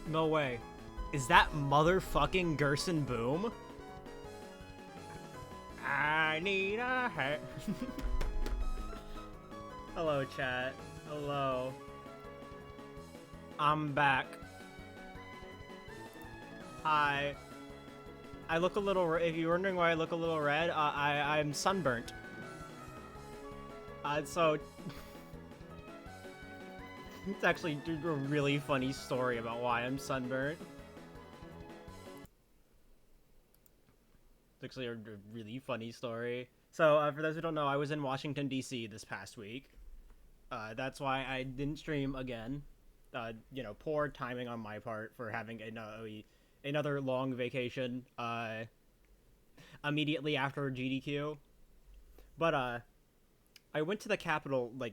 No way. Is that motherfucking Gerson Boom? I need a hat. Hello, chat. Hello. I'm back. Hi. I look a little. If you're wondering why I look a little red, I'm sunburnt. So it's actually a really funny story about why I'm sunburnt. It's actually a really funny story. So for those who don't know, I was in Washington D.C. this past week. That's why I didn't stream again. You know, poor timing on my part for having another long vacation immediately after GDQ. But I went to the Capitol I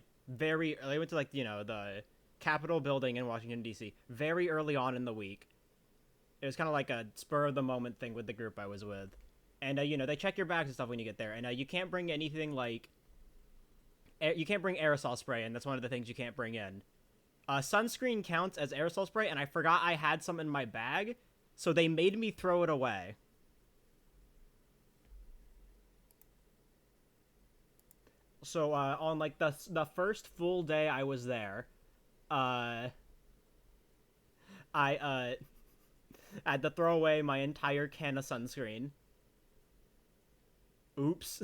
went to the Capitol building in Washington D.C. very early on in the week. It was kind of like a spur of the moment thing with the group I was with, and you know, they check your bags and stuff when you get there, and you can't bring anything like you can't bring aerosol spray, and that's one of the things you can't bring in. Sunscreen counts as aerosol spray, and I forgot I had some in my bag, so they made me throw it away. So on like the first full day I was there, I had to throw away my entire can of sunscreen. Oops.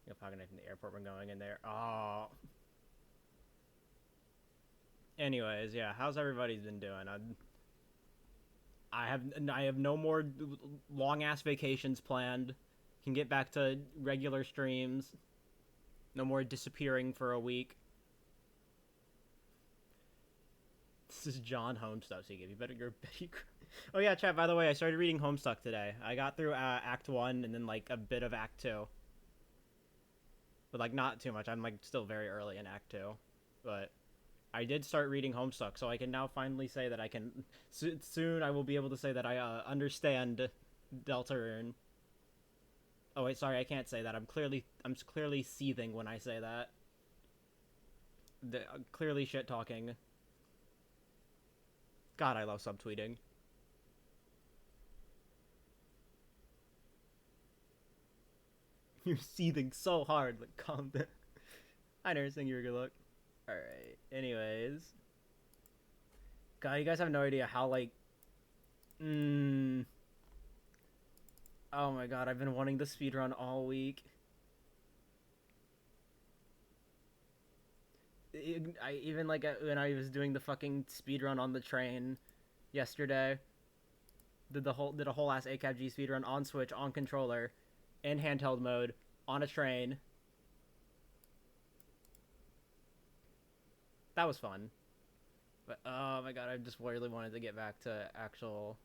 You're pocket knife in the airport when going in there. Oh. Anyways, yeah, how's everybody been doing? I have no more long ass vacations planned. Can get back to regular streams. No more disappearing for a week. This is John Homestuck. So you better go Betty. Oh yeah, chat. By the way, I started reading Homestuck today. I got through Act 1 and then like a bit of Act 2. But like not too much. I'm like still very early in Act 2. But I did start reading Homestuck, so I can now finally say that I can. Soon I will be able to say that I understand Deltarune. Oh wait, sorry, I can't say that. I'm clearly seething when I say that. Clearly shit talking. God, I love subtweeting. You're seething so hard. Like, calm down. I never think you were good luck. Alright, anyways. God, you guys have no idea how, like... Oh my god, I've been wanting the speedrun all week. Even, like, when I was doing the fucking speedrun on the train yesterday, did a whole ass ACAB-G speedrun on Switch, on controller, in handheld mode, on a train. That was fun. But, oh my god, I just really wanted to get back to actual...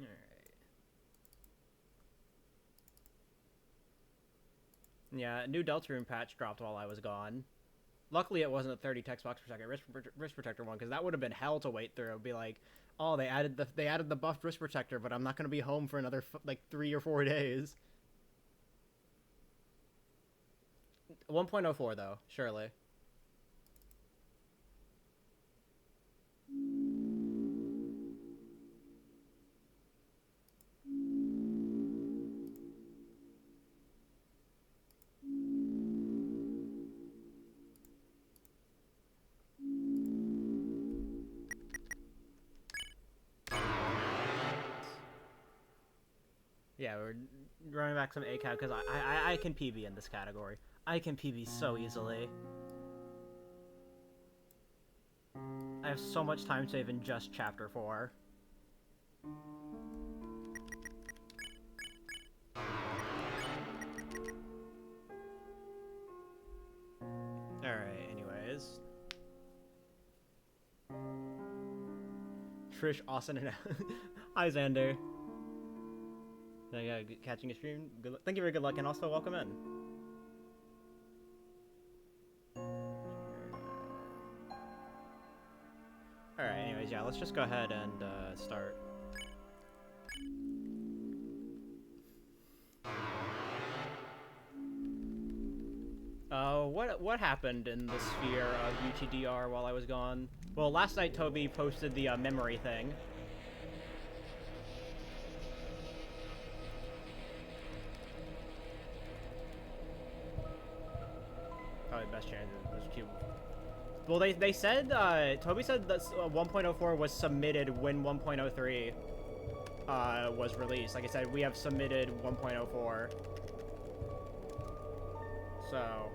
Alright. Yeah, new Deltarune patch dropped while I was gone. Luckily, it wasn't a 30 text box per second wrist protector one, because that would have been hell to wait through. It'd be like, oh, they added the buffed wrist protector, but I'm not gonna be home for another like 3 or 4 days. 1.04 though, surely. Yeah, we're running back some ACAB because I can PB in this category. I can PB so easily. I have so much time save in just chapter 4. Alright, anyways. Trish, Austin, and... Hi, Xander. Catching a stream. Thank you for good luck, and also welcome in. Alright, Anyways, yeah, let's just go ahead and start. What happened in the sphere of UTDR while I was gone? Well, last night Toby posted the memory thing. Probably the best chance was Cube. Well, they said, Toby said that 1.04 was submitted when 1.03 was released. Like I said, we have submitted 1.04. So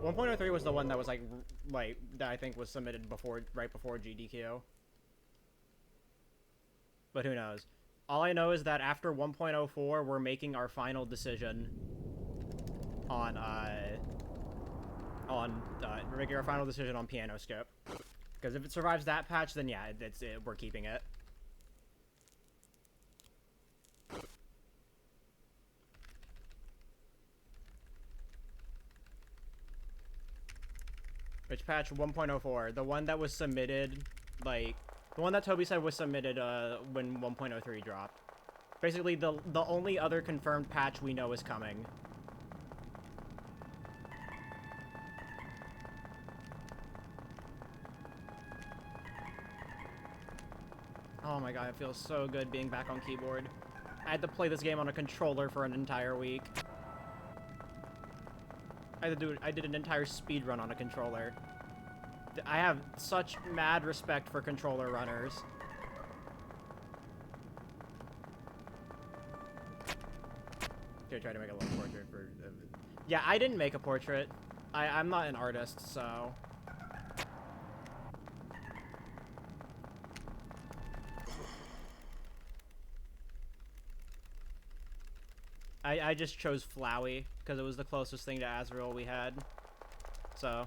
1.03 was the one that was like that I think was submitted right before GDQ. But who knows? All I know is that after 1.04, we're making our final decision on we're making our final decision on Piano Scope. Because if it survives that patch, then yeah, we're keeping it. Which patch? 1.04. The one that was submitted, like, the one that Toby said was submitted when 1.03 dropped. Basically, the only other confirmed patch we know is coming. Oh my god, it feels so good being back on keyboard. I had to play this game on a controller for an entire week. I did an entire speed run on a controller. I have such mad respect for controller runners. Here, try to make a little portrait for... yeah, I didn't make a portrait. I'm not an artist, so... I just chose Flowey, because it was the closest thing to Azrael we had. So...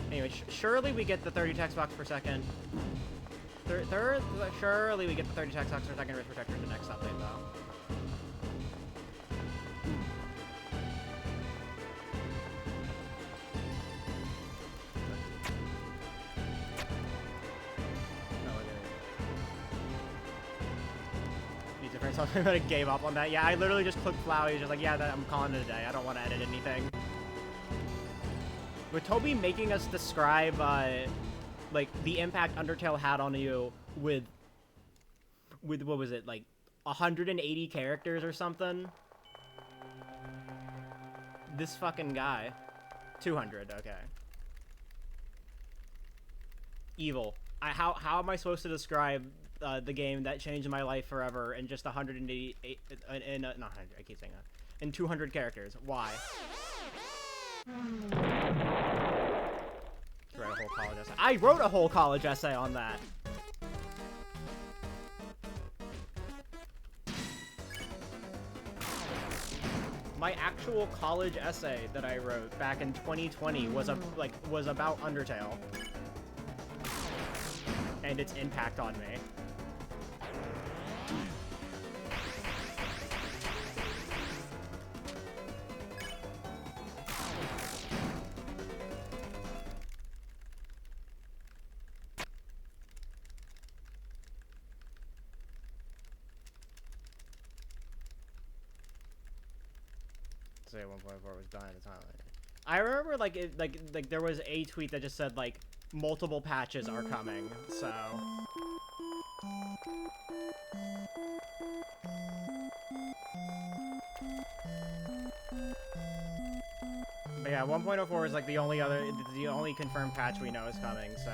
anyway, surely we get the 30 text box per second. Surely we get the 30 text box per second wrist protector in the next update, though. I gave up on that. Yeah, I literally just clicked Flowey, just like, yeah, I'm calling it a day. I don't want to edit anything. With Toby making us describe, like, the impact Undertale had on you with what was it, like, 180 characters or something? This fucking guy. 200, okay. Evil. How am I supposed to describe the game that changed my life forever in just 188 not 100, I keep saying that, in 200 characters? Why? Write a whole college essay. I wrote a whole college essay on that. My actual college essay that I wrote back in 2020 was about Undertale and its impact on me. Say 1.4 was done at the time. I remember like there was a tweet that just said like multiple patches are coming, so but yeah, 1.04 is like the only confirmed patch we know is coming, so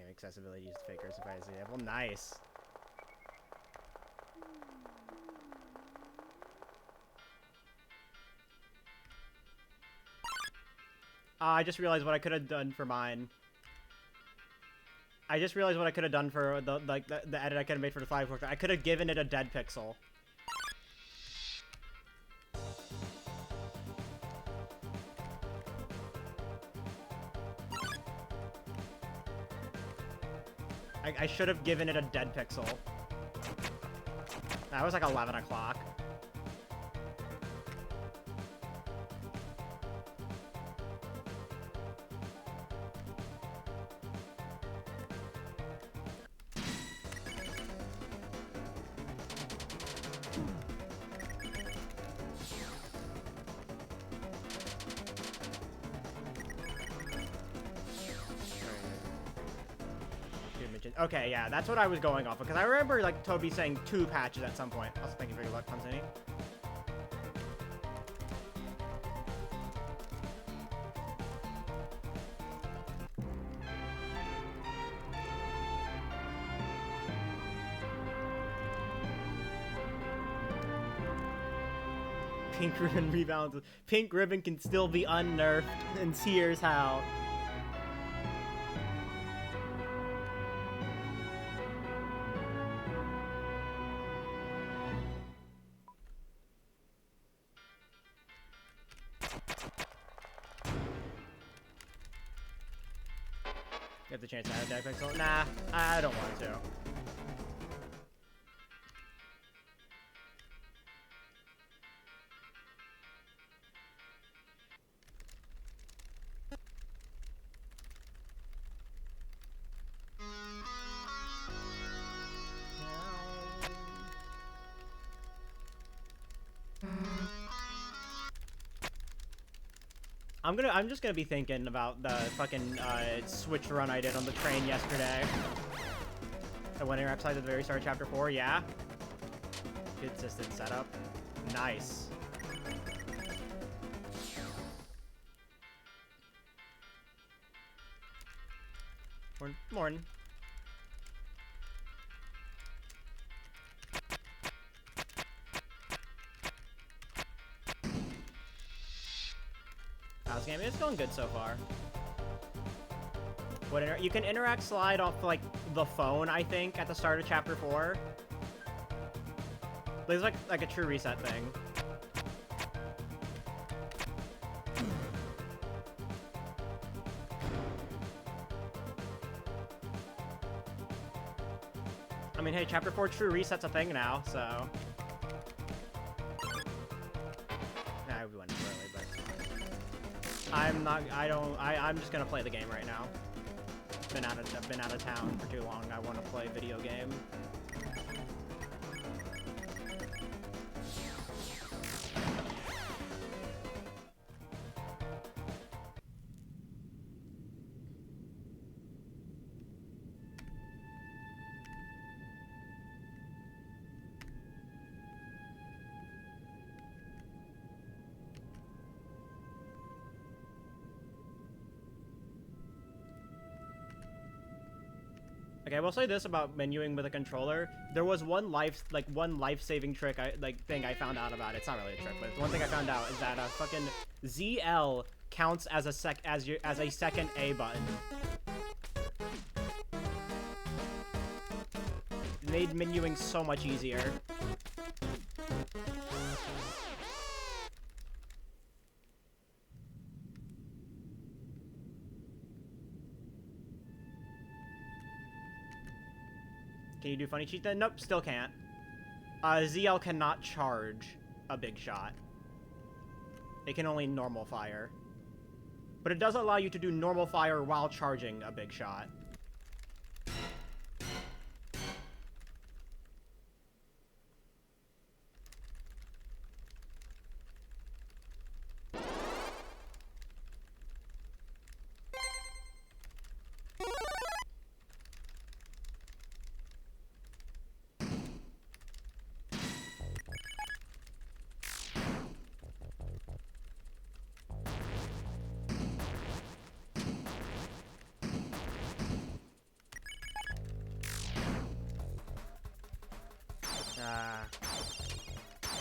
accessibility used fakers if I see it. Well, nice. I just realized what I could have done for mine. I just realized what I could have done for the edit I could have made for the 5 portrait. I could have given it a dead pixel. I should have given it a dead pixel. That was like 11 o'clock. Okay, yeah, that's what I was going off of, because I remember, like, Toby saying 2 patches at some point. Also, thank you for your luck, Punzini. Pink Ribbon rebounds. Pink Ribbon can still be unnerfed, and here's how. You have the chance to add a deck pixel? Nah, I don't want to. I'm just gonna be thinking about the fucking switch run I did on the train yesterday. I went in outside at the very start of chapter 4, yeah. Consistent setup. Nice. Morning. How's the game? It's going good so far. You can interact slide off like the phone, I think, at the start of chapter 4. There's like a true reset thing. I mean, hey, chapter 4 true reset's a thing now, so. Nah, we went early, but I'm just gonna play the game right now. I've been out of town for too long. I want to play video game. Okay, I will say this about menuing with a controller. There was one life-saving trick thing I found out about. It's not really a trick, but one thing I found out is that fucking ZL counts as a second A button. It made menuing so much easier. Can you do funny cheat then? Nope, still can't. ZL cannot charge a big shot. It can only normal fire. But it does allow you to do normal fire while charging a big shot.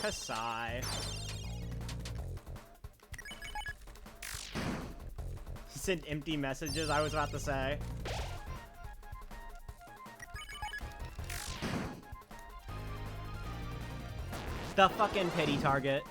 Kasai. Sent empty messages, I was about to say. The fucking pity target.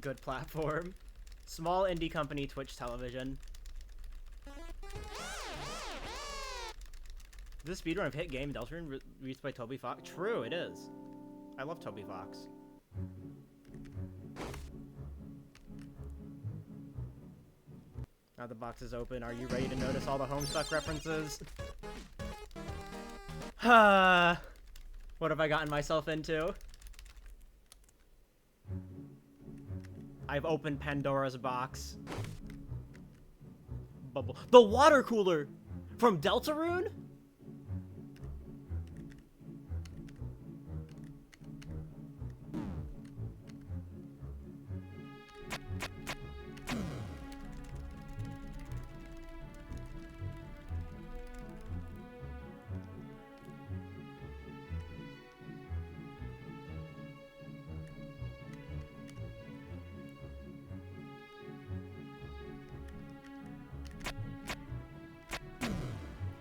Good platform. Small indie company, Twitch television. This speedrun of hit game Deltarune released by Toby Fox? True, it is. I love Toby Fox. Now the box is open. Are you ready to notice all the Homestuck references? What have I gotten myself into? I've opened Pandora's box. Bubble. The water cooler from Deltarune?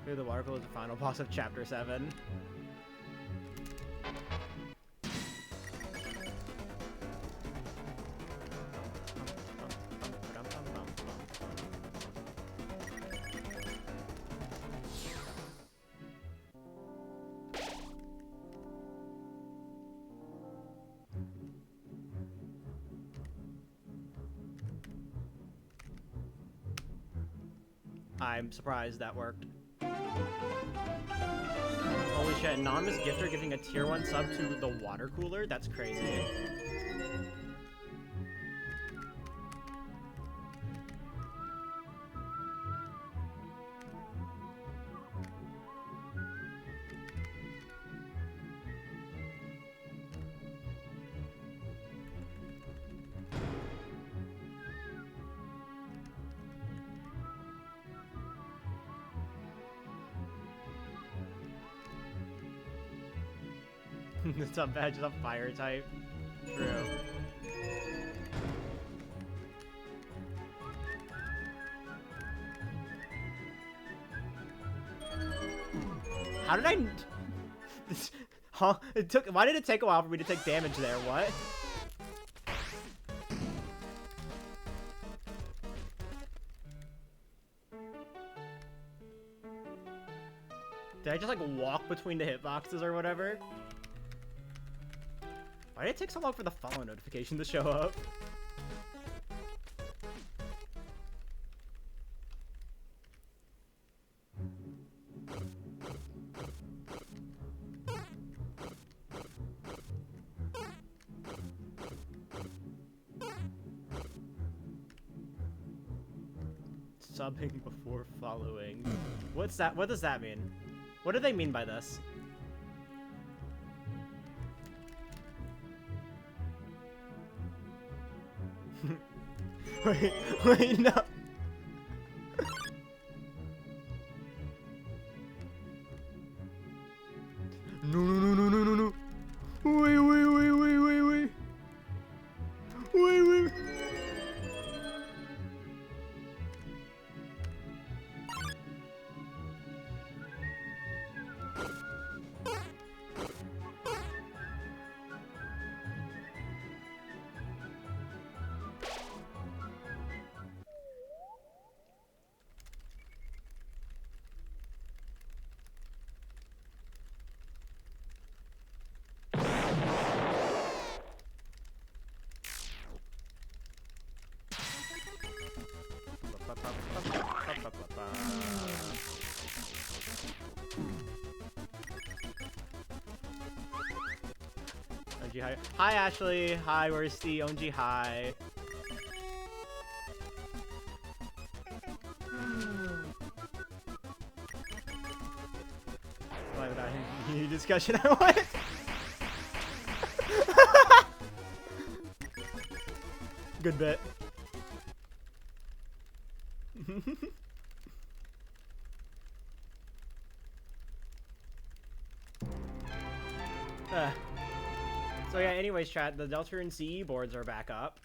Maybe the water cooler is the final boss of Chapter 7. I'm surprised that worked. Holy shit, anonymous gifter giving a tier 1 sub to the water cooler? That's crazy. The sub badge is a fire type. True. How did I... Huh? It took... Why did it take a while for me to take damage there? What? Did I just, like, walk between the hitboxes or whatever? Why did it take so long for the follow notification to show up? Subbing before following. What's that? What does that mean? What do they mean by this? wait, no. No. Wait. OG hi. Hi Ashley. Hi, where's the OG hi? Why would I need discussion? I want. Good bit. So yeah, anyways, chat, the Deltarune CE boards are back up.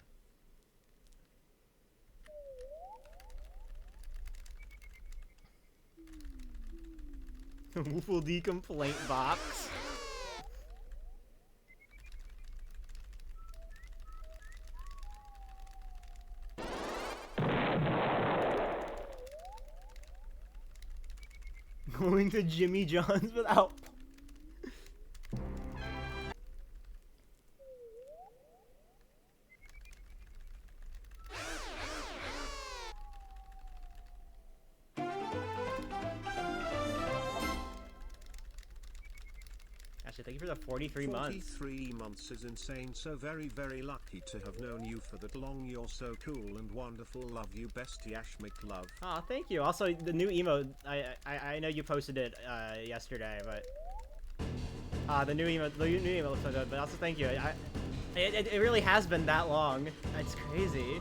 Woofle D complaint box. Going to Jimmy John's without. Actually, thank you for the 43 months. 43 months is insane. So very, very lucky to have known you for that long. You're so cool and wonderful. Love you, bestie Ash McLove. Aw, thank you. Also, the new emote, I know you posted it yesterday, but the new emote looks so good. But also, thank you. It really has been that long. It's crazy.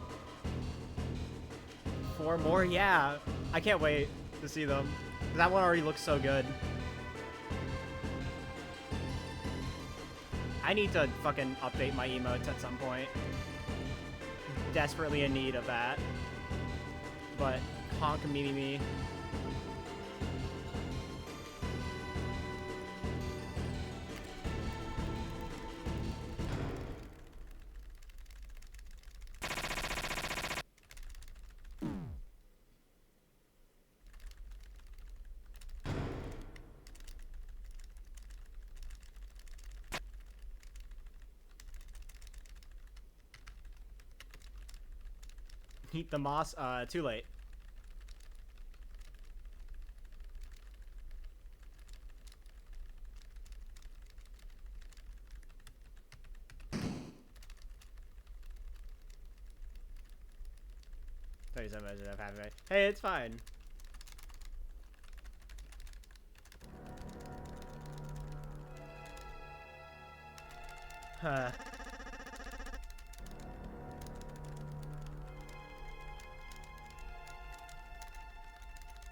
4 more, yeah. I can't wait to see them. That one already looks so good. I need to fucking update my emotes at some point. Desperately in need of that. But honk me. Heat the moss, too late. Hey, it's fine. Huh.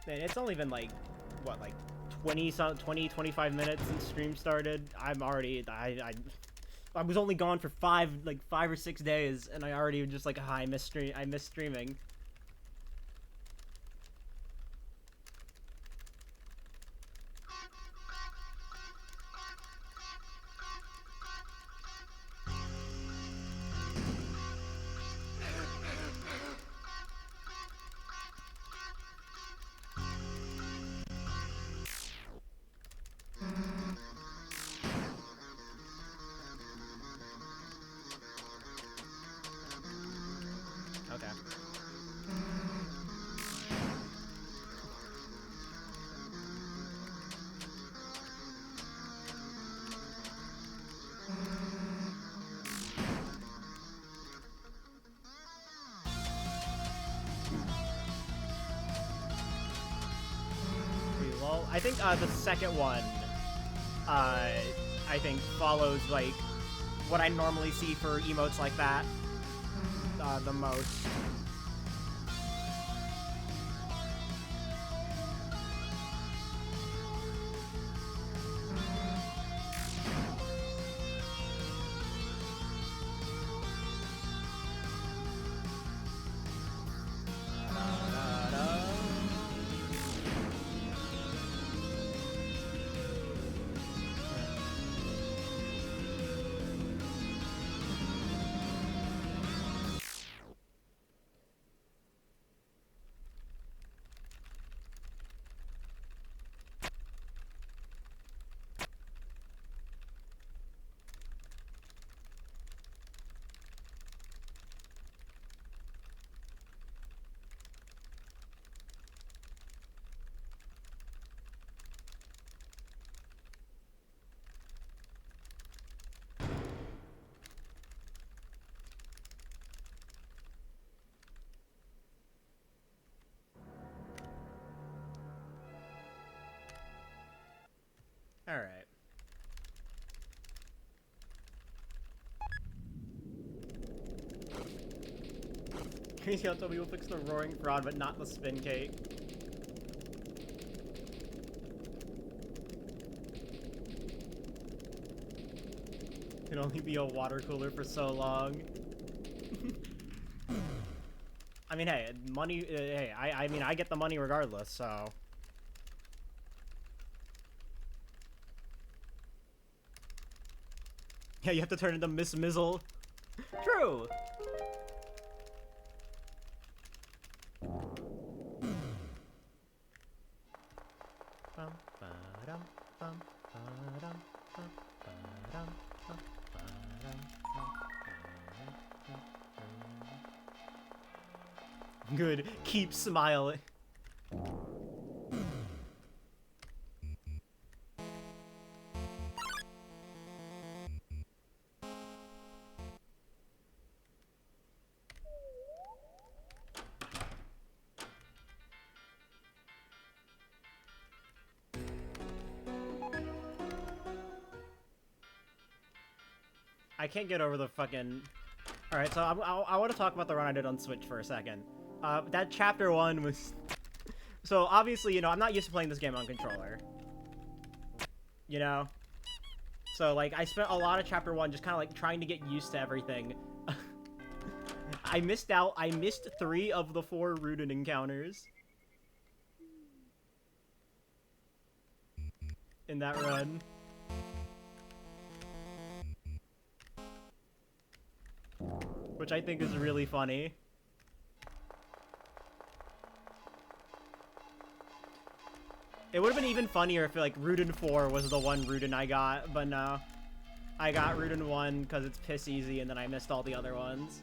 Man, it's only been like, what, like 25 minutes since stream started. I'm already, I was only gone for 5 or 6 days, and I already just like, I miss streaming. Okay. Well, I think the second one, I think follows like what I normally see for emotes like that the most. All right. Crazy how Toby will fix the roaring fraud, but not the spin cake. Can only be a water cooler for so long. I mean, hey, money. Hey, I mean, I get the money regardless, so. Yeah, you have to turn into Miss Mizzle. True. bum, ba-dum, bum, ba-dum, bum, ba-dum, bum, ba-dum, bum. Good. Keep smiling. I can't get over the fucking... Alright, so I want to talk about the run I did on Switch for a second. That Chapter 1 was... So, obviously, you know, I'm not used to playing this game on controller. You know? So, like, I spent a lot of Chapter 1 just kind of, like, trying to get used to everything. I missed 3 of the 4 Rudin encounters. In that run. Which I think is really funny. It would have been even funnier if, like, Rudin 4 was the one Rudin I got, but no. I got Rudin 1 because it's piss easy, and then I missed all the other ones.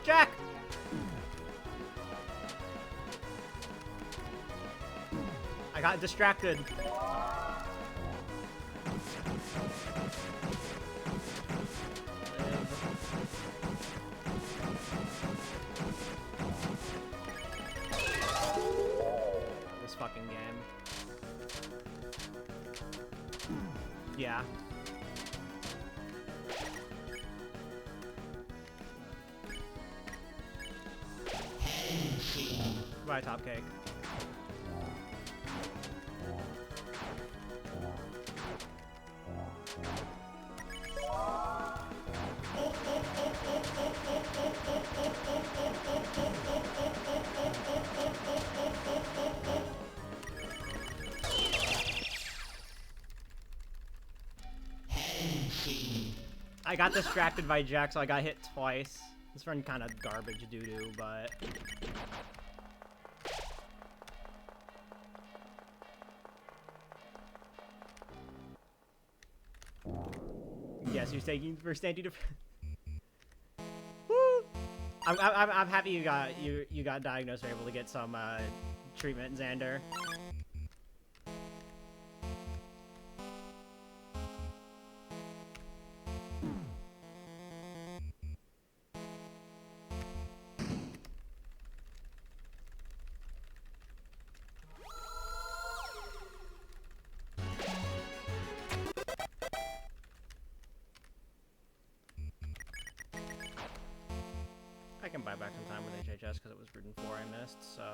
Jack! I got distracted. This fucking game. Yeah. Bye, Top Cake. I got distracted by Jack, so I got hit twice. This run kind of garbage doo-doo, but... Yes, you're taking for standing to... Woo! I'm happy you got diagnosed or able to get some treatment, Xander. I can buy back some time with HHS because it was Rudin 4 I missed, so...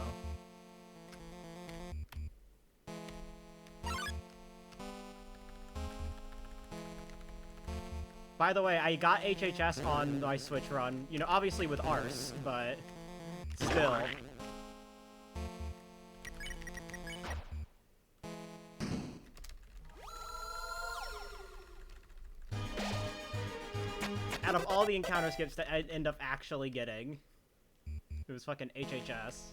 By the way, I got HHS on my Switch run, you know, obviously with Arse, but still. out of all the encounter skips that I end up actually getting. It was fucking HHS.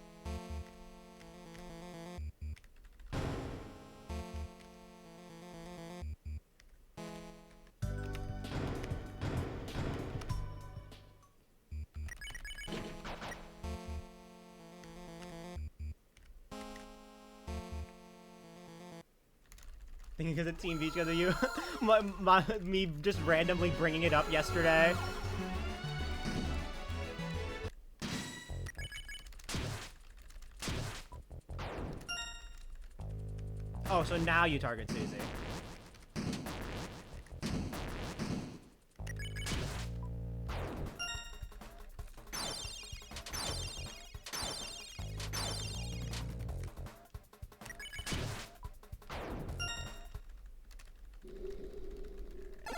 Thinking because of Team Beach because of you. Me just randomly bringing it up yesterday. Oh, so now you target Susie.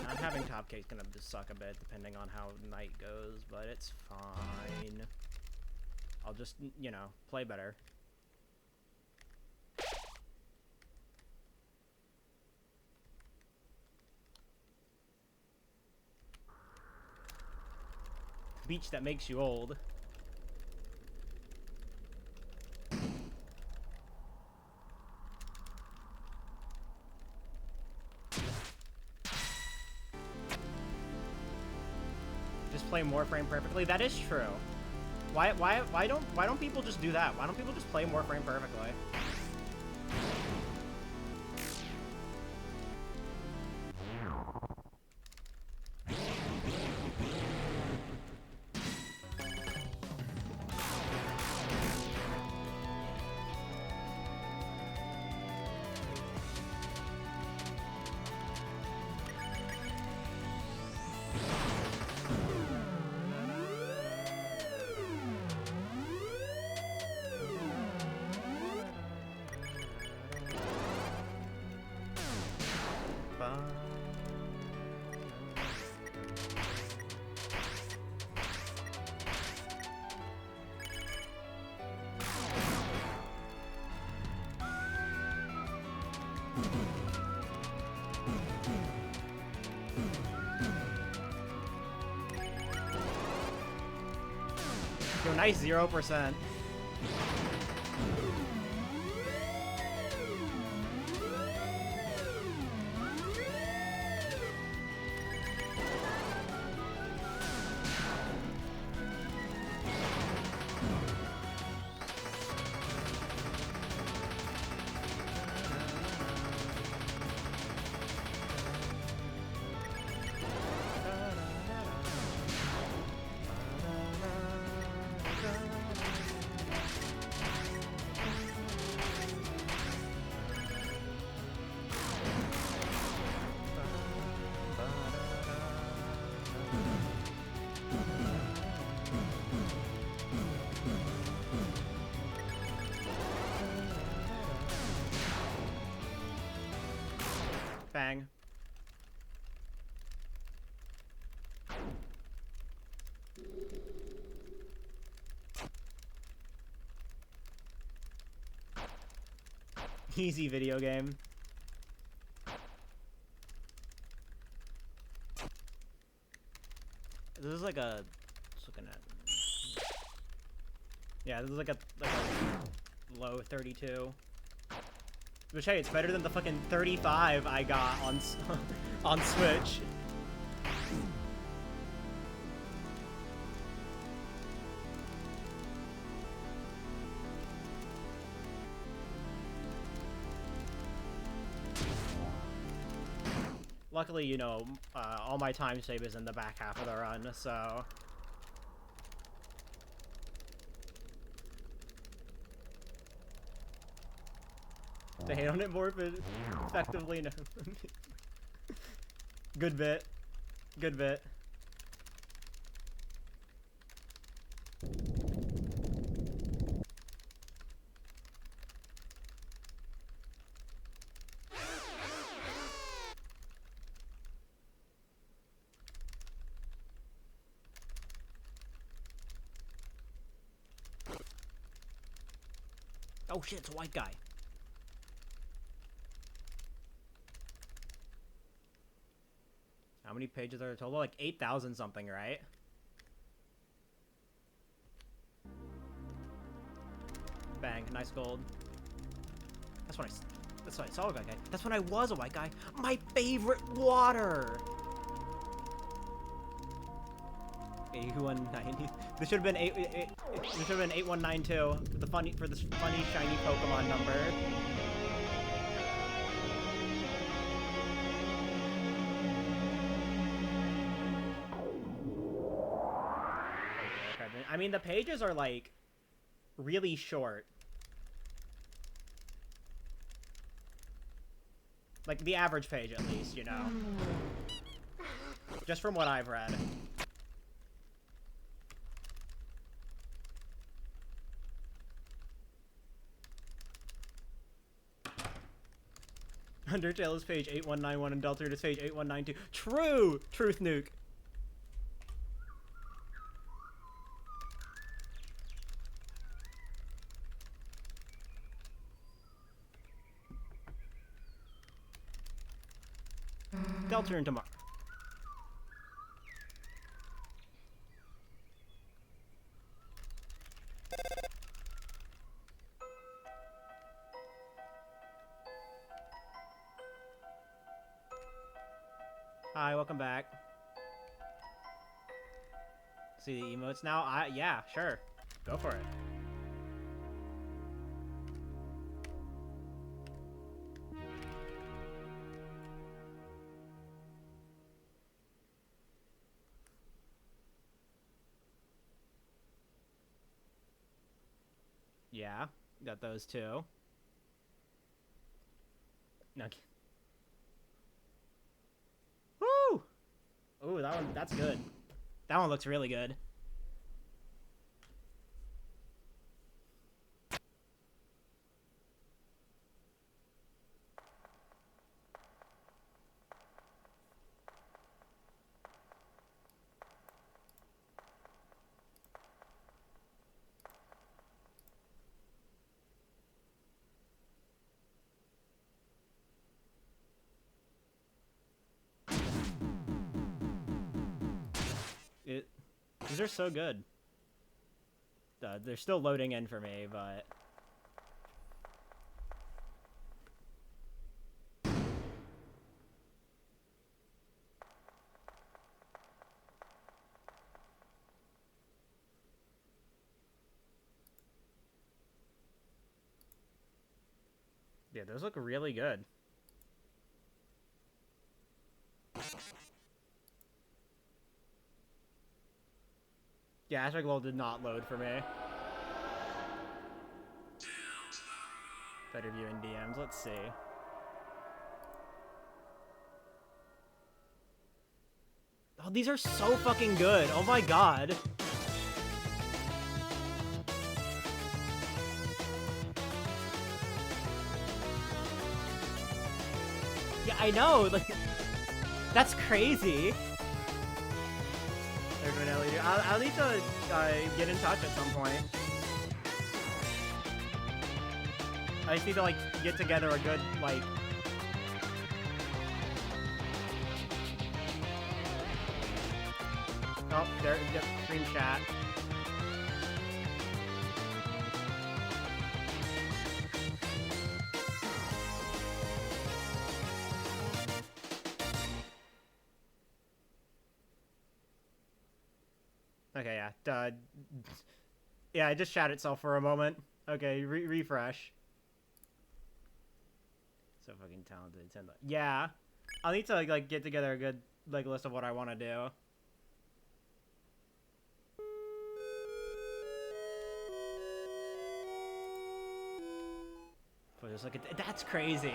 Not having top cake's gonna just suck a bit depending on how night goes, but it's fine. I'll just, you know, play better. Beach that makes you old. Just play Warframe perfectly. That is true. Why don't people just do that? Why don't people just play Warframe perfectly? Yo, nice 0%. Bang. Easy video game. This is like a... Just looking at... Yeah, this is like a low 32. Which, hey, it's better than the fucking 35 I got on on Switch. Luckily, you know, all my time save is in the back half of the run, so... To hate on it more effectively, no. Good bit. Good bit. Oh shit, it's a white guy. How many pages are there total? Like 8,000 something, right? Bang, nice gold. That's when I saw a white guy. That's when I was a white guy. My favorite water. 8190. This should have been this should have been 8192. For this funny shiny Pokemon number. I mean, the pages are like really short. Like the average page, at least, you know. Just from what I've read. Undertale is page 8191 and Deltarune is page 8192. True! Truth nuke. Deltarune tomorrow. Hi, welcome back. See the emotes now? Yeah, sure. Go for it. Yeah, got those two. No. Woo! Ooh, that's good. That one looks really good. These are so good. They're still loading in for me, but... yeah, those look really good. Yeah, Astroglow did not load for me. Better view in DMs, let's see. Oh, these are so fucking good. Oh my god. Yeah, I know. Like, that's crazy. I'll need to get in touch at some point. I just need to, like, get together a good, like... Oh, there, stream chat. Okay, yeah. Yeah, it just shat itself for a moment. Okay, refresh. So fucking talented. Yeah. I'll need to, like, get together a good, like, list of what I want to do. But just look at that's crazy.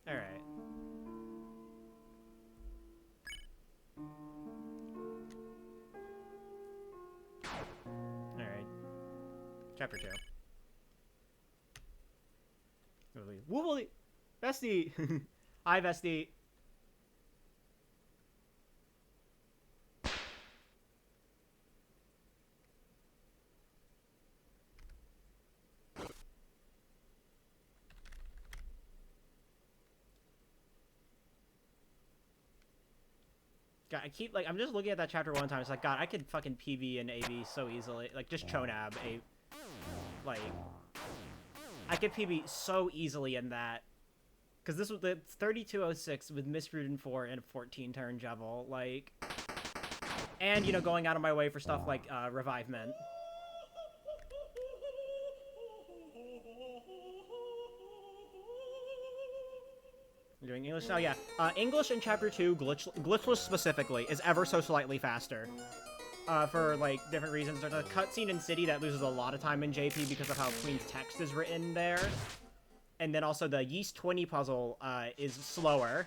Alright. Alright. Chapter 2. Woolly! Bestie! Hi, Bestie! God, I keep, like, I'm just looking at that chapter one time. It's like, God, I could fucking PB and AB so easily. Like, just Chonab. Like, I could PB so easily in that. Because this was the 3206 with Mistrident 4 and a 14-turn Jevil. Like, and, you know, going out of my way for stuff like Revivement. You're doing English now? Yeah. English in Chapter 2, glitchless specifically, is ever so slightly faster. For, like, different reasons. There's a cutscene in City that loses a lot of time in JP because of how Queen's text is written there. And then also the Yeast 20 puzzle is slower.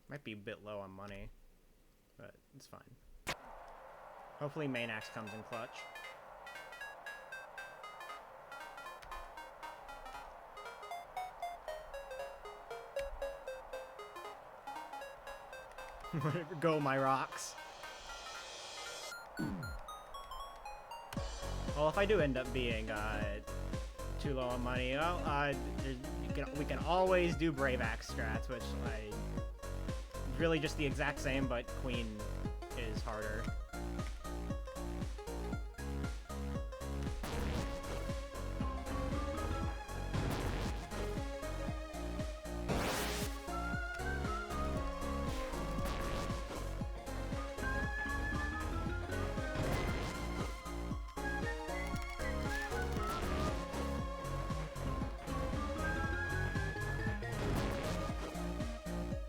Might be a bit low on money, but it's fine. Hopefully main axe comes in clutch. Go my rocks. Well, if I do end up being too low on money, well, we can always do Brave Axe strats, which like really just the exact same, but Queen is harder.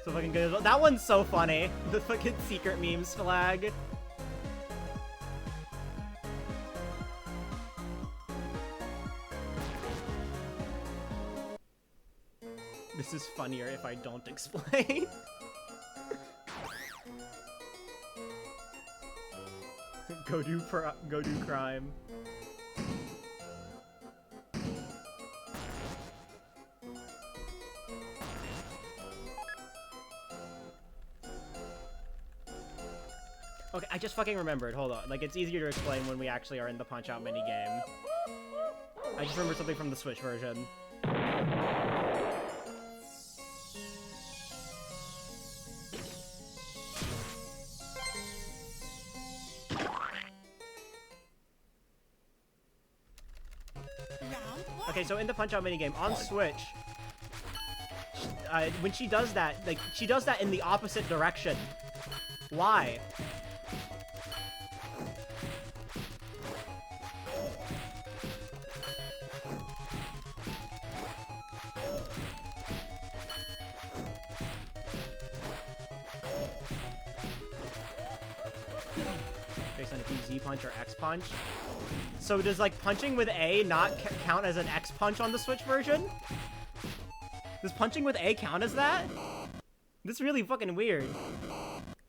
So fucking good. That one's so funny. The fucking secret memes flag. This is funnier if I don't explain. Go do crime. Okay, I just fucking remembered. Hold on. Like, it's easier to explain when we actually are in the Punch-Out minigame. I just remembered something from the Switch version. Okay, so in the Punch-Out minigame, on Switch, when she does that, like, she does that in the opposite direction. Why? Based on if you Z punch or X punch. So does like punching with A not count as an X punch on the Switch version? Does punching with A count as that? This is really fucking weird.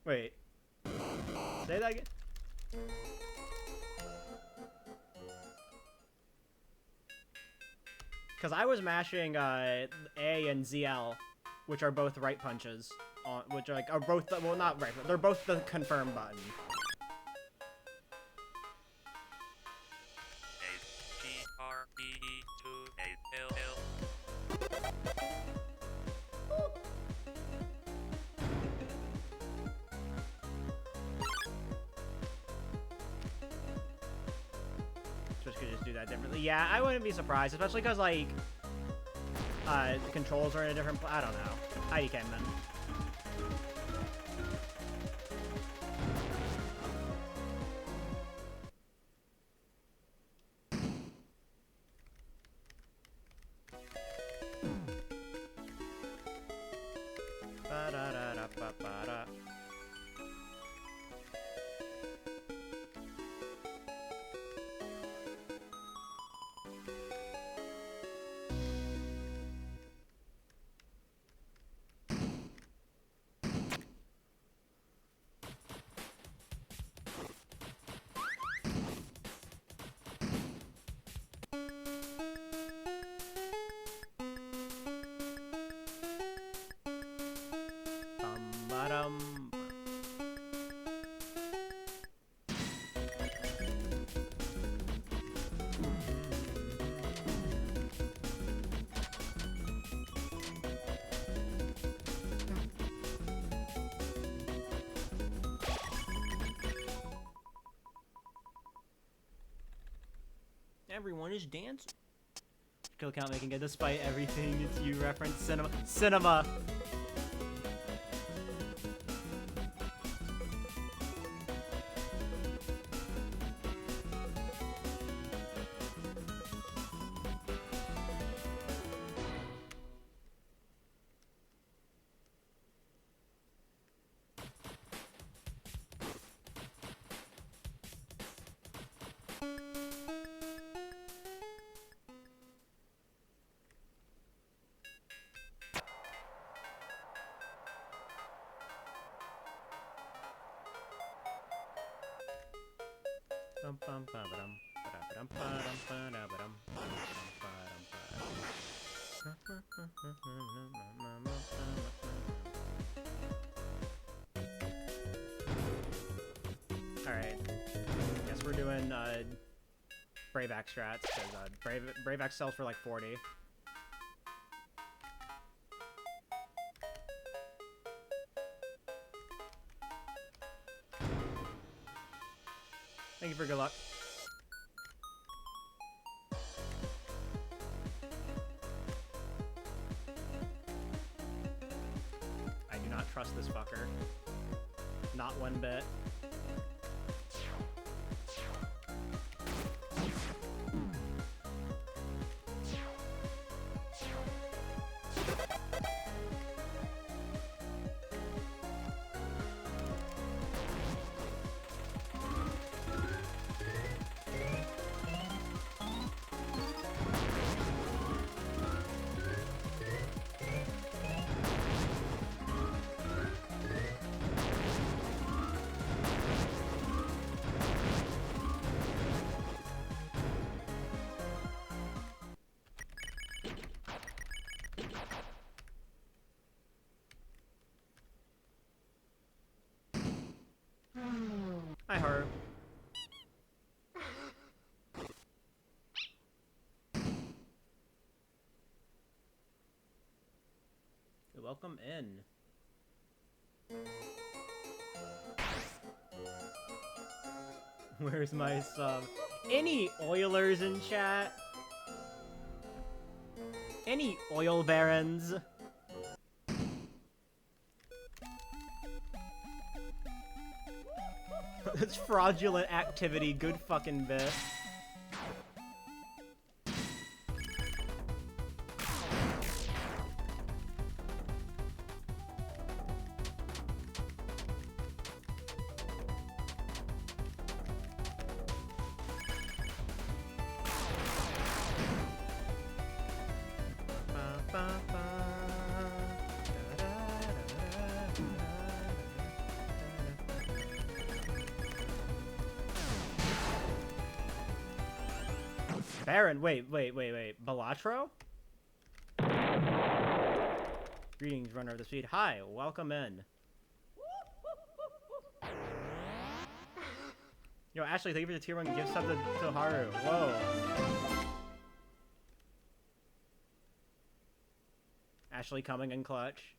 Wait. Say that again. Because I was mashing A and ZL, which are both right punches, which are like are both well not right, but they're both the confirm button. Switch could just do that differently. Yeah, I wouldn't be surprised, especially because like the controls are in a different. I don't know. IDK then. Ba-da-da-da-ba-ba-da. Bum-ba-dum. Everyone is dancing. Kill count making it despite everything. It's you reference cinema. Cinema. Alright. Guess we're doing Brave Axe strats, because Brave Axe sells for like 40. Thank you for good luck. I do not trust this fucker. Not one bit. Hi, Haru. Welcome in. Where's my sub? Any Oilers in chat? Any oil barons? That's fraudulent activity, good fucking bit. Baron, wait. Balatro? Greetings, runner of the speed. Hi, welcome in. Yo, Ashley, thank you for the tier 1 gift sub to Haru. Whoa. Ashley coming in clutch.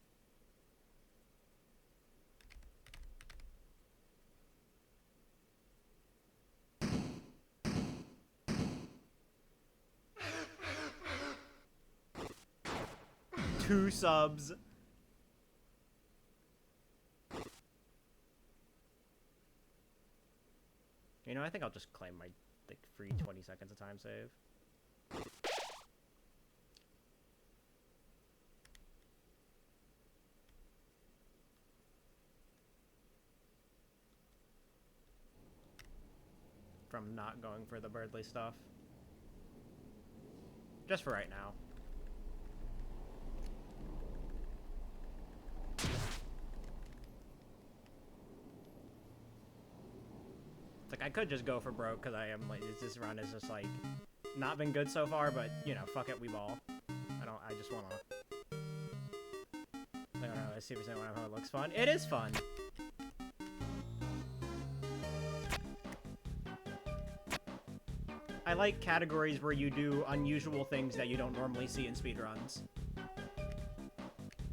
Two subs. You know, I think I'll just claim my like free 20 seconds of time save. From not going for the Birdly stuff. Just for right now. It's like, I could just go for broke, because I am, like, this run is just, like, not been good so far, but, you know, fuck it, we ball. I just wanna... I don't know, I see what you're saying when it looks fun. It is fun! I like categories where you do unusual things that you don't normally see in speedruns.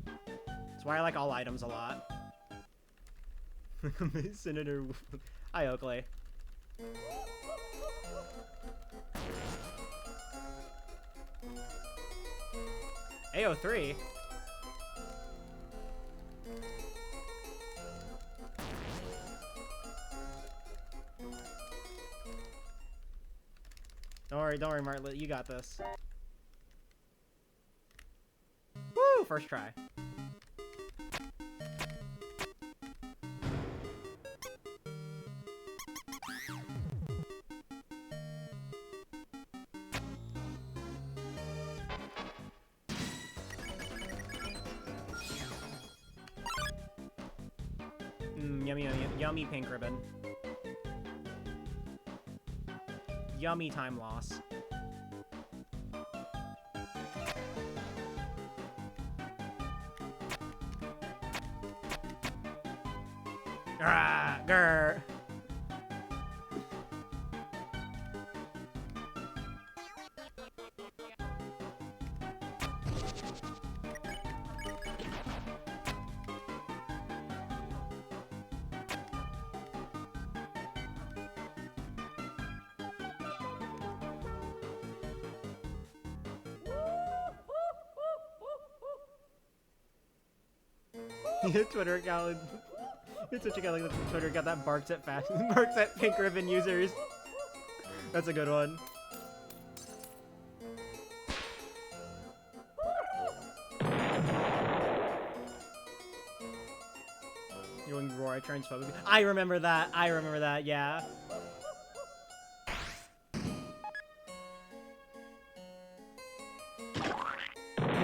That's why I like all items a lot. Senator... Hi, Oakley. AO3? Don't worry, Martlet, you got this. Woo! First try. Yummy pink ribbon. Yummy time loss. Ah, grr. Your Twitter account. Your Twitch account, like the Twitter account that barks at barks at pink ribbon users. That's a good one. You're going Roar transphobic. I remember that. I remember that. Yeah.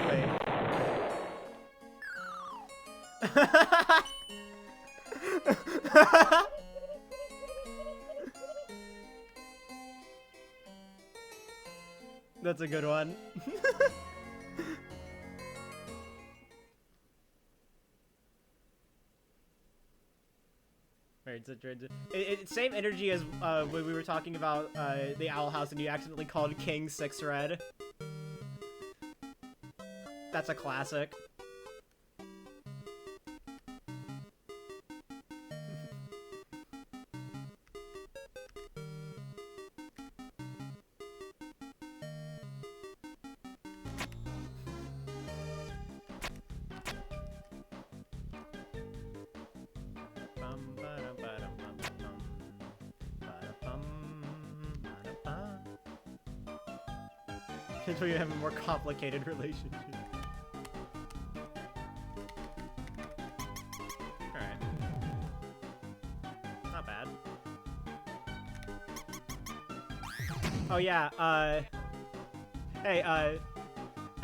Wait. That's a good one. Right, it's same energy as when we were talking about the Owl House and you accidentally called King 6 red. That's a classic. Until you have a more complicated relationship. Alright. Not bad. Oh yeah, hey,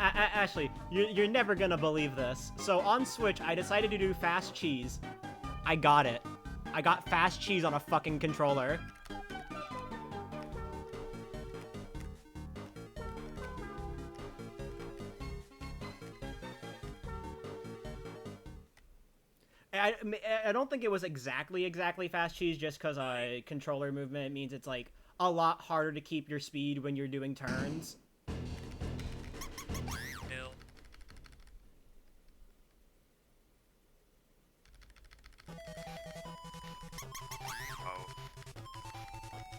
Ashley, you're never gonna believe this. So on Switch, I decided to do fast cheese. I got it. I got fast cheese on a fucking controller. I don't think it was exactly fast cheese just because controller movement means it's like a lot harder to keep your speed when you're doing turns.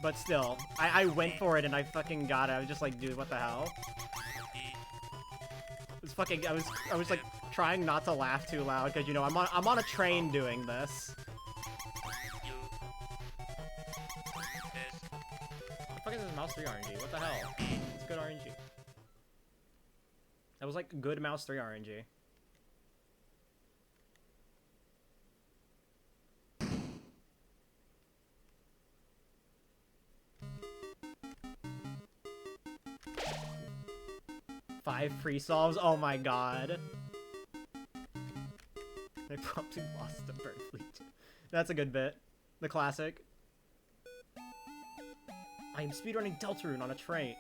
But still, I went for it and I fucking got it. I was just like, dude, what the hell? It was fucking, I was like trying not to laugh too loud because, you know, I'm on a train doing this. What the fuck is this Mouse 3 RNG? What the hell? It's good RNG. That was like good Mouse 3 RNG. Five pre-solves? Oh my god. They probably lost to Birdfleet. That's a good bit. The classic. I am speedrunning Deltarune on a train.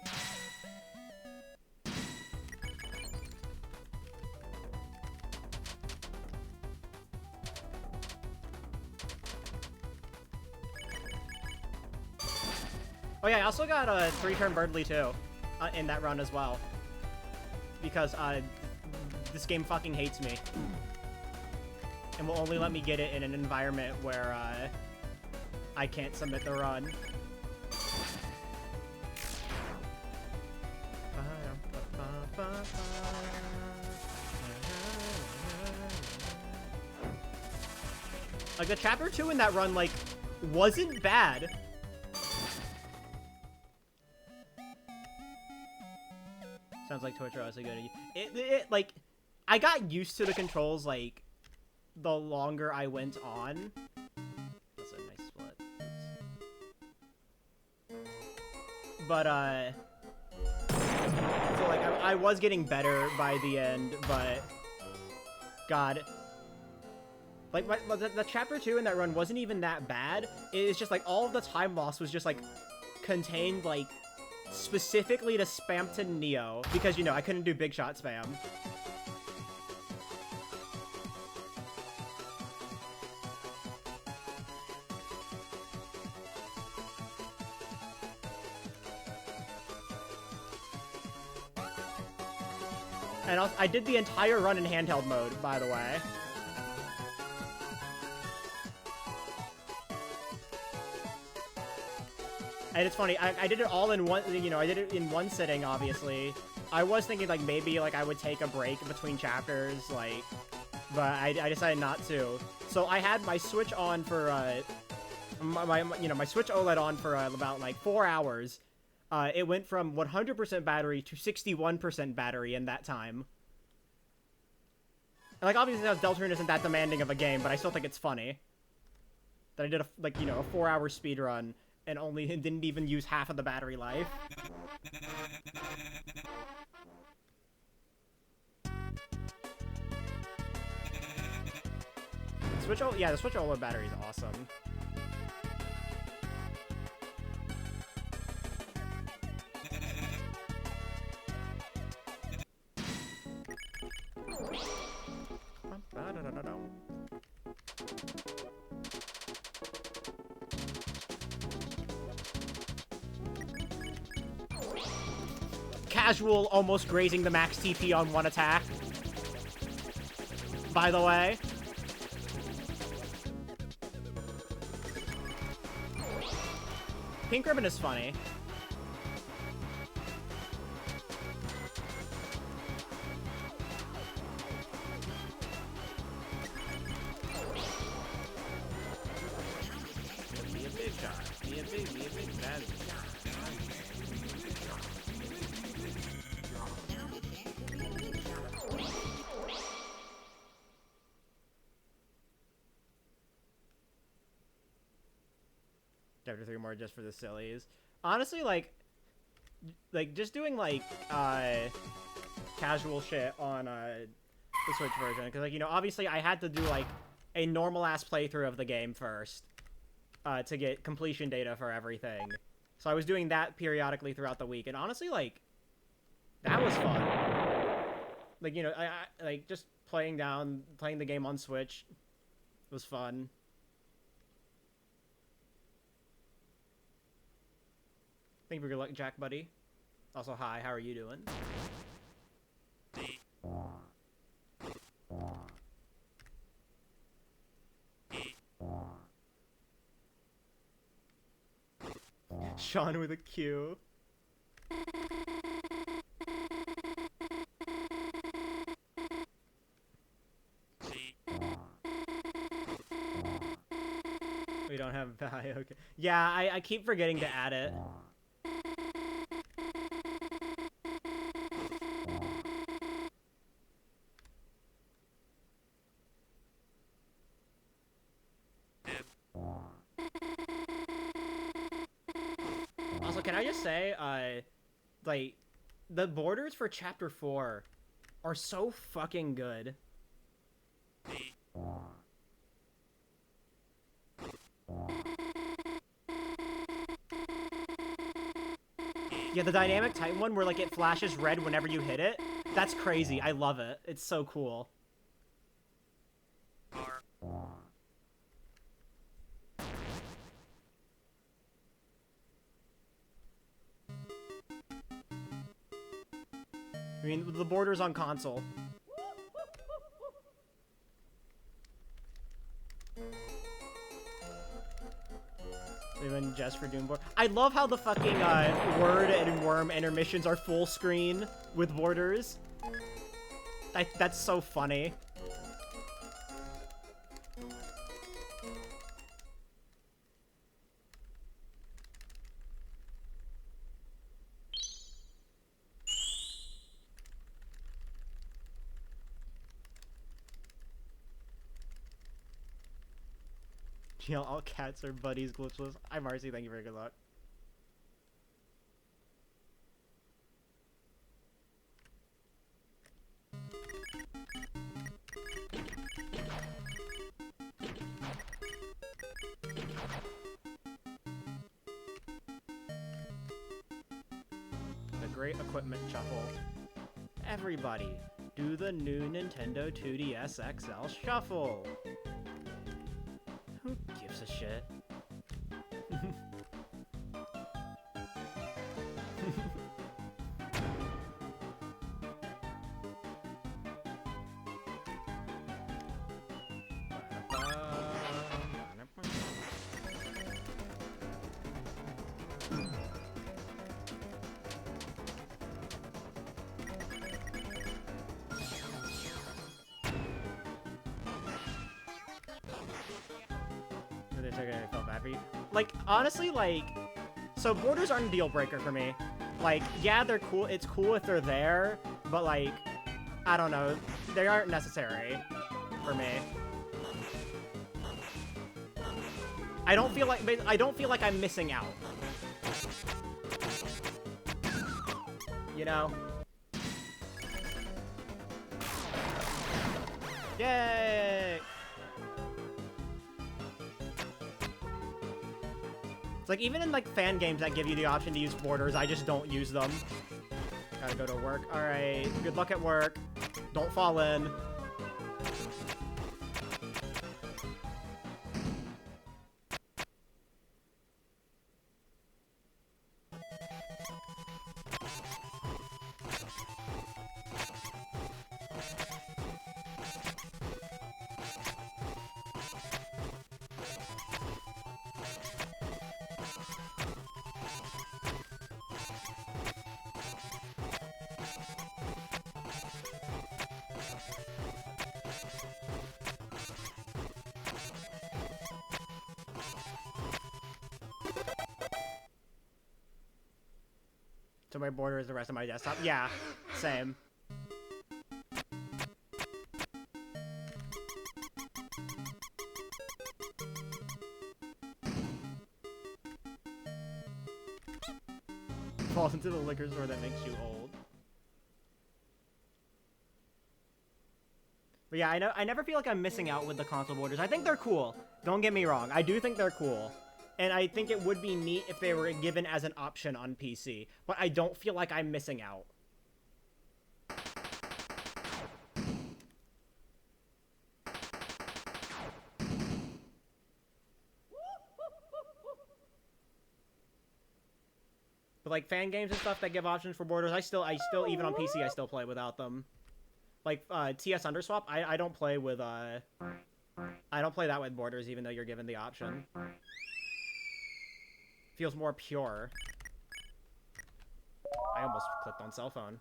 Oh yeah, I also got a 3-turn Birdly too, in that run as well. Because this game fucking hates me. And will only let me get it in an environment where I can't submit the run. Like, the chapter 2 in that run, like, wasn't bad. Sounds like Twitch was a good... like, I got used to the controls, like, the longer I went on. That's a nice split. But, so, like, I was getting better by the end, but... God... Like, the chapter 2 in that run wasn't even that bad. It's just, like, all of the time loss was just, like, contained, like, specifically to Spamton Neo. Because, you know, I couldn't do big shot spam. And I did the entire run in handheld mode, by the way. And it's funny, I did it all in one, you know, I did it in one sitting, obviously. I was thinking, like, maybe, like, I would take a break between chapters, like, but I decided not to. So I had my Switch on for, my Switch OLED on for about, like, 4 hours. It went from 100% battery to 61% battery in that time. And, like, obviously, Deltarune isn't that demanding of a game, but I still think it's funny that I did, a 4-hour speed run and didn't even use half of the battery life. The Switch OLED battery is awesome. Casual almost grazing the max TP on one attack. By the way. Pink Ribbon is funny. Be a big shot. Be a big bad shot. Chapter 3 more just for the sillies. Honestly, like just doing, like, casual shit on, the Switch version. Because, like, you know, obviously I had to do, like, a normal-ass playthrough of the game first, to get completion data for everything. So I was doing that periodically throughout the week. And honestly, like, that was fun. Like, you know, I like, just playing the game on Switch was fun. Thank you for your luck, Jack, buddy. Also, hi, how are you doing? Sean with a Q. We don't have value, okay. Yeah, I keep forgetting to add it. Also, can I just say, like, the borders for Chapter 4 are so fucking good. Yeah, the Dynamic Titan one where, like, it flashes red whenever you hit it. That's crazy. I love it. It's so cool. I mean, the borders on console. Even just for Doom board. I love how the fucking Word and Worm intermissions are full screen with borders. That's so funny. You know, all cats are buddies glitchless. Hi Marcy, thank you for good luck. The great equipment shuffle. Everybody, do the new Nintendo 2DS XL shuffle. Who gives a shit? I felt bad for you. Like, honestly, like, so borders aren't a deal breaker for me. Like, yeah, they're cool. It's cool if they're there, but like, I don't know, they aren't necessary for me. I don't feel like I'm missing out. You know? Yay! It's like, even in like fan games that give you the option to use borders, I just don't use them. Gotta go to work. Alright, good luck at work. Don't fall in. So my border is the rest of my desktop? Yeah, same. Falls into the liquor store that makes you old. But yeah, I never feel like I'm missing out with the console borders. I think they're cool. Don't get me wrong. I do think they're cool. And I think it would be neat if they were given as an option on PC. But I don't feel like I'm missing out. But like fan games and stuff that give options for borders, I still even on PC I still play without them. Like TS Underswap, I don't play with I don't play that with borders even though you're given the option. Feels more pure. I almost clicked on cell phone.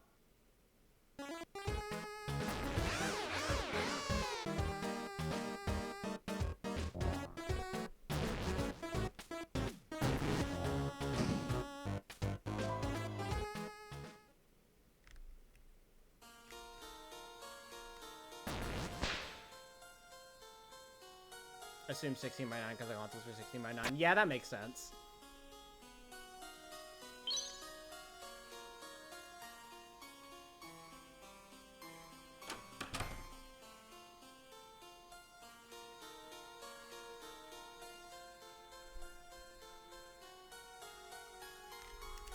Assume 16 by 9 because the consoles are 16 by 9. Yeah, that makes sense.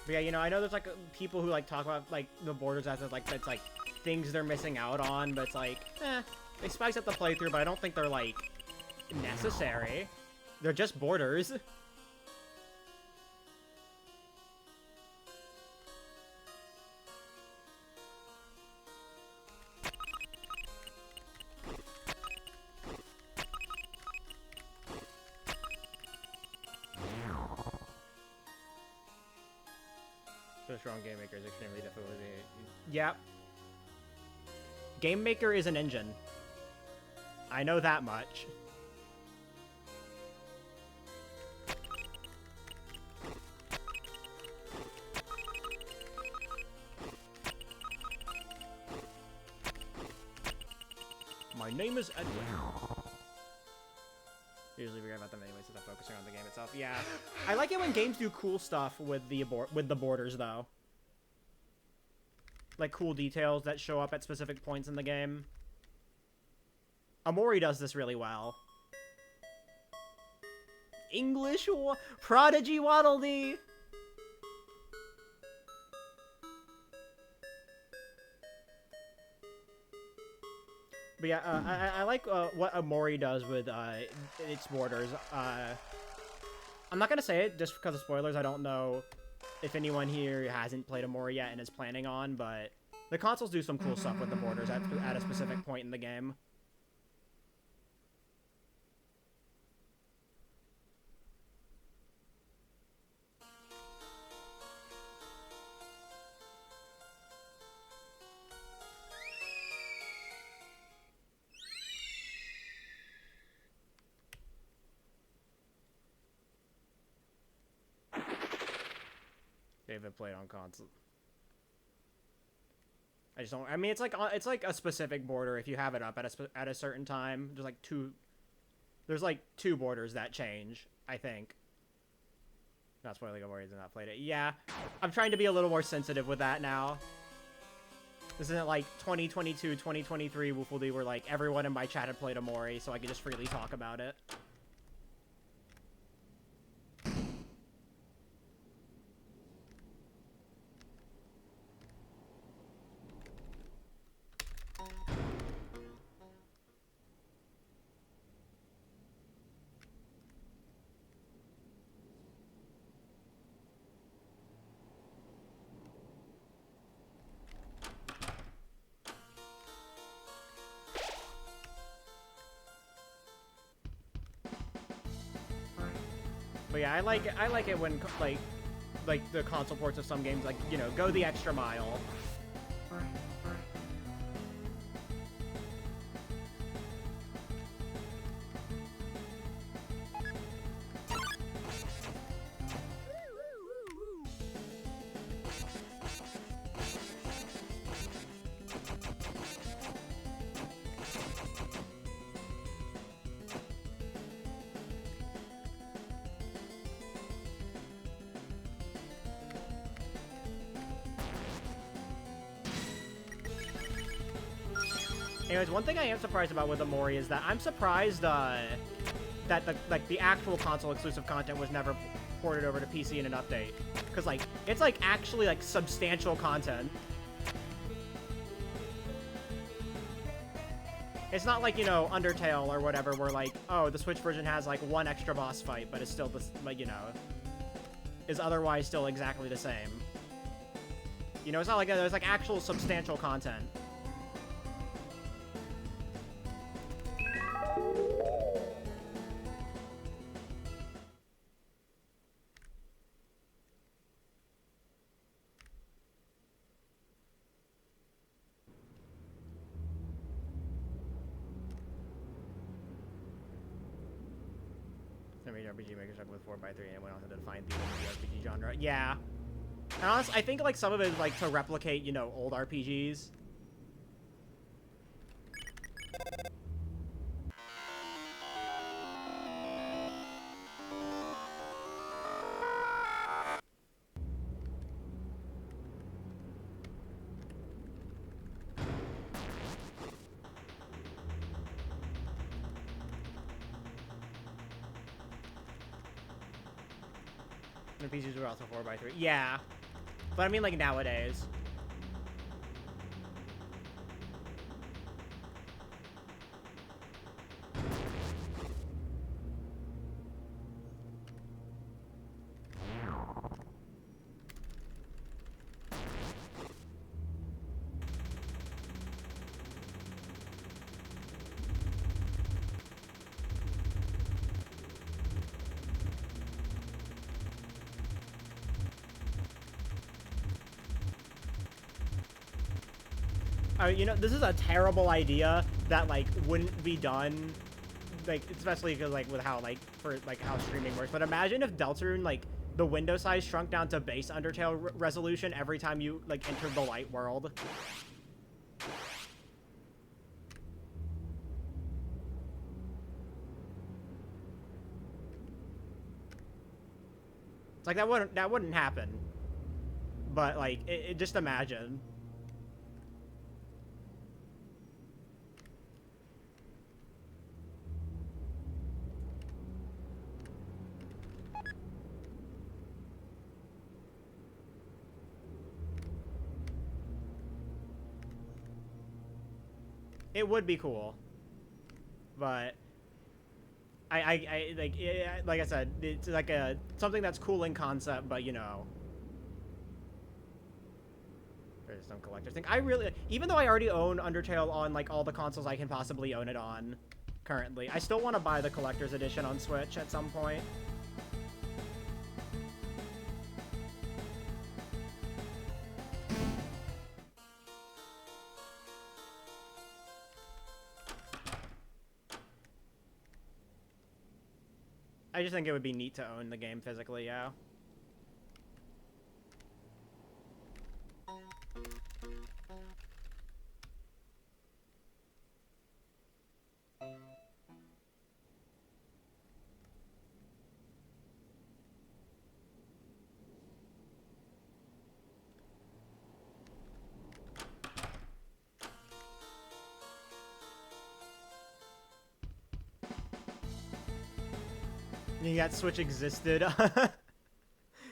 But yeah, you know, I know there's like people who like talk about like the borders as like that's like things they're missing out on, but it's like, they spice up the playthrough, but I don't think they're like necessary. They're just borders. So strong Game Maker is extremely difficult. Yep. Game Maker is an engine. I know that much. My name is Edwin. Usually forget about them anyway since I'm focusing on the game itself. Yeah. I like it when games do cool stuff with the borders though. Like cool details that show up at specific points in the game. Omori does this really well. English Prodigy Waddle Dee! But yeah, I like what Omori does with its borders. I'm not gonna say it just because of spoilers. I don't know if anyone here hasn't played Omori yet and is planning on, but the consoles do some cool stuff with the borders at a specific point in the game. David played on console. I just don't. I mean, it's like a specific border if you have it up at a certain time. There's like two. There's like two borders that change. I think. Not spoiling Omori, has not played it. Yeah, I'm trying to be a little more sensitive with that now. This isn't like 2022, 2023 Woofle Dee where like everyone in my chat had played Omori, so I could just freely talk about it. But yeah, I like it when like the console ports of some games, like, you know, go the extra mile. Anyways, one thing I am surprised about with Omori is that I'm surprised that the actual console exclusive content was never ported over to PC in an update, because like it's like actually like substantial content. It's not like, you know, Undertale or whatever, where like, oh, the Switch version has like one extra boss fight, but it's still this, like, you know, is otherwise still exactly the same. You know, it's not like there's like actual substantial content. RPG Maker stuck with 4x3 and went on to define the RPG genre. Yeah. And honestly, I think like some of it is like to replicate, you know, old RPGs. The PCs were also 4x3. Yeah. But I mean, like, nowadays. you know, this is a terrible idea that like wouldn't be done, like especially because like with how like for like how streaming works. But imagine if Deltarune like the window size shrunk down to base Undertale resolution every time you like entered the light world. It's like that wouldn't happen. But like just imagine. It would be cool, but I like like I said, it's like a something that's cool in concept, but you know, there's some collector thing. I really, even though I already own Undertale on like all the consoles I can possibly own it on, currently, I still want to buy the collector's edition on Switch at some point. I just think it would be neat to own the game physically, yeah. You got Switch existed.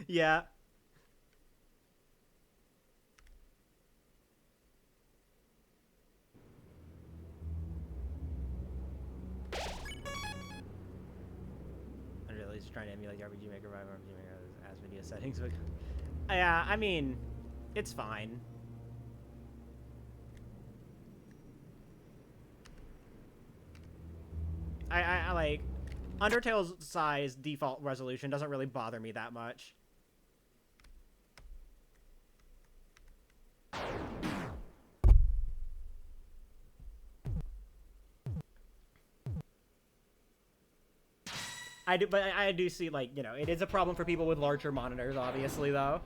Yeah. I'm really just trying to emulate the RPG Maker by RPG Maker as video settings. But yeah, I mean, it's fine. I like Undertale's size default resolution doesn't really bother me that much. But I do see, like, you know, it is a problem for people with larger monitors, obviously, though.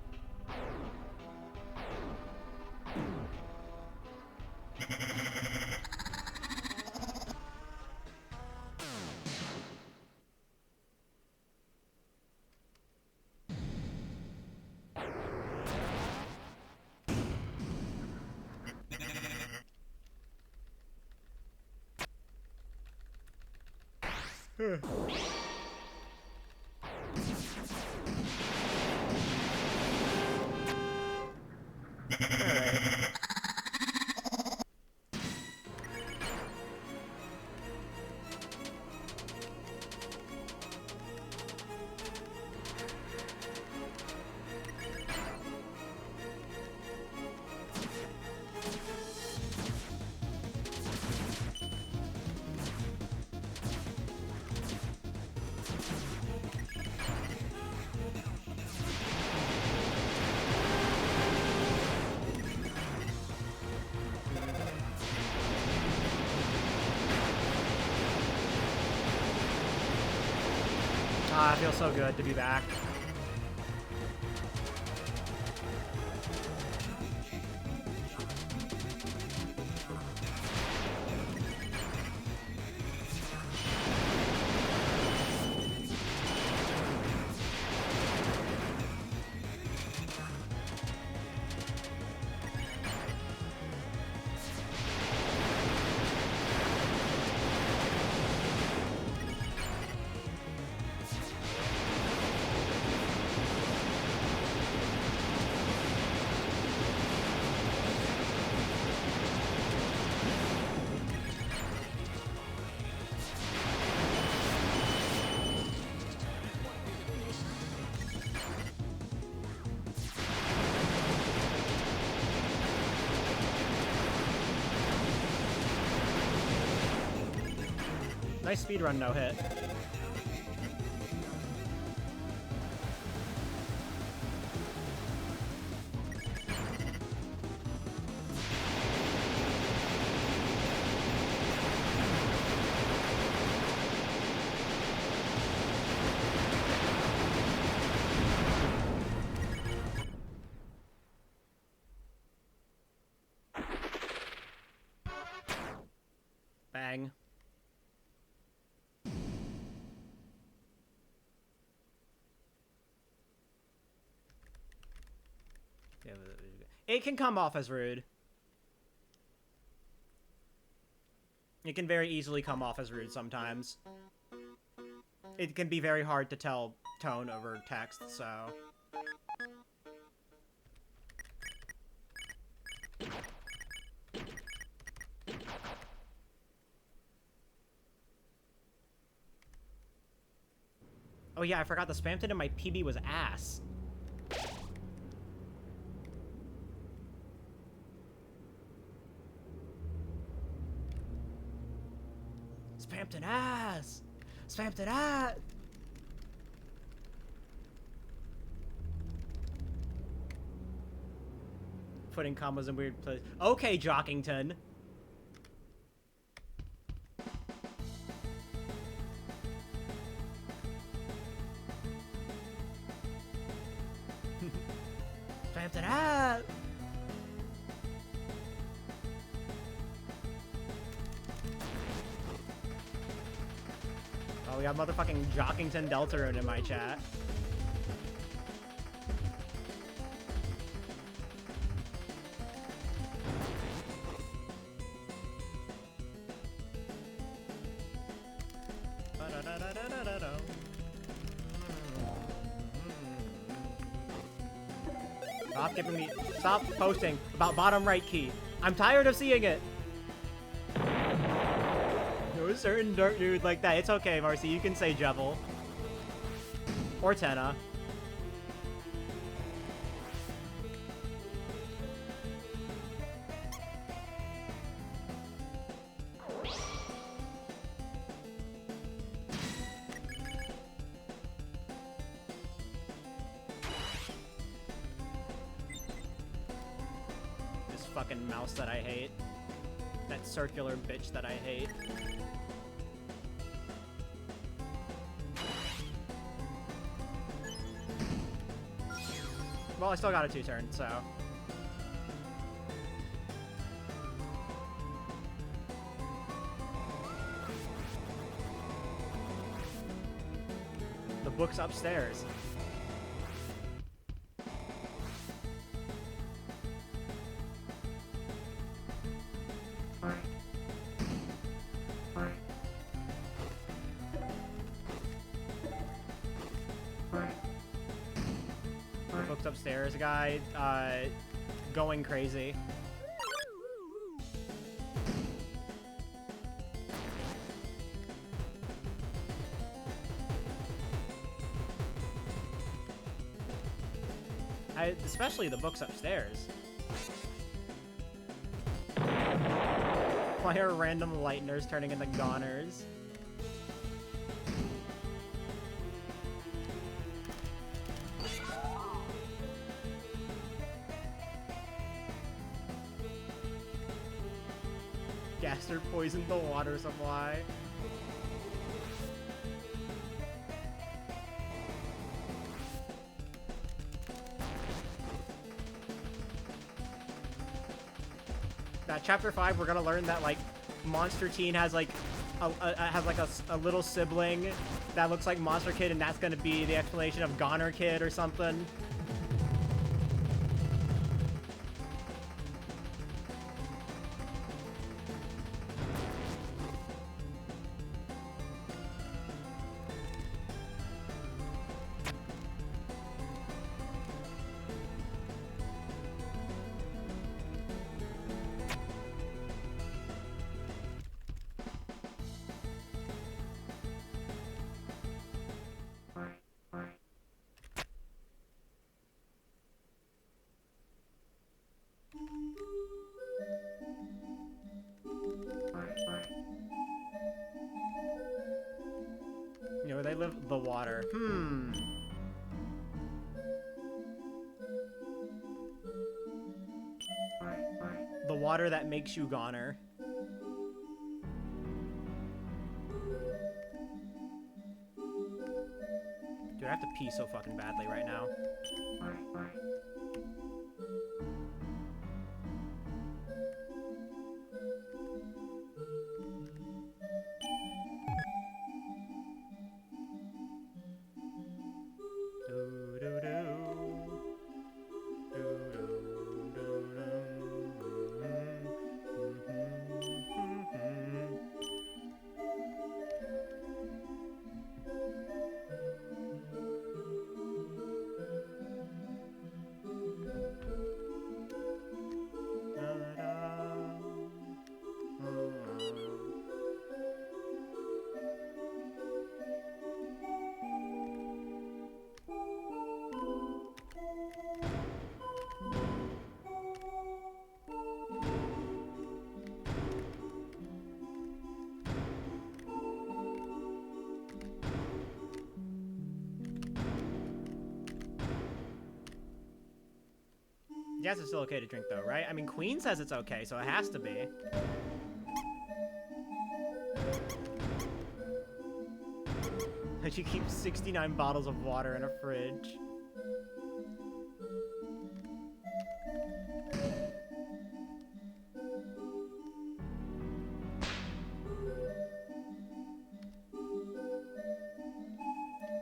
Ah, it feels so good to be back. Nice speedrun, no hit. thing. It can come off as rude. It can very easily come off as rude sometimes. It can be very hard to tell tone over text, so... Oh yeah, I forgot the Spamton in my PB was ass. Spamton ass! Spamton ass! Putting commas in weird places. Okay, Jockington. Spamton ass! Oh, we got motherfucking Jockington Deltarune in my chat. Stop posting about bottom right key. I'm tired of seeing it. No certain dirt dude like that. It's okay, Marcy. You can say Jevil. Or Tenna. Fucking mouse that I hate. That circular bitch that I hate. Well, I still got a 2-turn, so... The book's upstairs. Upstairs, guy, going crazy. Especially the books upstairs. Why are random Lightners turning into Goners? Gaster poisoned the water supply. Chapter 5, we're gonna learn that like Monster Teen has like a little sibling that looks like Monster Kid, and that's gonna be the explanation of Goner Kid or something. You know where they live? The water. The water that makes you Goner. Dude, I have to pee so fucking badly right now. Yes, it's still okay to drink though, right? I mean, Queen says it's okay, so it has to be. And she keeps 69 bottles of water in a fridge.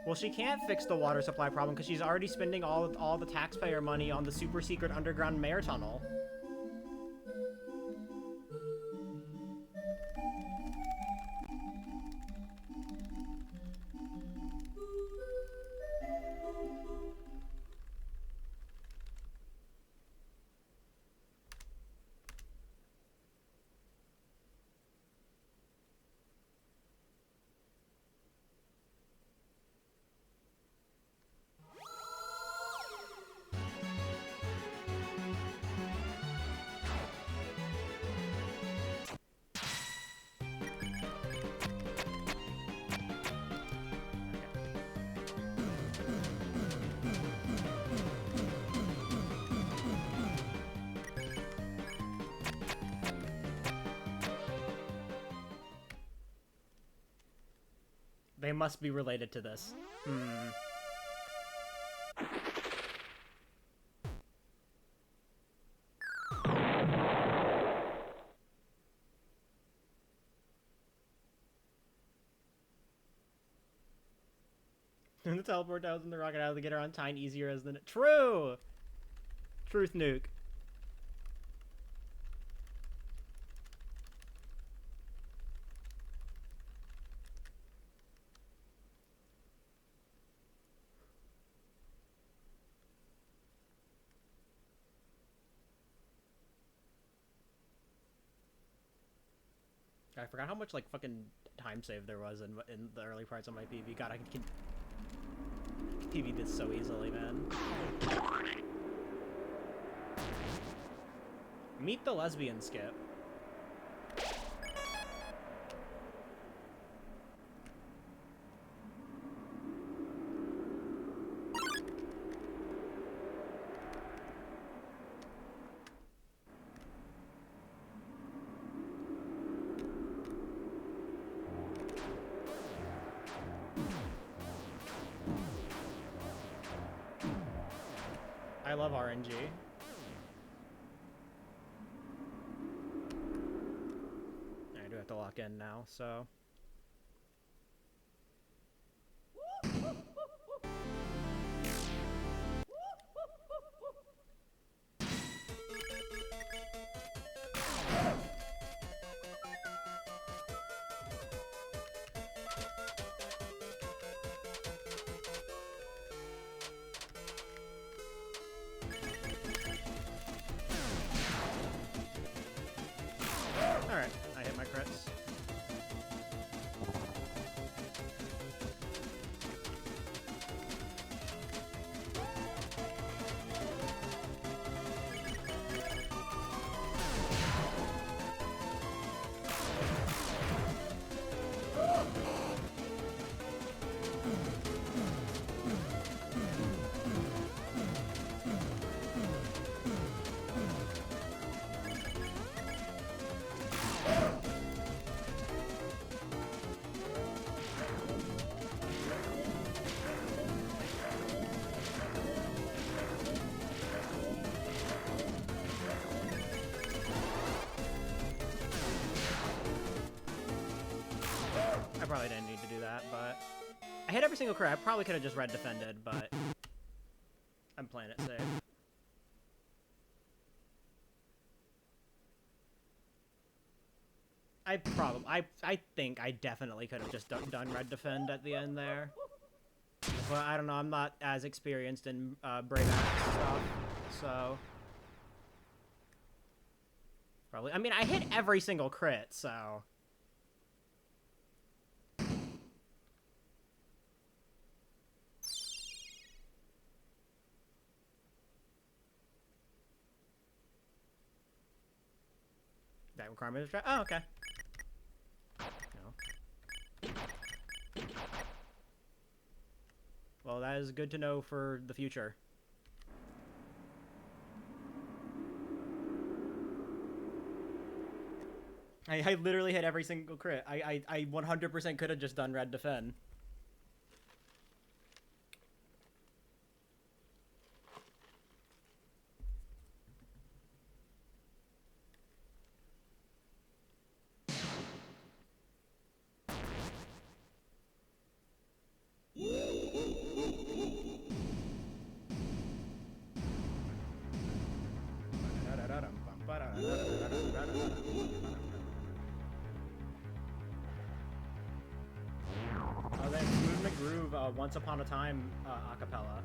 Well, she can't fix the water supply problem because she's already spending all the taxpayer money on the super secret underground mayor tunnel. They must be related to this. The teleport down in the rocket out to get her on time easier as the true. Truth nuke. I forgot how much like fucking time save there was in the early parts of my PV. God, I can PV this so easily, man. Meet the lesbian skip. I love RNG. I do have to lock in now, so. Alright, I hit my crits. I probably didn't need to do that, but I hit every single crit. I probably could have just red defended, but I'm playing it safe. I think I definitely could have just done red defend at the end there. But I don't know, I'm not as experienced in Brave Axe stuff, so. Probably, I mean, I hit every single crit, so. That requirement is right. Oh, okay. No. Well, that is good to know for the future. I literally hit every single crit. I 100% could have just done red defend. Oh, then Moving the Groove, Once Upon a Time, acapella.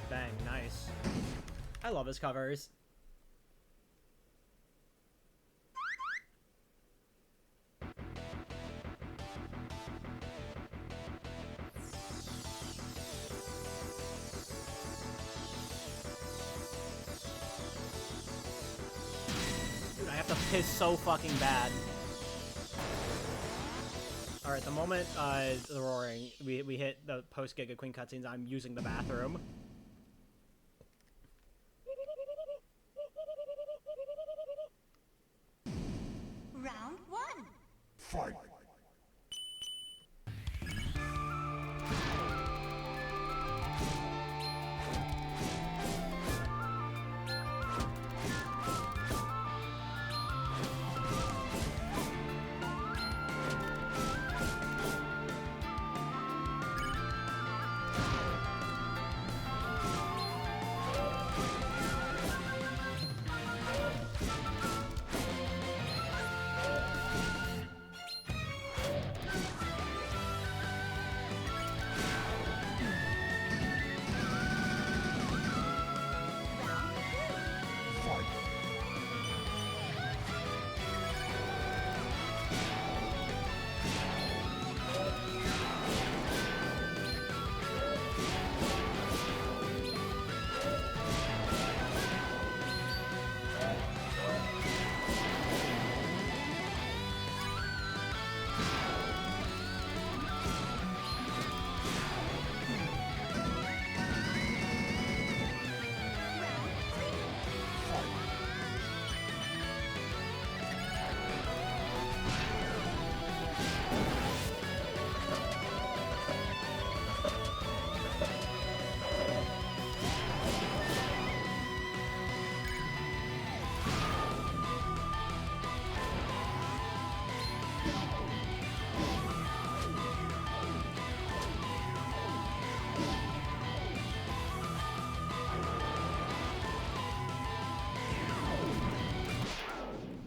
Bang, nice. I love his covers. Dude, I have to piss so fucking bad. Alright, the moment the roaring, we hit the post Giga Queen cutscenes, I'm using the bathroom. Round 1. Fight!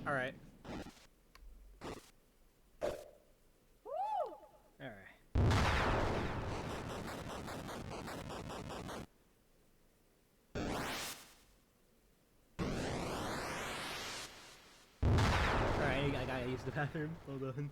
Alright. Alright. Alright, I gotta use the bathroom. Hold on.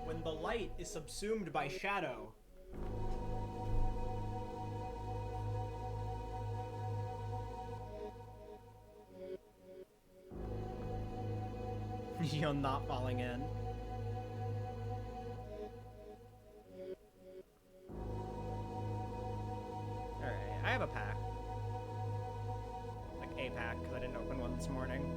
When the light is subsumed by shadow. You're not falling in. Alright, I have a pack. Like a pack, because I didn't open one this morning.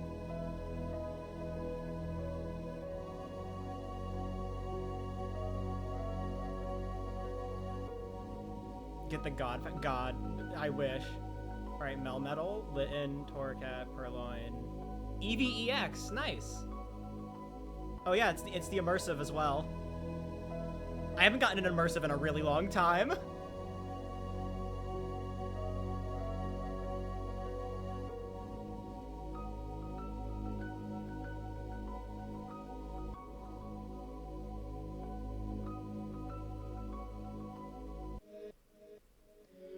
Get the God, I wish. Alright, Melmetal, Litten, Torcat, Purloin. EVEX, nice! Oh yeah, it's the immersive as well. I haven't gotten an immersive in a really long time.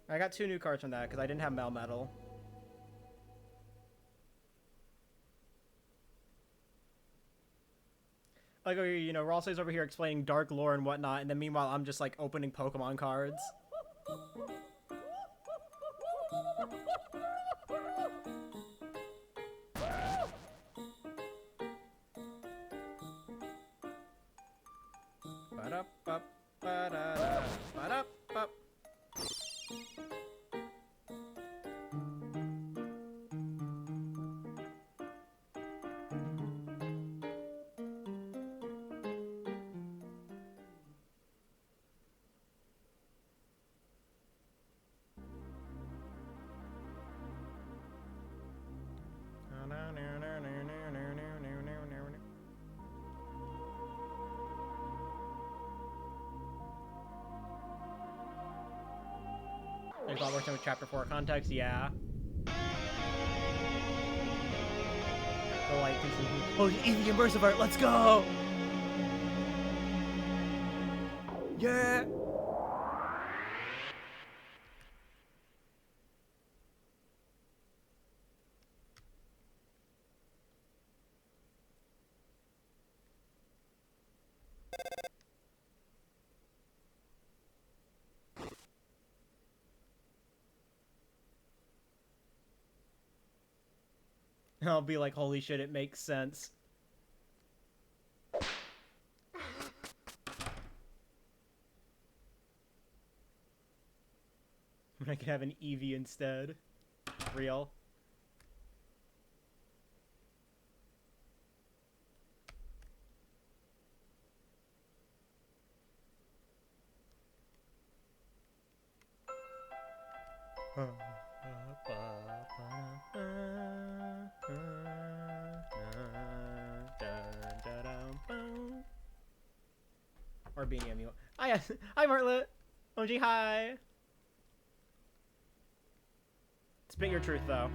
I got 2 new cards from that because I didn't have Melmetal. Like, you know, Ralsei's over here explaining dark lore and whatnot, and then meanwhile I'm just like opening Pokemon cards. Ba-da-bup, ba-da-da, ba-da-bup. There's a lot more time with Chapter 4 context, yeah. The light consumes. Oh, Eevee immersive art, let's go! Yeah! I'll be like, holy shit, it makes sense. I could have an Eevee instead. Real. Or Beanie Emu. Hi, hi Martlet. OG, hi. Spit your truth, though.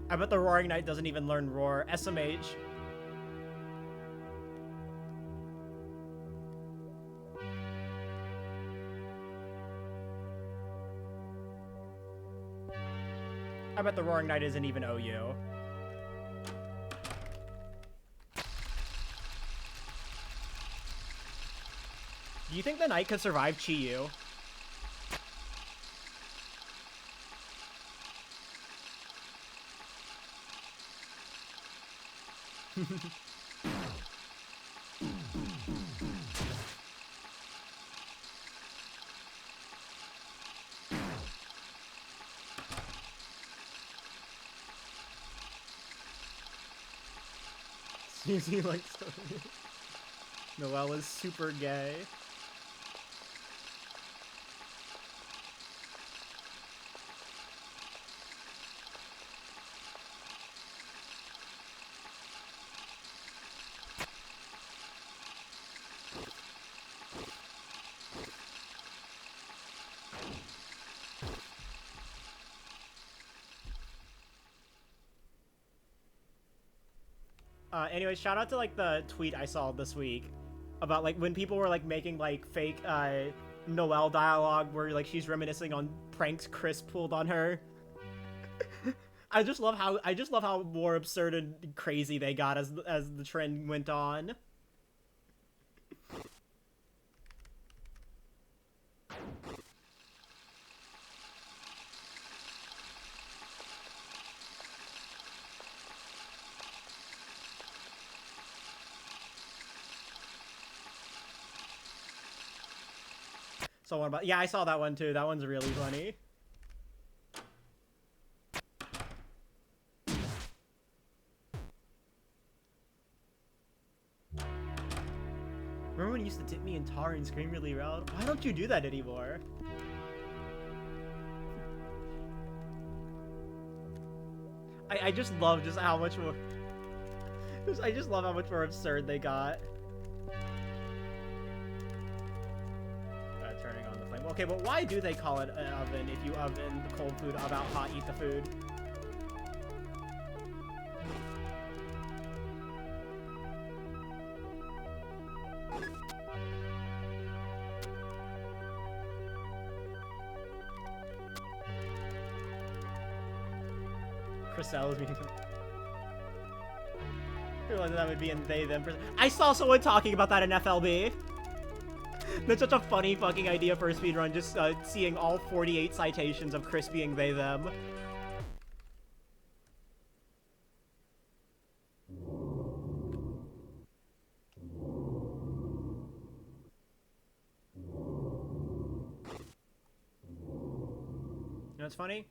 I bet the Roaring Knight doesn't even learn Roar. SMH. I bet the Roaring Knight isn't even OU. Do you think the Knight could survive Chi-Yu? Susie likes Noelle is super gay. Anyways, shout out to like the tweet I saw this week about like when people were like making like fake Noelle dialogue where like she's reminiscing on pranks Chris pulled on her. I just love how more absurd and crazy they got as the trend went on. So what about, yeah, I saw that one too. That one's really funny. Remember when you used to dip me in tar and scream really loud? Why don't you do that anymore? I just love just how much more... I just love how much more absurd they got. Turning on the flame. Okay, but why do they call it an oven if you oven the cold food about hot eat the food? Chriselle is being... I realized that would be in they them. I saw someone talking about that in FLB. That's such a funny fucking idea for a speedrun, just seeing all 48 citations of Chris being they them. You know what's funny?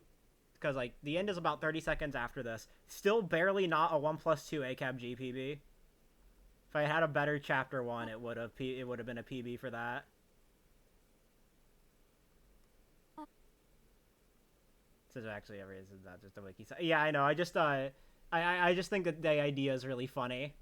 Because, like, the end is about 30 seconds after this. Still barely not a 1+2 ACAB GPB. If I had a better chapter 1, it would have been a PB for that. This is actually every, this is not just a wiki site. Yeah, I know. I just I just think that the idea is really funny.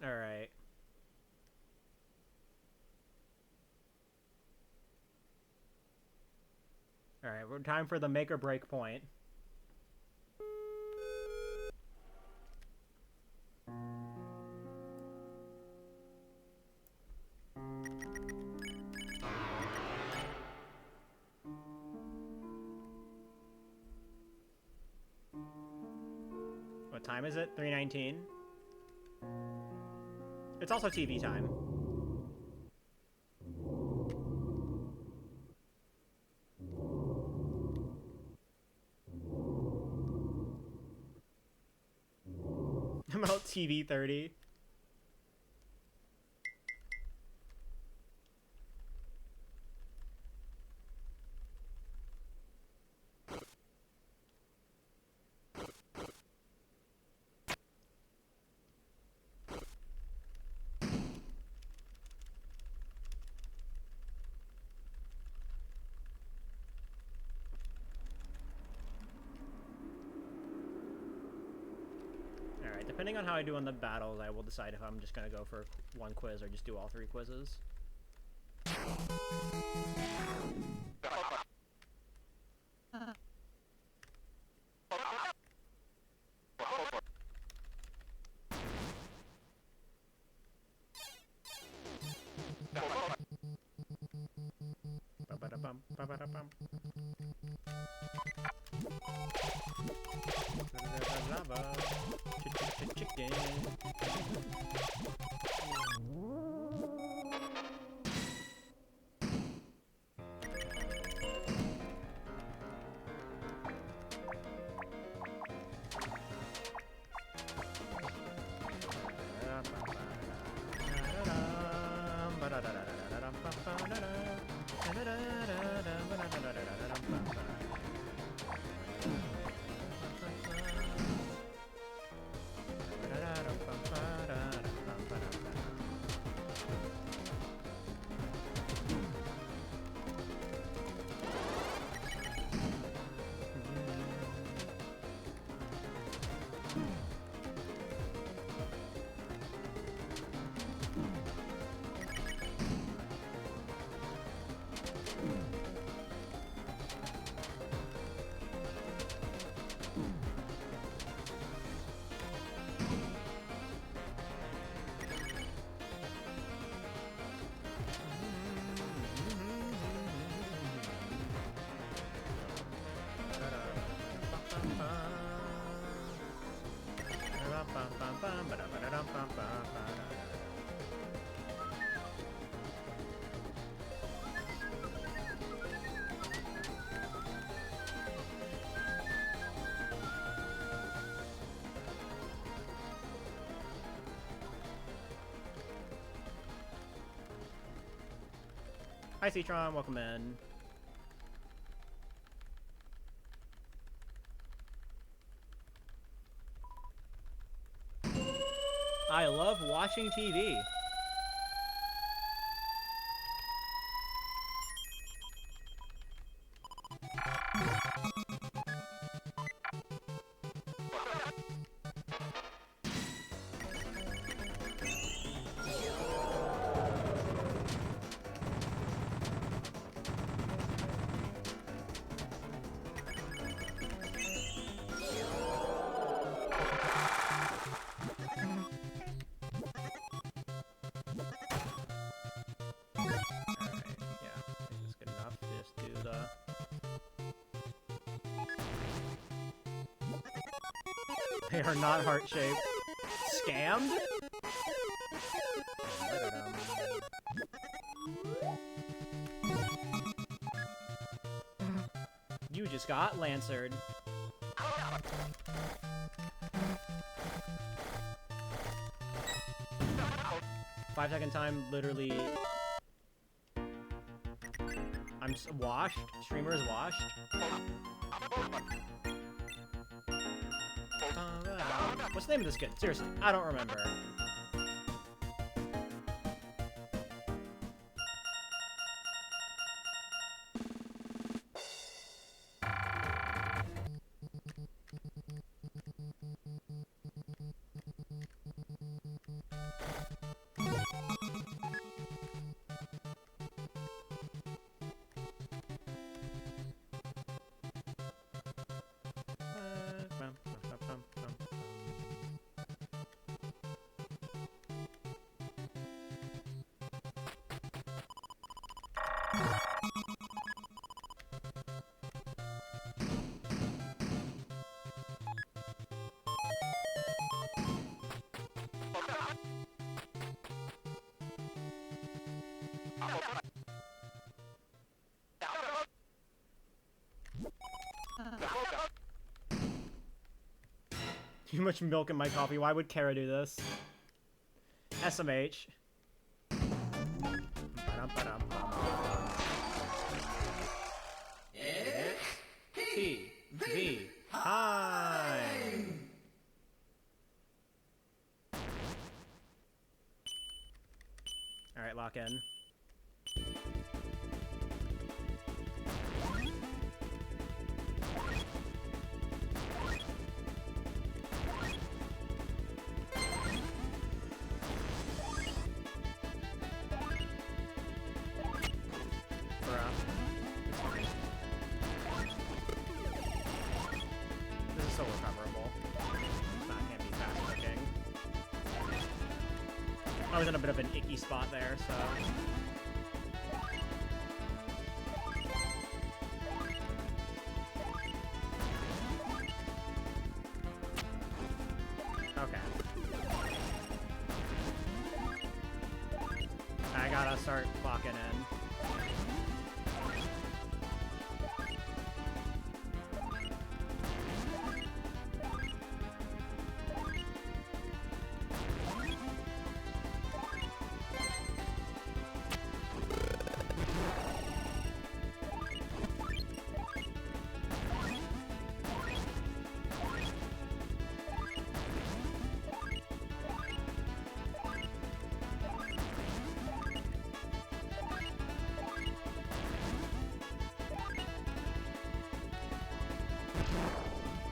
Alright. Alright, we're time for the make or break point. What time is it? 3:19? It's also TV time. About TV 30. Depending on how I do on the battles, I will decide if I'm just gonna go for one quiz or just do all 3 quizzes. Hi, Citron. Welcome in. I love watching TV. They are not heart-shaped. Scammed? You just got Lancered. 5-second time, literally... I'm washed? Streamer is washed? What's the name of this kid? Seriously, I don't remember. Too much milk in my coffee. Why would Kara do this? SMH. It's TV time. All right, lock in. This is so recoverable. That can't be fast cooking. I was in a bit of an icky spot there, so... Okay. I gotta start clocking in.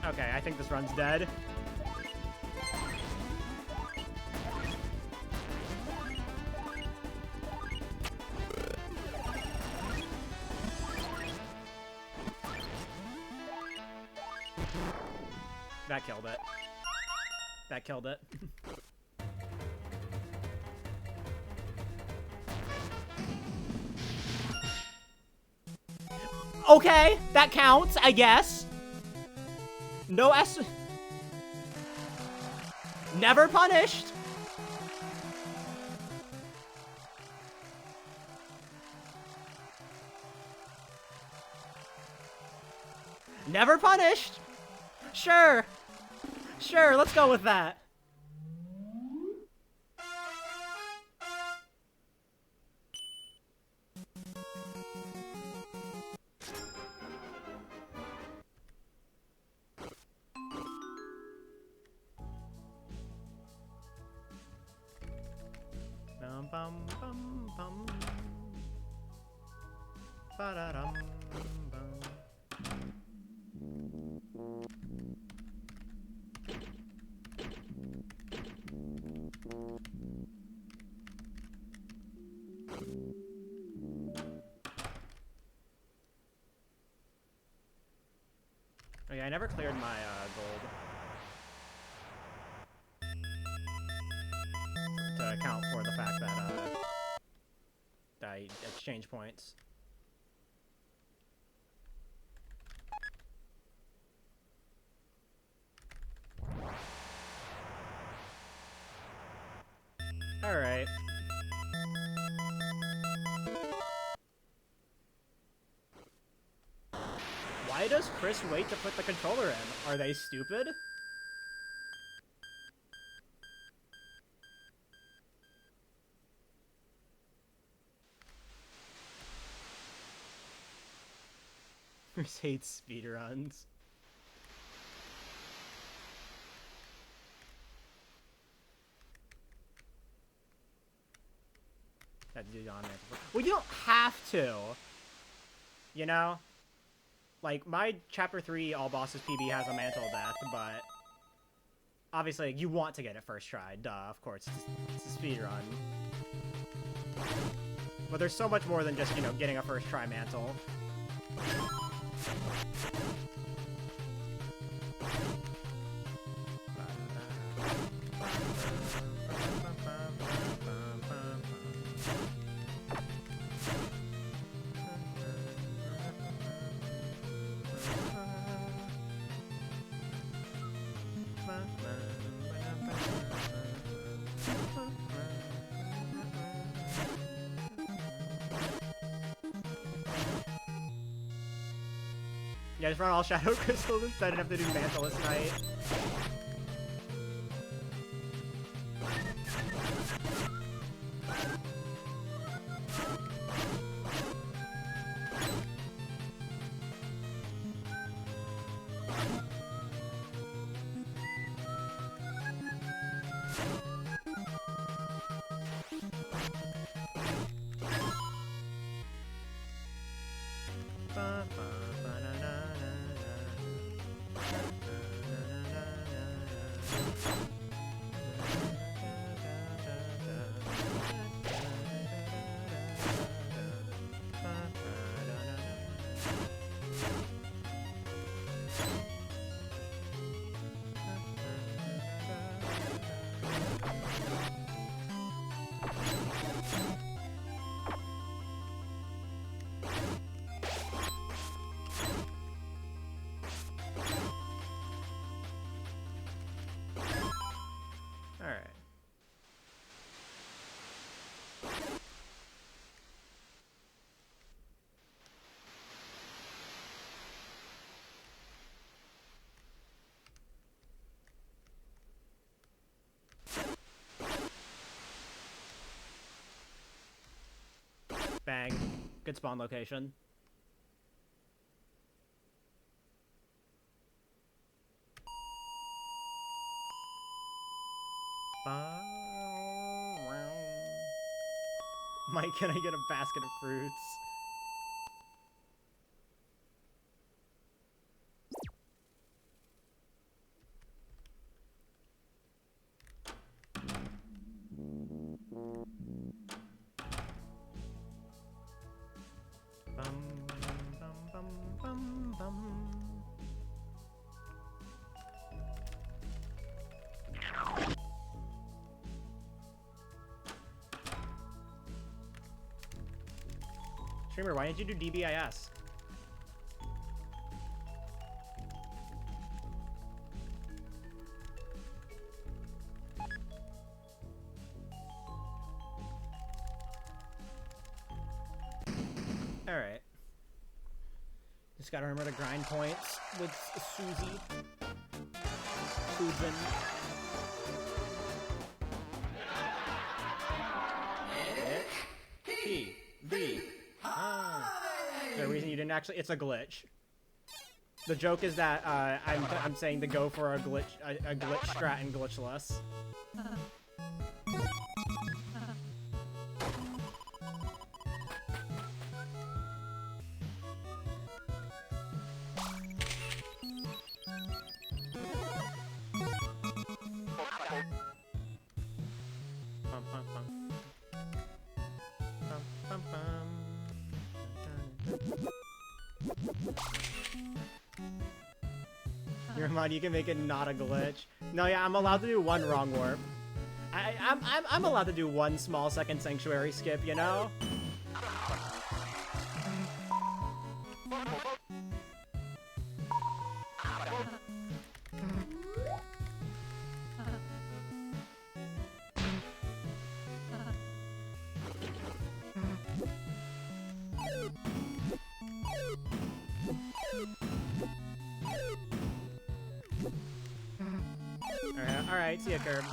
Okay, I think this run's dead. That killed it. That killed it. Okay, that counts, I guess. No S. Never punished. Never punished. Sure. Sure, let's go with that. bum bum bum. Ba-da-dum bum. Okay, I never cleared my gold to account for the fact that I exchange points. All right. Why does Chris wait to put the controller in? Are they stupid? Chris hates speedruns. That dude on there. Well, you don't have to. You know? Like, my Chapter 3 All Bosses PB has a Mantle of Death, but... Obviously, you want to get it first try. Duh, of course. It's a speedrun. But there's so much more than just, you know, getting a first try Mantle. Yeah, just run all Shadow Crystals instead and have to do Mantle this night. Alright. Bang. Good spawn location. Mike, can I get a basket of fruits? Bum, bum, bum, bum, bum. Streamer, why didn't you do DBIS? Alright. Just gotta remember to grind points with Susie. Susan. T. B. Is there a reason you didn't actually? It's a glitch. The joke is that I'm saying to go for a glitch strat and glitchless. Ramon, you can make it not a glitch. No, yeah, I'm allowed to do one wrong warp. I'm allowed to do one small second sanctuary skip, you know? Alright, see ya, Curb.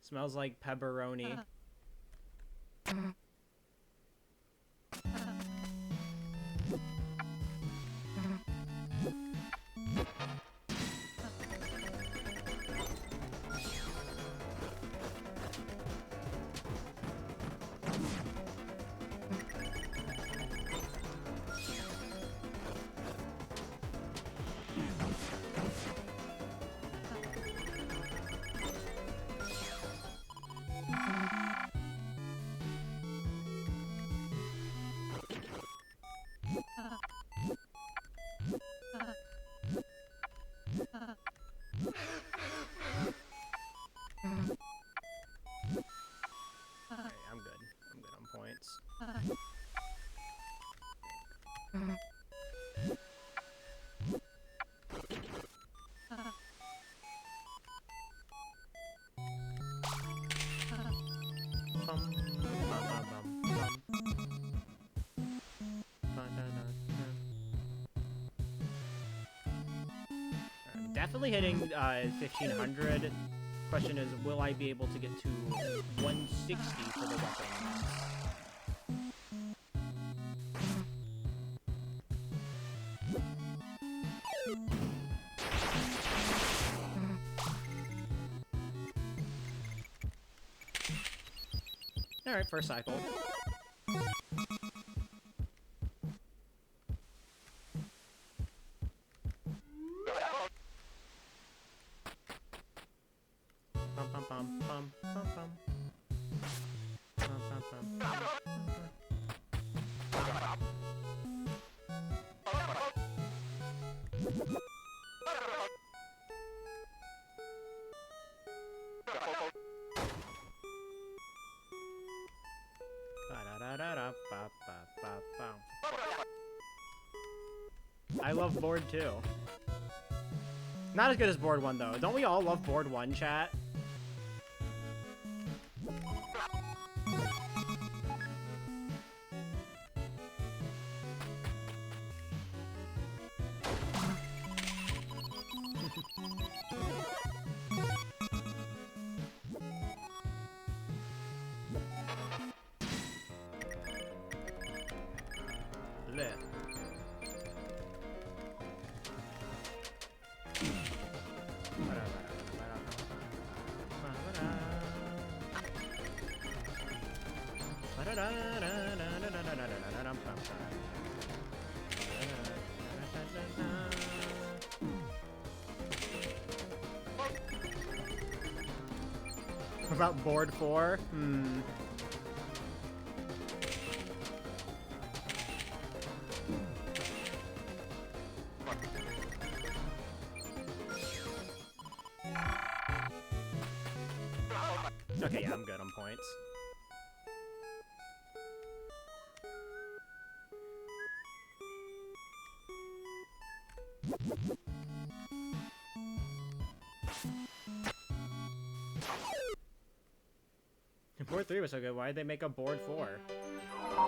Smells like pepperoni. Alright, I'm good. I'm good on points. Definitely hitting 1500. Question is, will I be able to get to 160 for the weapons? Alright, first cycle. I love board 2. Not as good as board 1 though. Don't we all love board 1, chat? Lit. What about board 4? Okay, yeah, I'm good on points. Board 3 was so good, why did they make a board 4?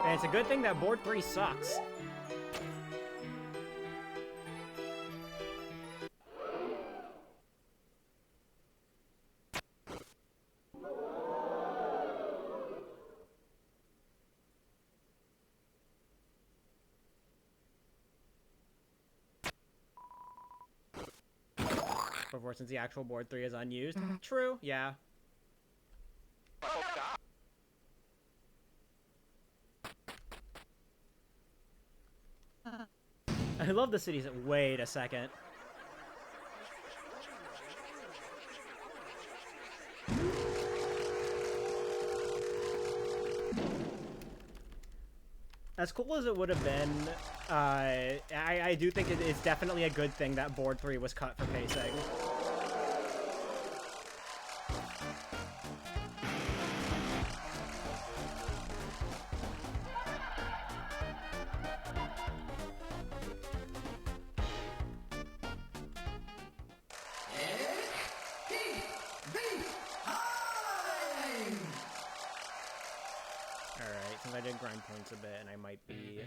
And it's a good thing that board 3 sucks. Before, since the actual board 3 is unused. True, yeah. I love the cities. Wait a second. As cool as it would have been, I do think it's definitely a good thing that board 3 was cut for pacing. I did grind points a bit, and I might be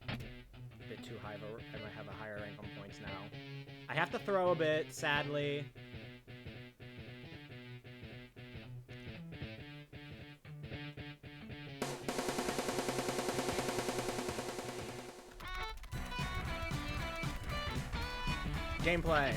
a bit too high, but I might have a higher rank on points now. I have to throw a bit, sadly. Gameplay.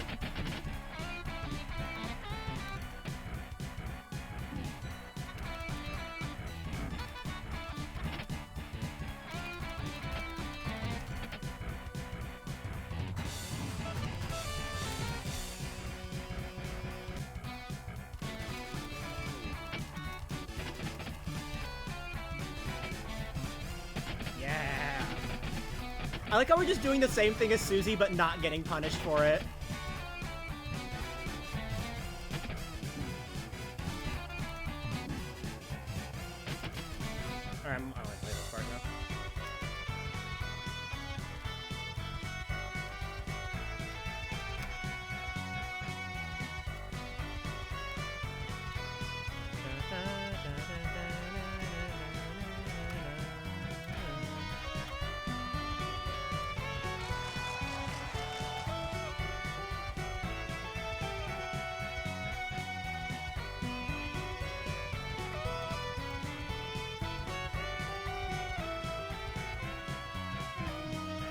I like how we're just doing the same thing as Susie, but not getting punished for it. Alright, I want to play this part now.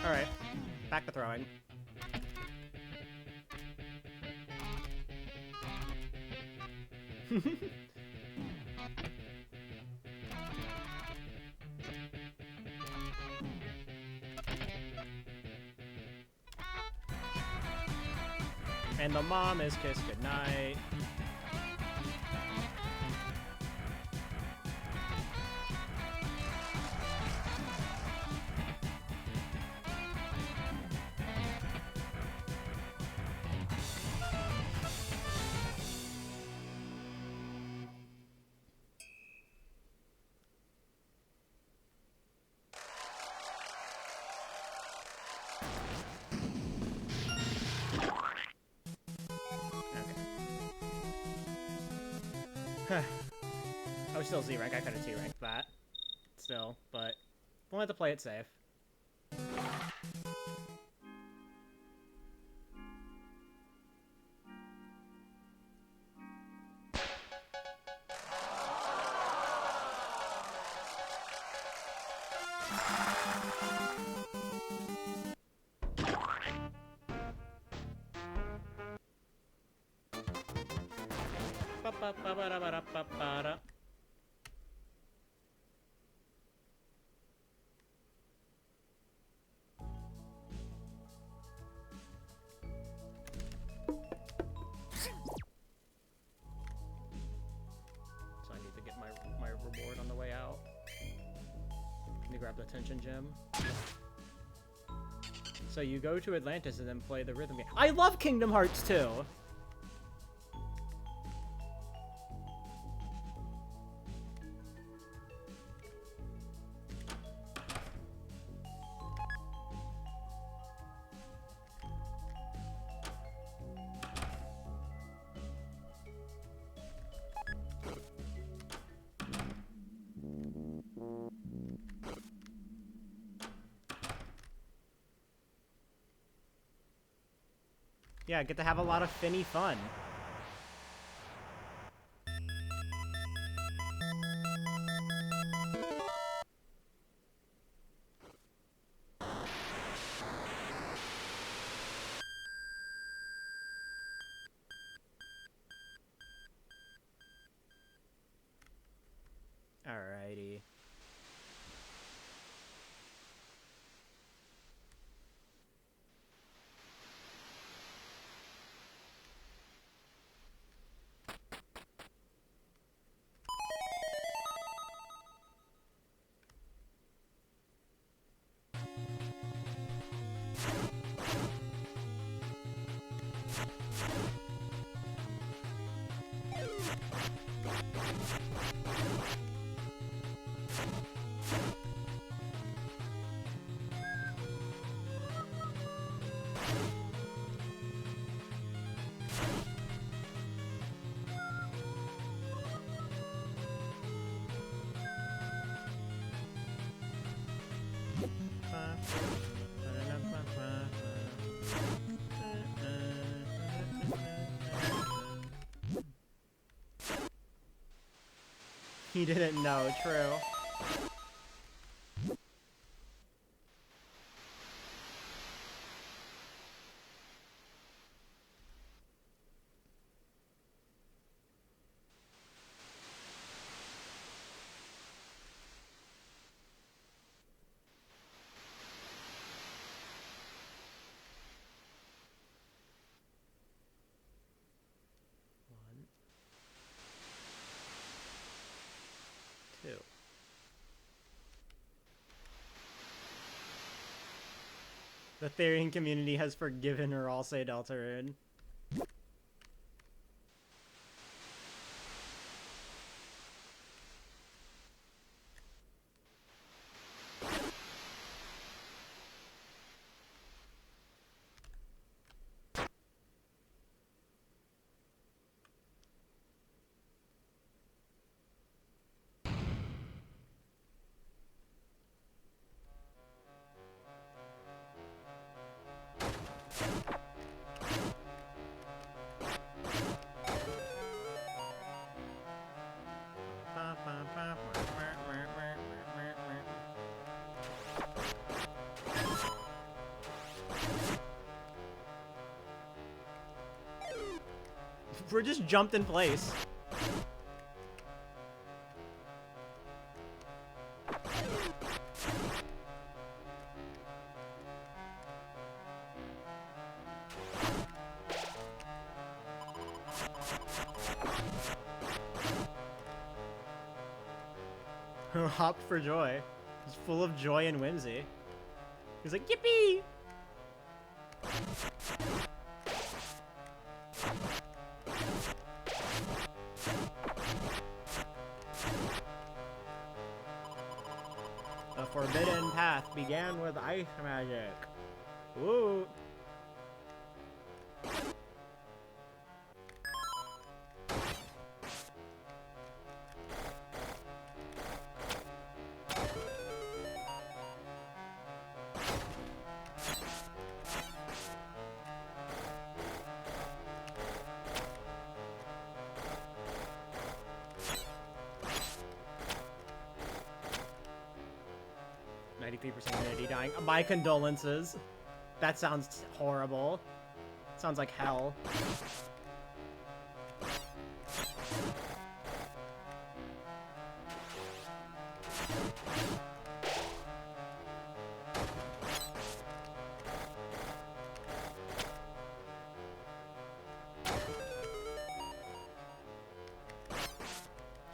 Alright, back to throwing. And the mom is kissed goodnight. I was still Z-rank, I could've T-ranked that. Still, but wanted to play it safe. Ba-ba-ba-ba-da-ba-da-ba-ba-da. So I need to get my reward on the way out. Let me grab the attention gem. So you go to Atlantis and then play the rhythm game. I love Kingdom Hearts 2! Yeah, get to have a lot of Finny fun. Alrighty. He didn't know, true. One, two. The Therian community has forgiven her, I'll say Deltarune. We're just jumped in place. Hopped for joy. He's full of joy and whimsy. He's like, yippee! The forbidden path began with ice magic. Woo! Humanity dying. My condolences. That sounds horrible. Sounds like hell.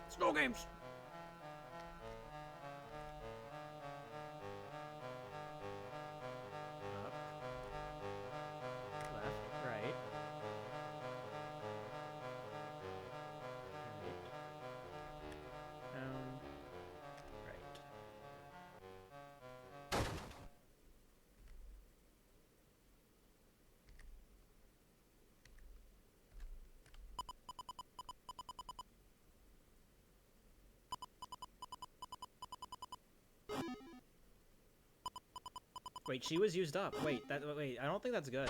Snow games. Wait, she was used up. Wait, wait, I don't think that's good.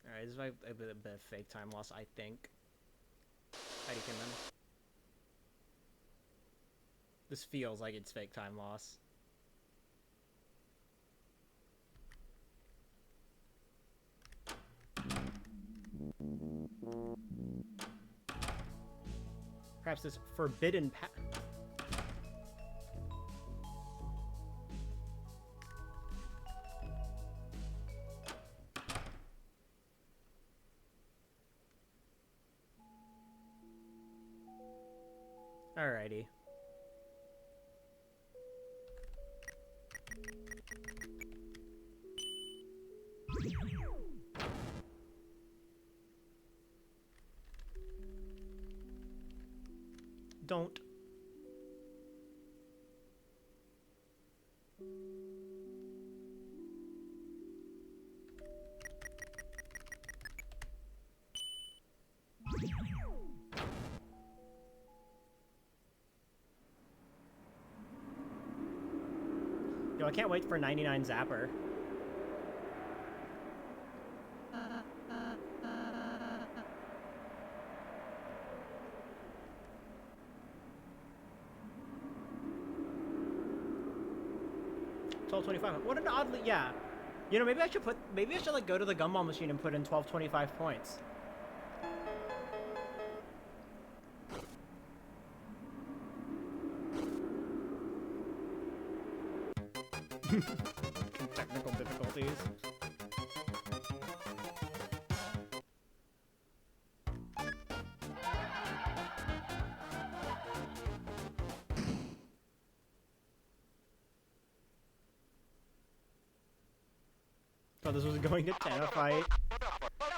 Alright, this is like a bit of fake time loss, I think. Heidi Kinman. This feels like it's fake time loss. Perhaps this forbidden path. Alrighty. Don't. Yo, I can't wait for 99 Zapper. $12.25. What an oddly, yeah. You know, maybe I should like go to the gumball machine and put in 12.25 points. Technical difficulties. So this was going to 10 a fight.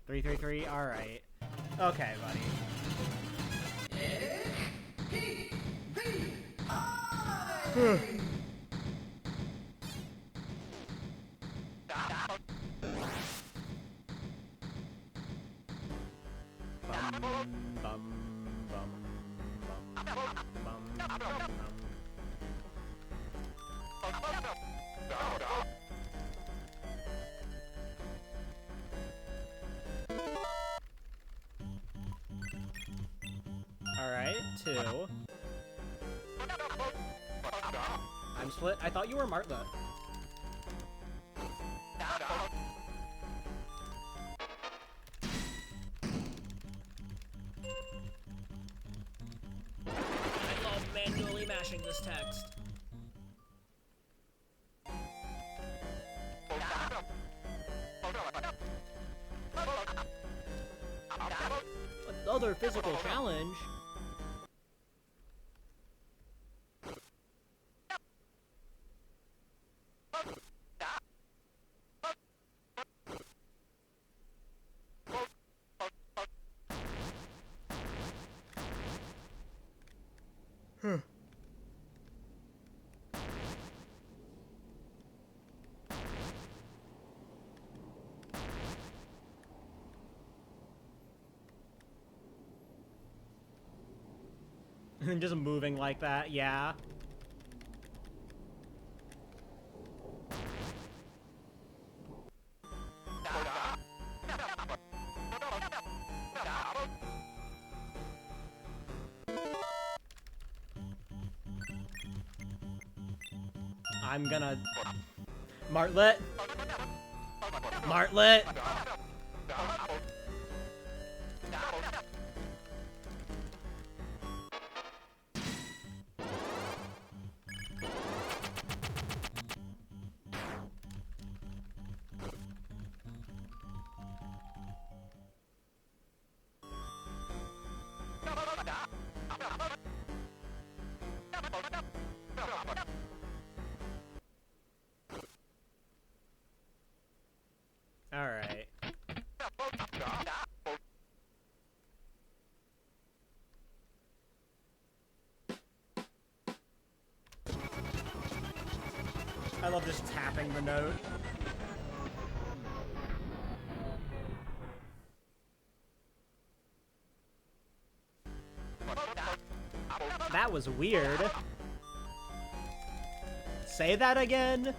333. All right. Okay, buddy. Alright, 2. I'm split. I thought you were Martha. I love manually mashing this text. Another physical challenge. And just moving like that, yeah. I'm gonna... Martlet! Martlet! Alright. I love just tapping the note. That was weird. Say that again.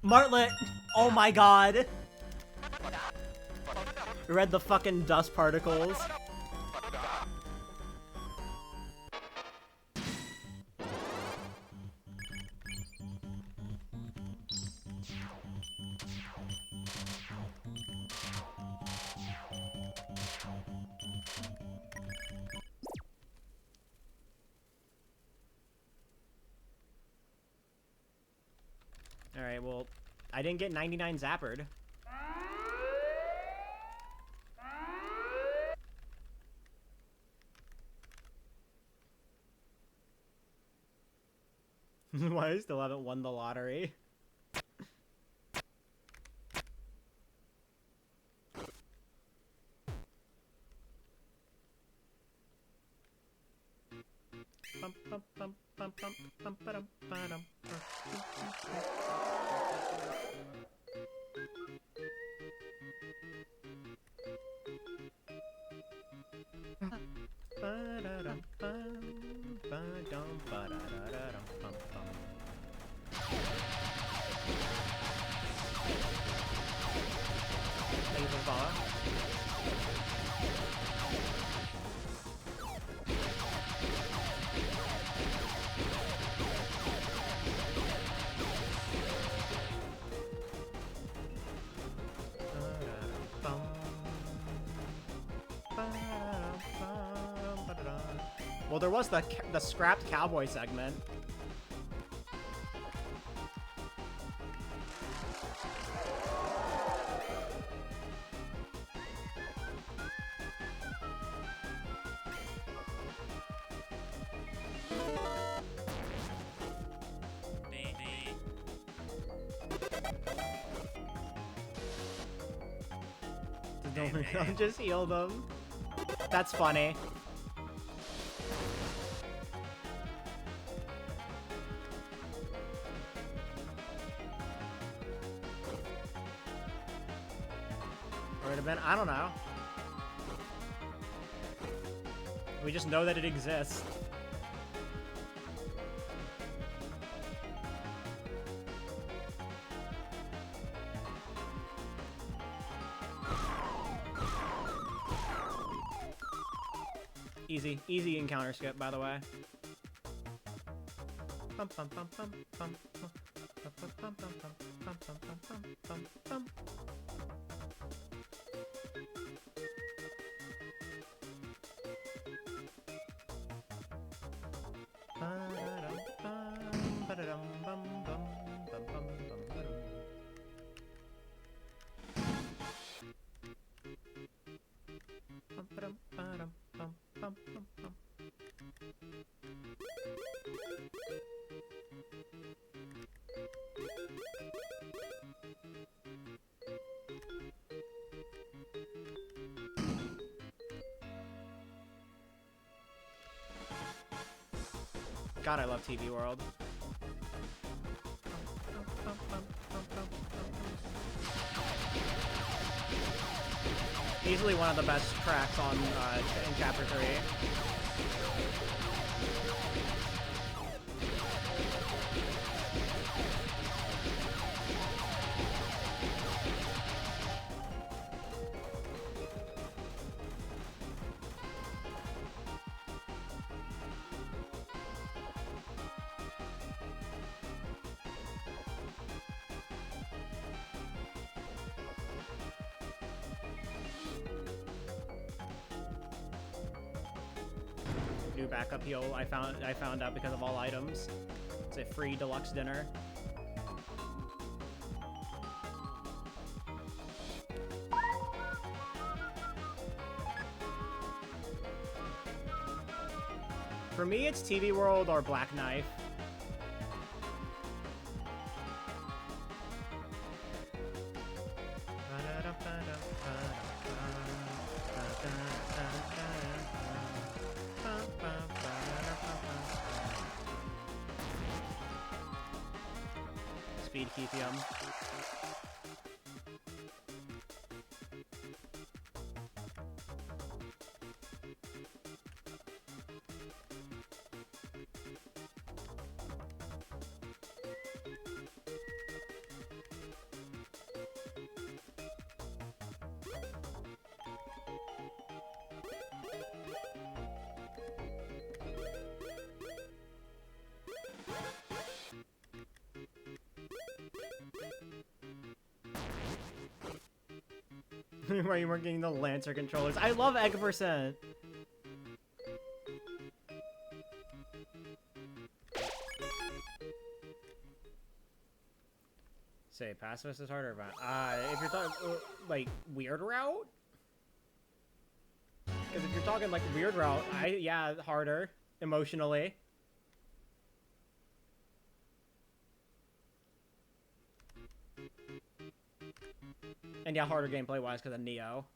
Martlet! Oh my god! Read the fucking dust particles. Alright, well, I didn't get 99 zappered. Why I still haven't won the lottery? Thank you for the follow. Well, there was the scrapped cowboy segment. Don't just heal them. That's funny. Or it have been, I don't know. We just know that it exists. Easy encounter skip, by the way. God, I love TV World. Easily one of the best tracks on in Chapter 3. New backup heal I found out because of all items. It's a free deluxe dinner. For me, it's TV World or Black Knife. Speed Keithium. Why you weren't getting the Lancer controllers? I love Egg%. Say pacifist is harder, but if you're talking like weird route, because if you're talking like weird route, yeah, harder emotionally. And yeah, harder gameplay wise because of Neo.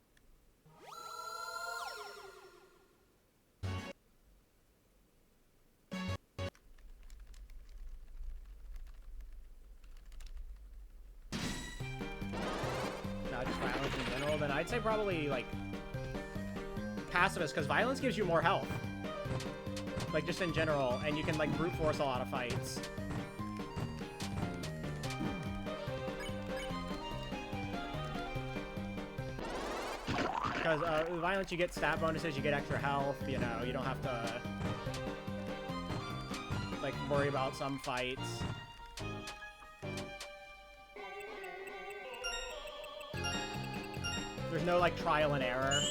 I'd say probably, like, pacifist, because violence gives you more health. Like, just in general, and you can, like, brute force a lot of fights. Because violence, you get stat bonuses, you get extra health, you know, you don't have to, like, worry about some fights. There's no, like, trial and error.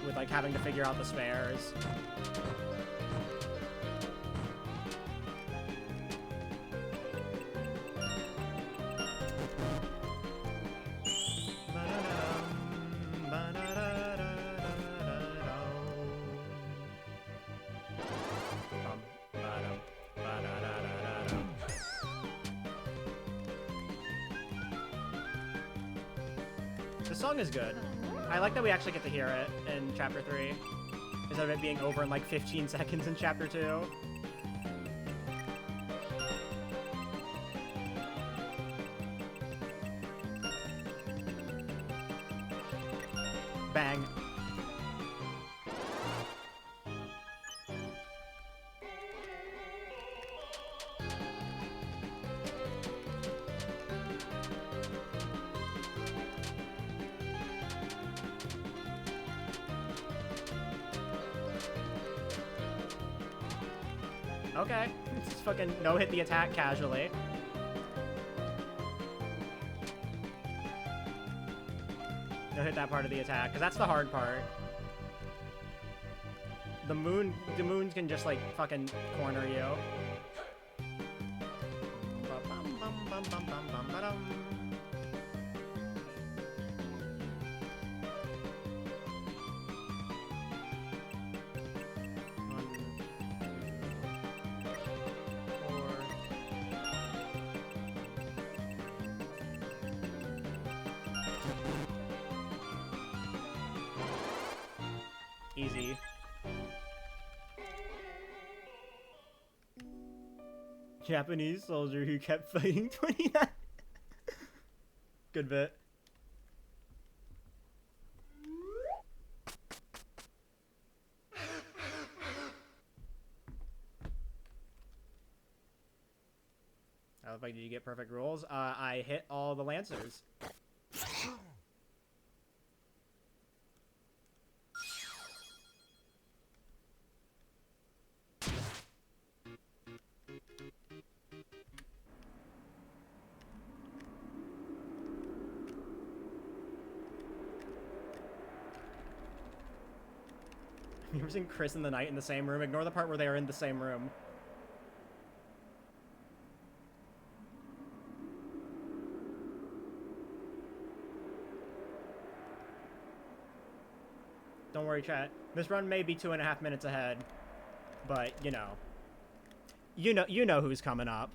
With, like, having to figure out the spares. The song is good. I like that we actually get to hear it in Chapter 3, instead of it being over in like 15 seconds in Chapter 2. Bang. Okay, just fucking no-hit the attack casually. No-hit that part of the attack, because that's the hard part. The moons can just, like, fucking corner you. Easy. Japanese soldier who kept fighting 29. Good bit. I was like, did you get perfect rolls? I hit all the Lancers. You ever seen Chris and the Knight in the same room? Ignore the part where they are in the same room. Don't worry, chat. This run may be 2.5 minutes ahead, but you know who's coming up.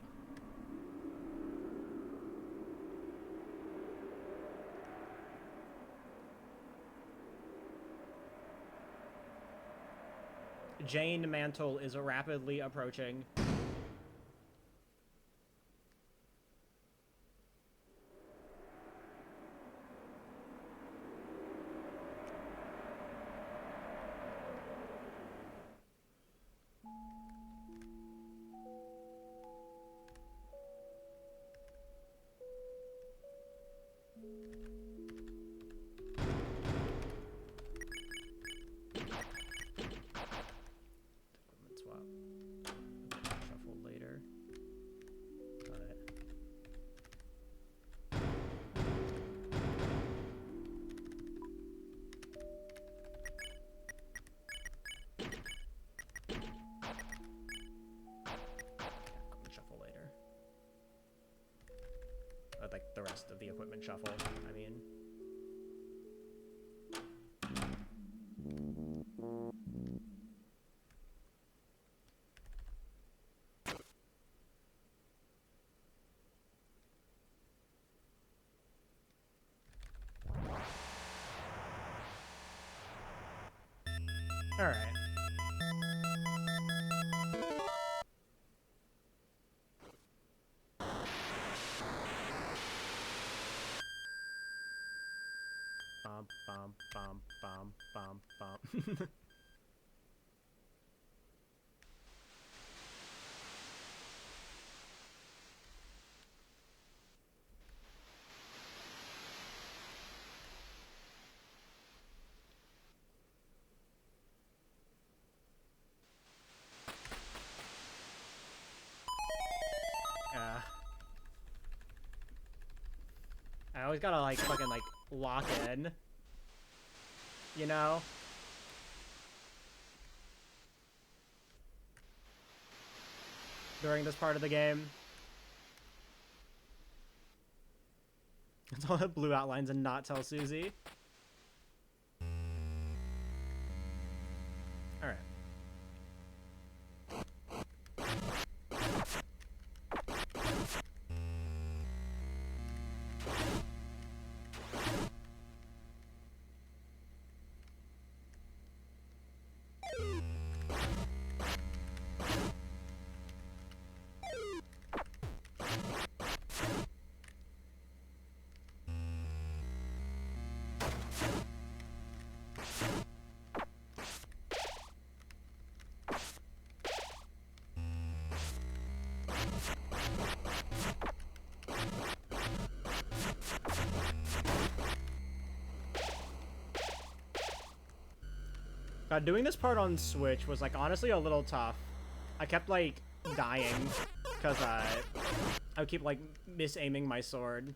Jane Mantle is rapidly approaching. Like the rest of the equipment shuffle, I mean. All right. Bum, bum, bum, bum, bum, bum. I always gotta, like, fucking, like, lock in. You know? During this part of the game. It's all have blue outlines and not tell Susie. Alright. God, doing this part on Switch was, like, honestly a little tough. I kept, like, dying because I would keep, like, misaiming my sword.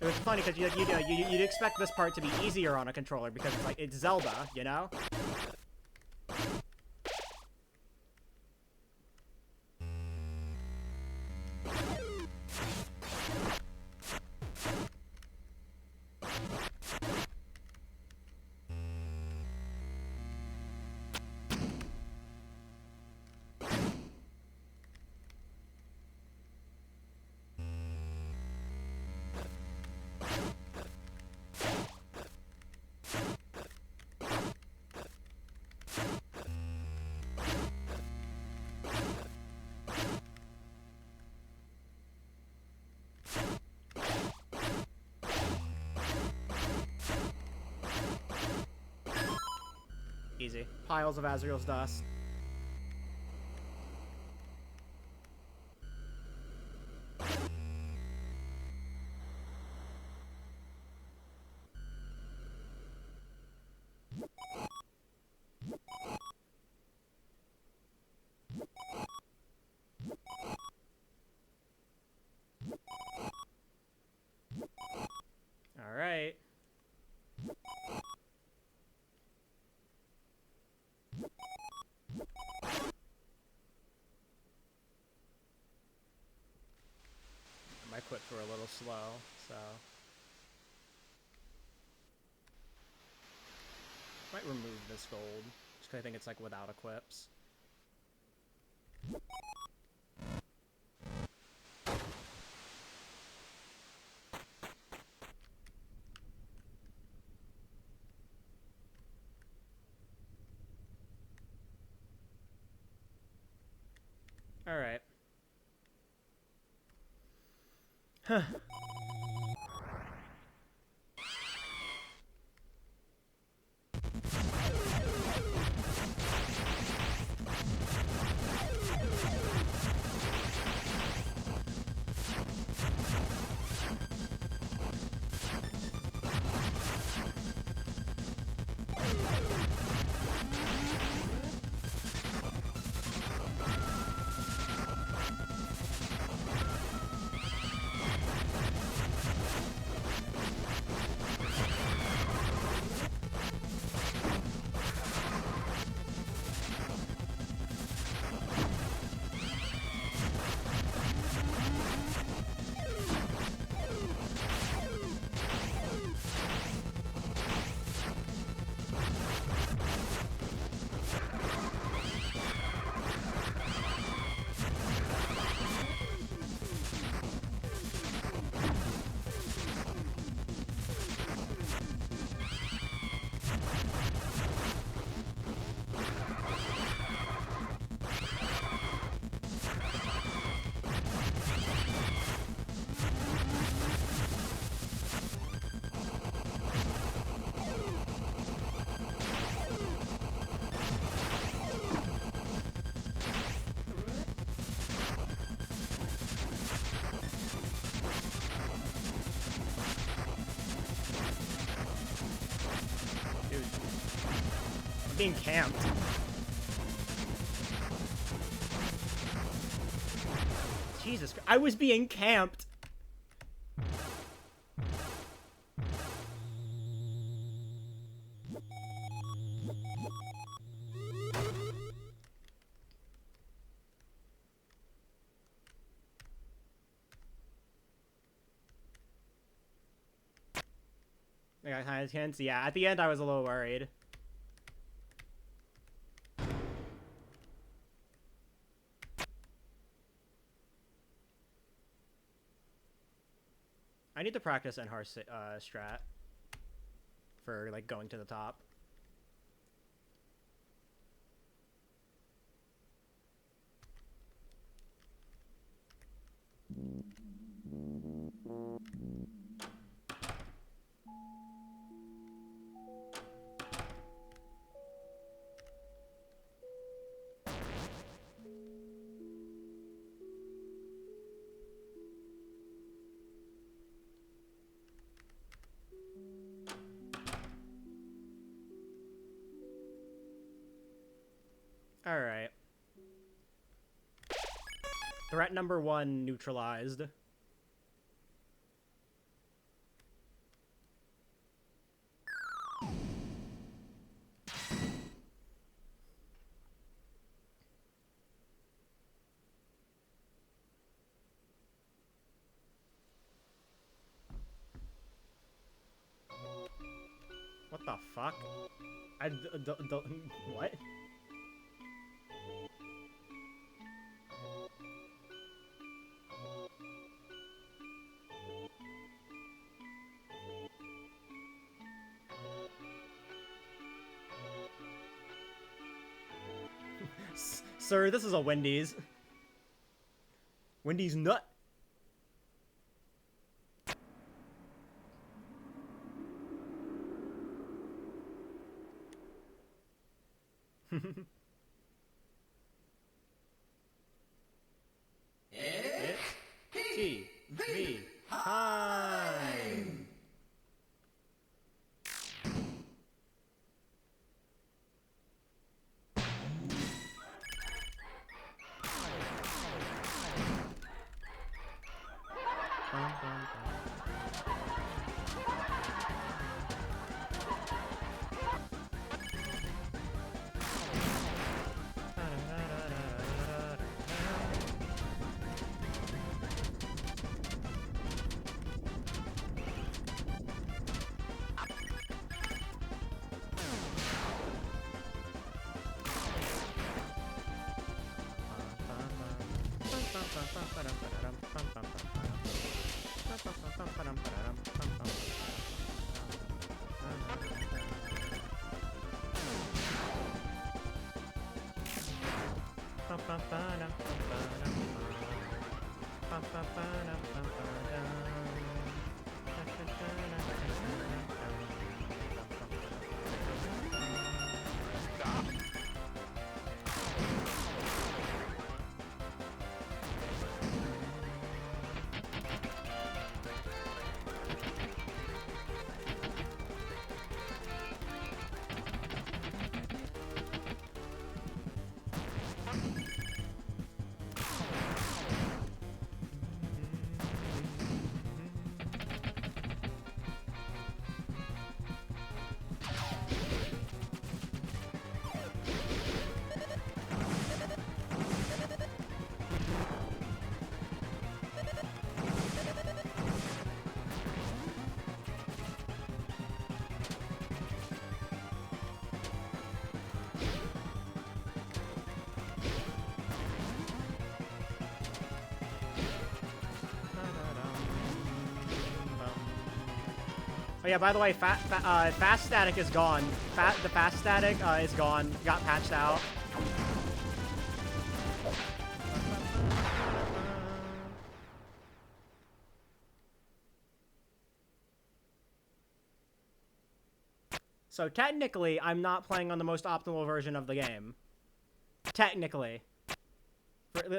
It was funny because you'd expect this part to be easier on a controller because it's like it's Zelda, you know? Easy. Piles of Azrael's dust. All right. My quips were a little slow, so might remove this gold just 'cause I think it's like without equips. All right. Huh. Dude. I'm being camped. Jesus Christ. I was being camped! I got kind of hints. Yeah, at the end I was a little worried. I need to practice Enhar strat for like going to the top. Alright. Threat number 1 neutralized. What the fuck? What? Sir, this is a Wendy's. Wendy's nut. It's TV time. Oh yeah, by the way, fast static is gone. The fast static is gone. Got patched out. So technically, I'm not playing on the most optimal version of the game. Technically.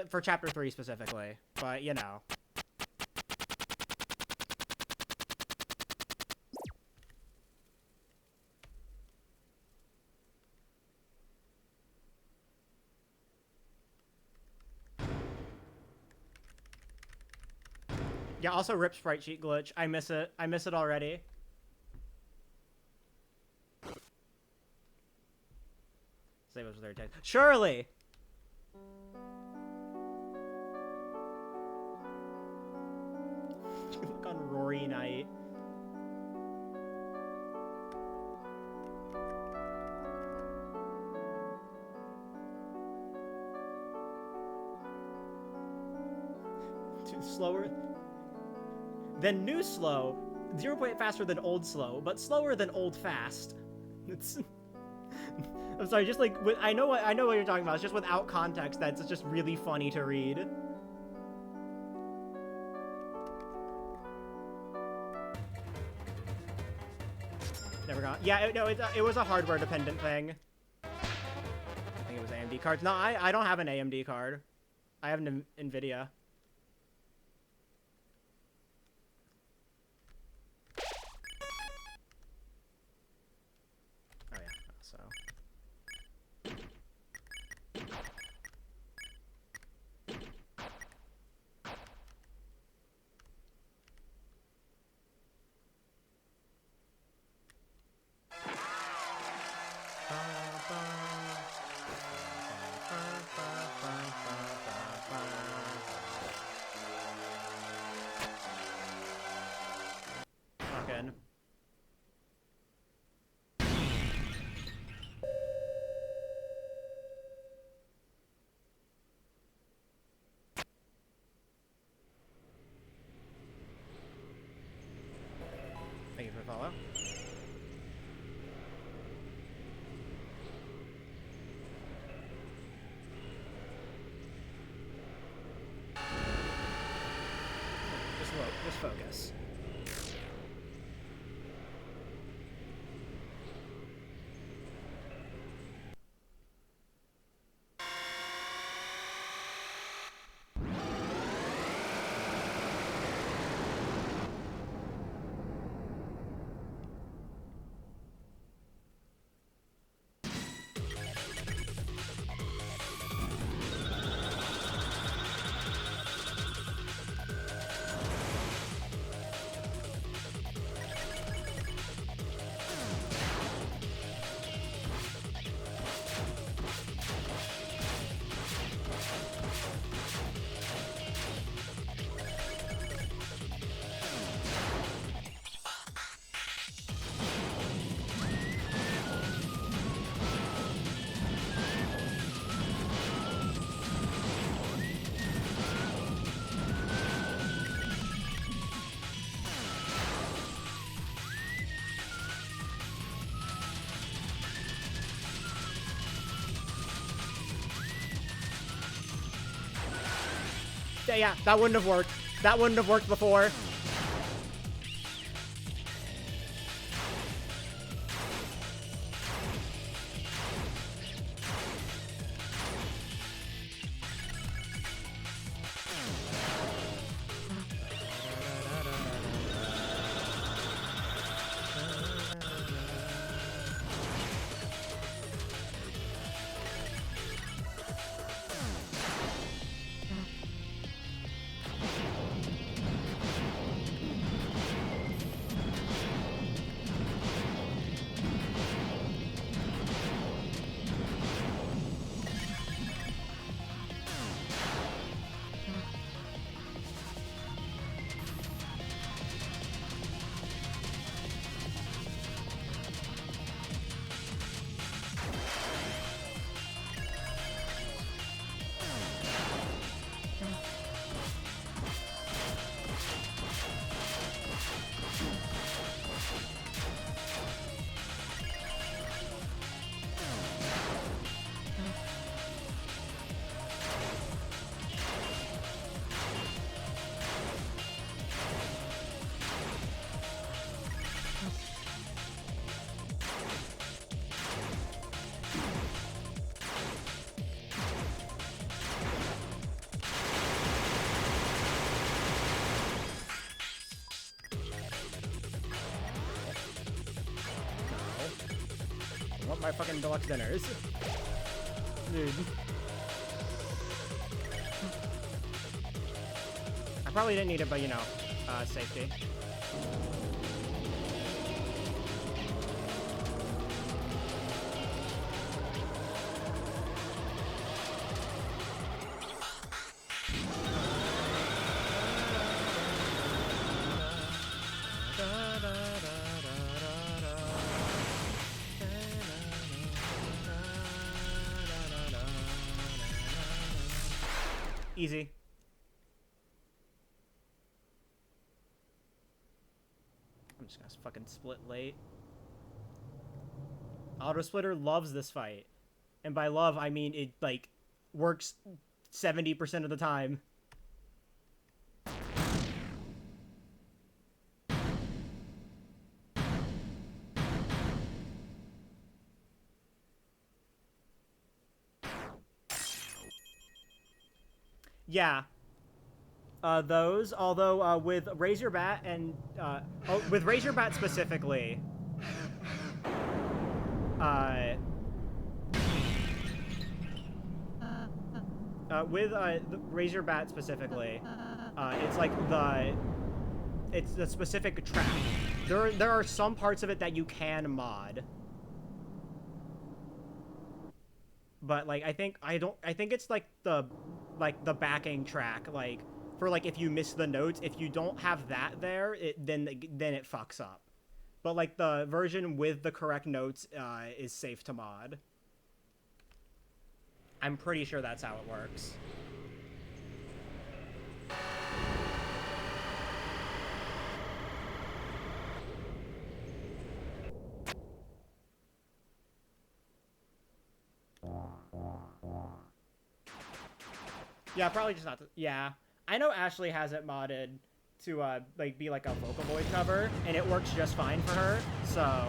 For Chapter 3 specifically. But, you know. Yeah, also rip sprite sheet glitch. I miss it. I miss it already. Save us with their text. Surely! Look on Rory Knight. Slower than new slow, 0 point faster than old slow, but slower than old fast. It's I'm sorry, just like I know what you're talking about. It's just without context that's just really funny to read. Never got. Yeah, no, it was a hardware dependent thing. I think it was AMD cards. No, I don't have an AMD card. I have an NVIDIA. Fucking. Thank you for the follow. Just focus. Yeah, that wouldn't have worked. That wouldn't have worked before. I want my fucking deluxe dinners. Dude. I probably didn't need it, but you know. Safety. Easy. I'm just gonna fucking split late. Auto Splitter loves this fight. And by love, I mean it, like, works 70% of the time. Yeah. Those, although with Razor Bat and with Razor Bat specifically, with the Razor Bat specifically, it's like it's the specific track. There are some parts of it that you can mod. But like I think it's like the backing track, like for like if you miss the notes, if you don't have that there, then it fucks up. But like the version with the correct notes is safe to mod. I'm pretty sure that's how it works. Yeah, probably just not to, yeah. I know Ashley has it modded to like be like a vocal voice cover, and it works just fine for her, so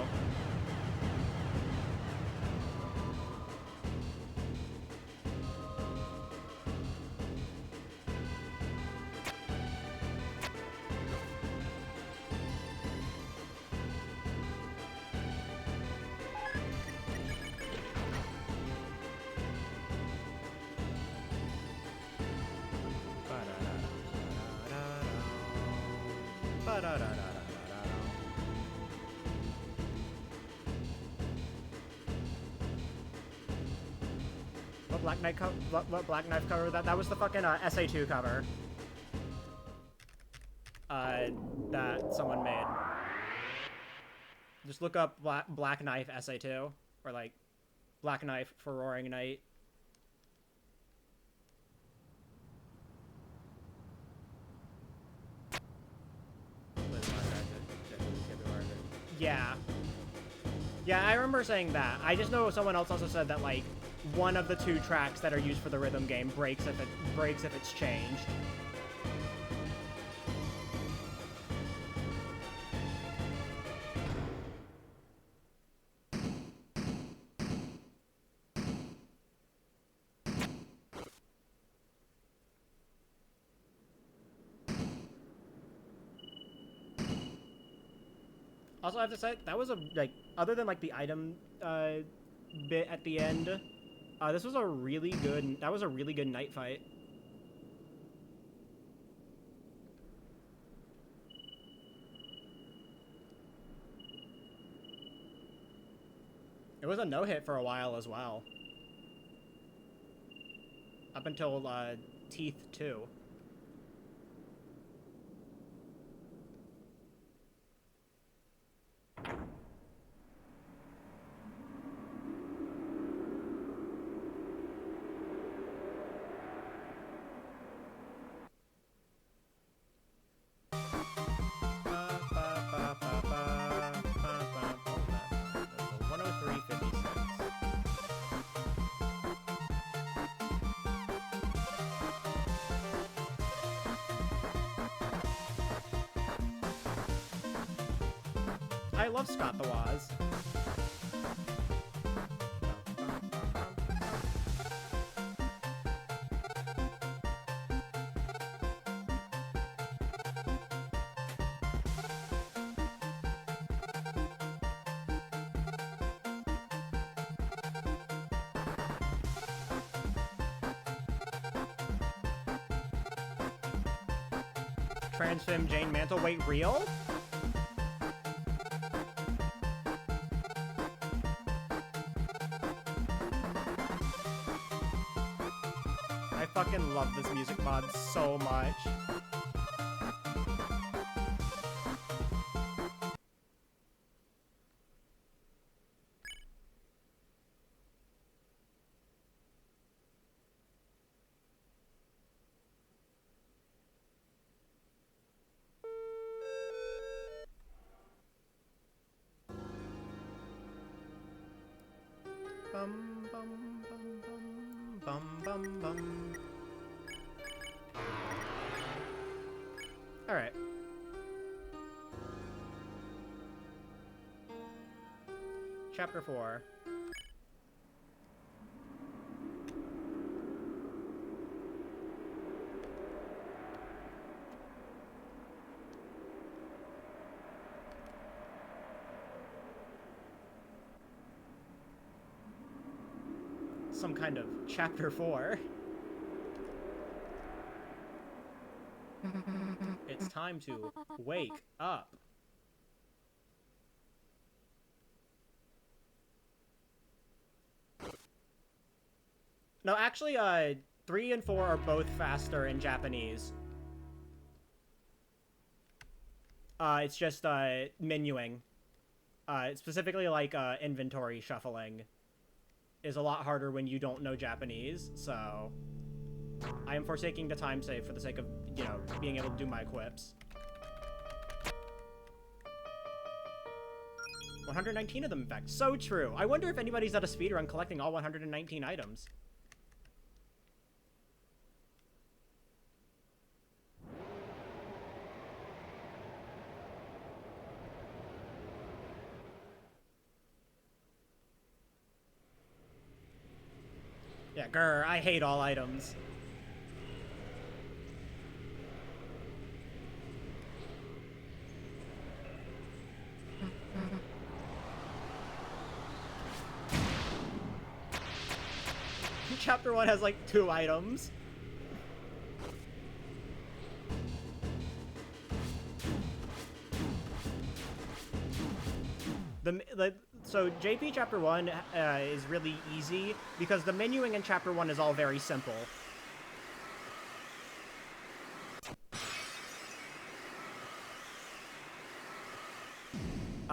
what Black Knife cover? That was the fucking SA2 cover. That someone made. Just look up Black Knife SA2, or like Black Knife for Roaring Knight. Yeah. Yeah, I remember saying that. I just know someone else also said that like one of the two tracks that are used for the rhythm game breaks if it's changed. Also, I have to say, that was a, like, other than, like, the item, bit at the end, this was a really good, that was a really good night fight. It was a no-hit for a while as well. Up until, Teeth 2. I love Scott the Woz. Transfem Jane Mantle. Wait, real? I fucking love this music mod so much. Bum bum bum bum bum bum bum. All right. Chapter 4. Some kind of chapter 4. It's time to wake up. No, actually, 3 and 4 are both faster in Japanese. It's just, menuing. Specifically, like, inventory shuffling is a lot harder when you don't know Japanese, so I am forsaking the time save for the sake of, you know, being able to do my equips. 119 of them, in fact. So true. I wonder if anybody's at a speedrun collecting all 119 items. Yeah, grr, I hate all items. Chapter 1 has like 2 items. So JP Chapter 1 is really easy because the menuing in Chapter 1 is all very simple.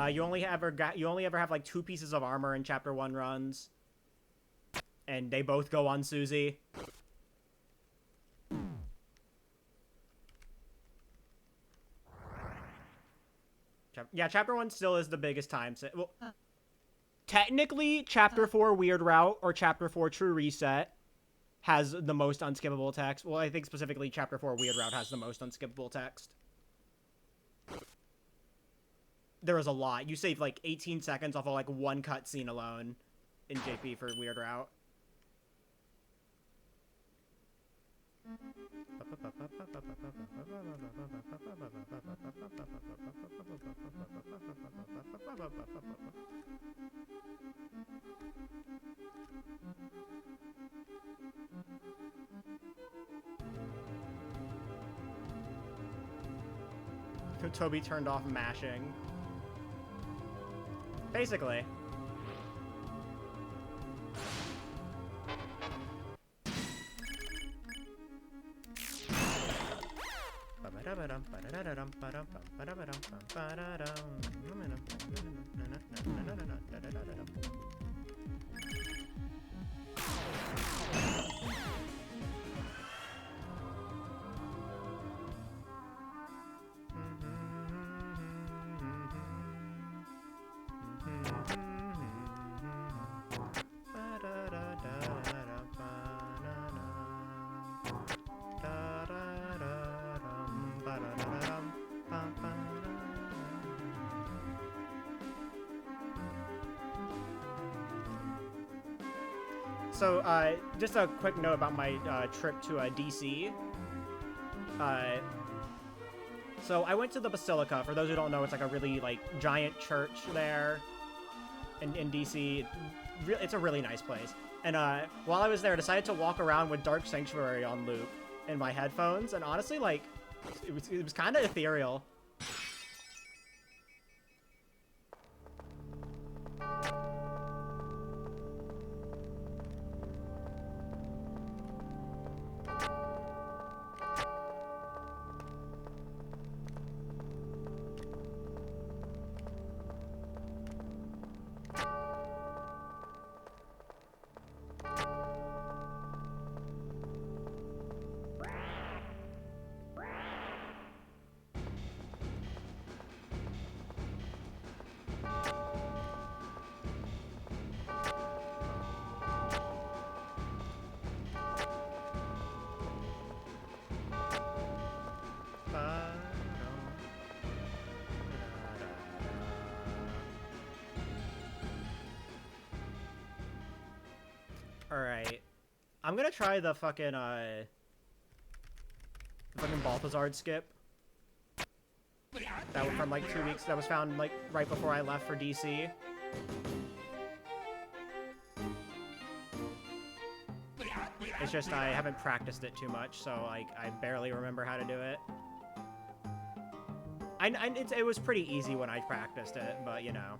You only ever have like 2 pieces of armor in Chapter 1 runs, and they both go on Susie. Yeah, Chapter 1 still is the biggest time. Well, technically, Chapter 4 Weird Route or Chapter 4 True Reset has the most unskippable text. Well, I think specifically Chapter 4 Weird Route has the most unskippable text. There is a lot. You save like 18 seconds off of like one cutscene alone in JP for Weird Route. Toby turned off mashing. Basically. So, just a quick note about my trip to DC. So I went to the Basilica. For those who don't know, it's like a really like giant church there in DC. It's a really nice place. And while I was there, I decided to walk around with Dark Sanctuary on loop in my headphones. And honestly, like, It was kind of ethereal. Alright. I'm gonna try the fucking Balthazar skip. That was from like 2 weeks, that was found like right before I left for DC. It's just I haven't practiced it too much, so like I barely remember how to do it. It was pretty easy when I practiced it, but you know.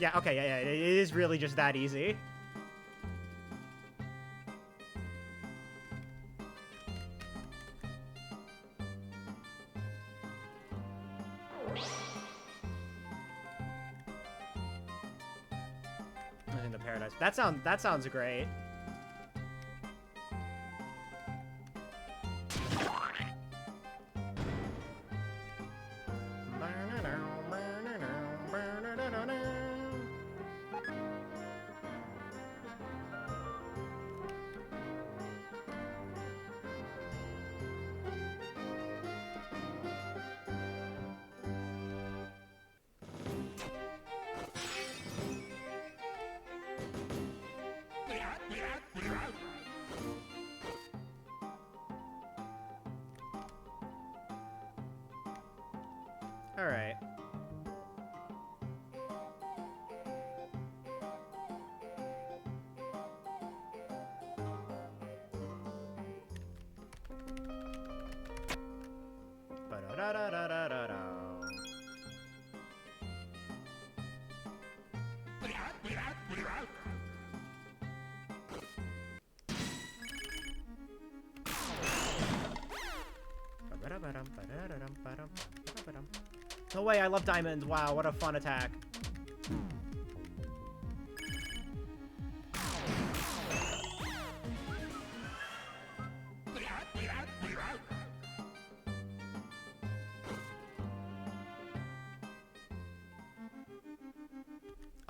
Yeah, okay, yeah, it is really just that easy. In the paradise. That sounds great. All right. Ba-da-da-da-da-da-da. No way, I love diamonds. Wow, what a fun attack.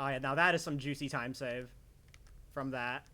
Oh yeah, now that is some juicy time save from that.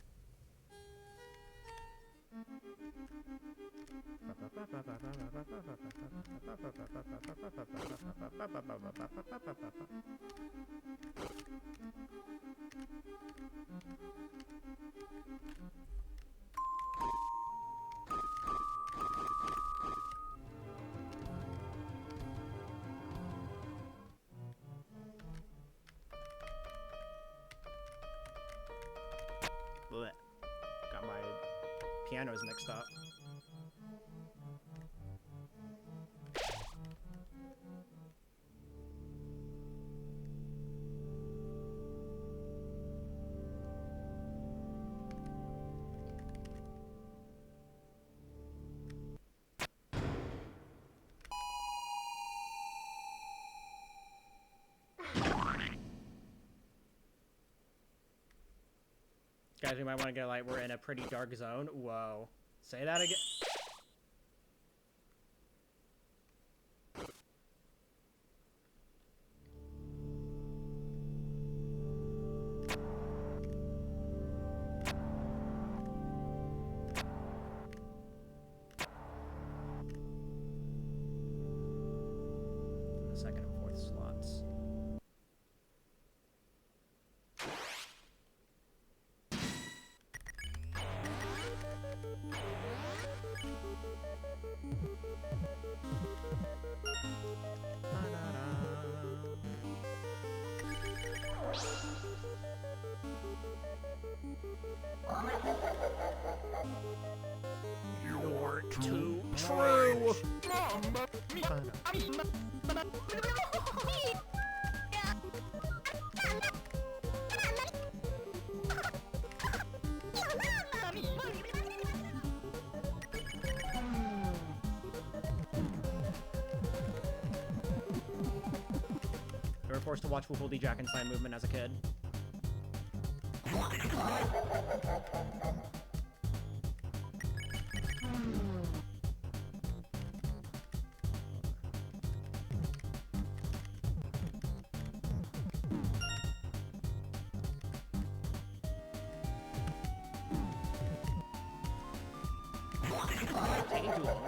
Blech. Got my pianos mixed up. Guys, we might want to get like, we're in a pretty dark zone. Whoa. Say that again. The second and fourth slots. Too true. We were forced to watch Wuffle D. Jackenstein movement as a kid. Taking too long.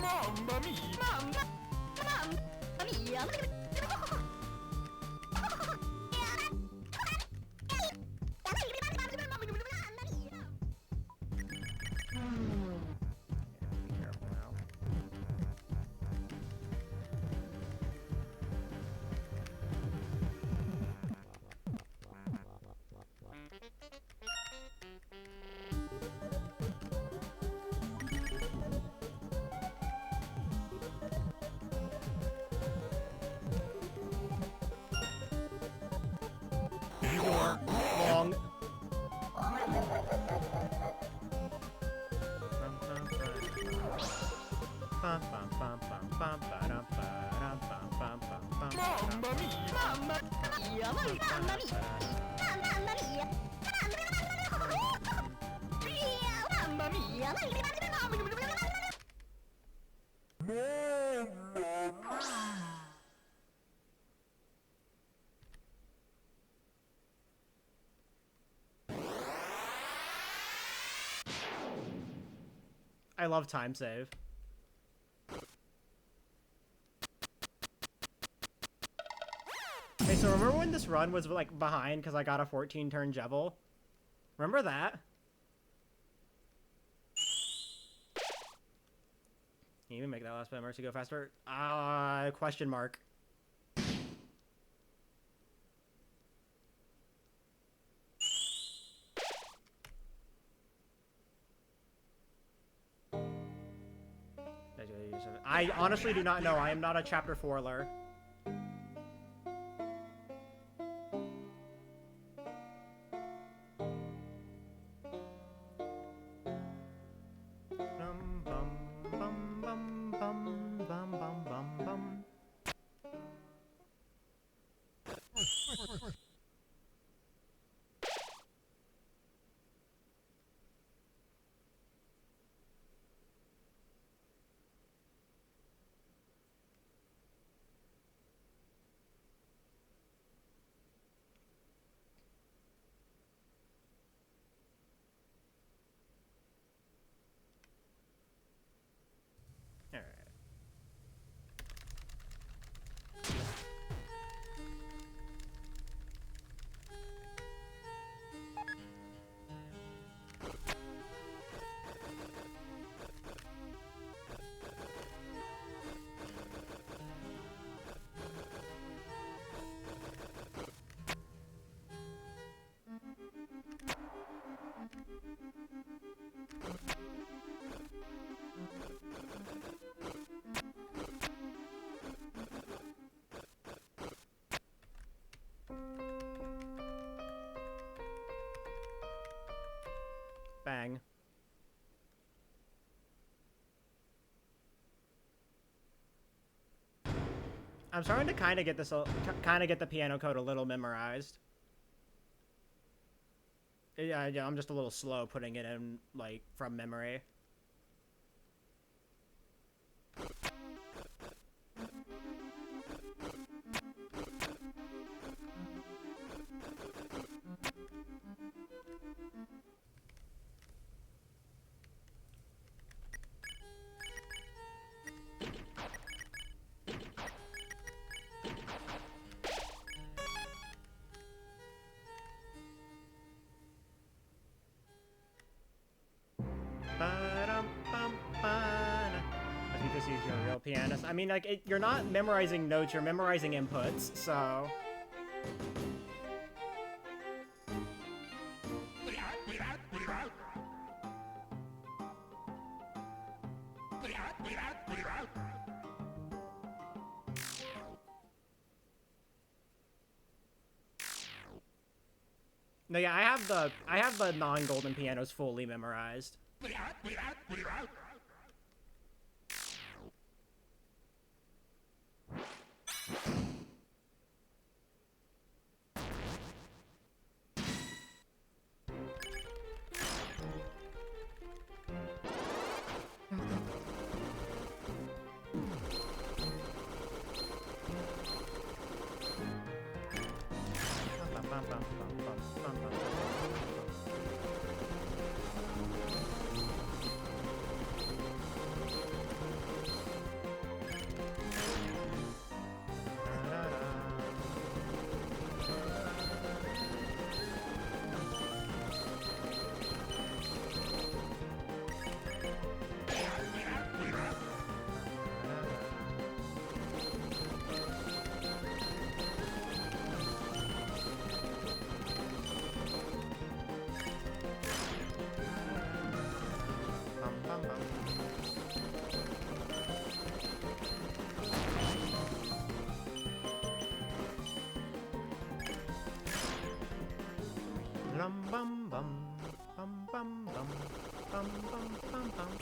Mamma mia! Mamma mia! Be careful now. You're long. Mamma mia! Mamma mia! Mamma mia! Mamma mia! Mamma mia! I love time save. Hey, so remember when this run was like behind because I got a 14 turn Jevil? Remember that? Can you even make that last bit of mercy go faster? Question mark. I honestly do not know. I am not a chapter 4-ler. All right. Bang. I'm starting to kind of get this, kind of get the piano code a little memorized. Yeah, I'm just a little slow putting it in, like, from memory. As you can see, you're a real pianist. I mean, like, you're not memorizing notes, you're memorizing inputs, so... No, yeah, I have the non-golden pianos fully memorized. Bum bum bum bum bum bum bum bum bum bum.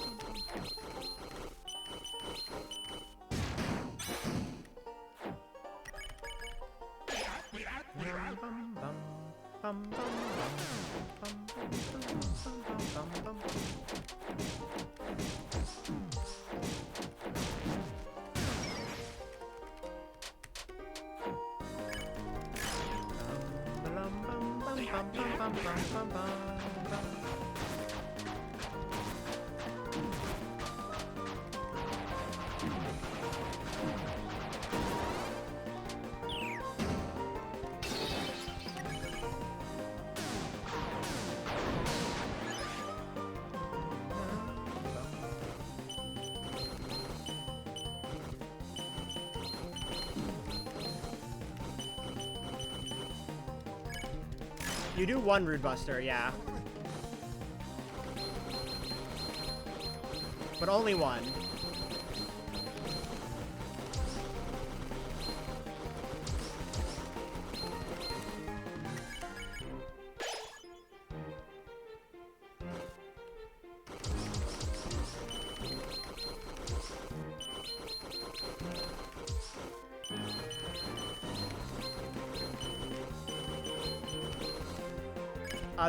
You do one Rude Buster, yeah. But only one.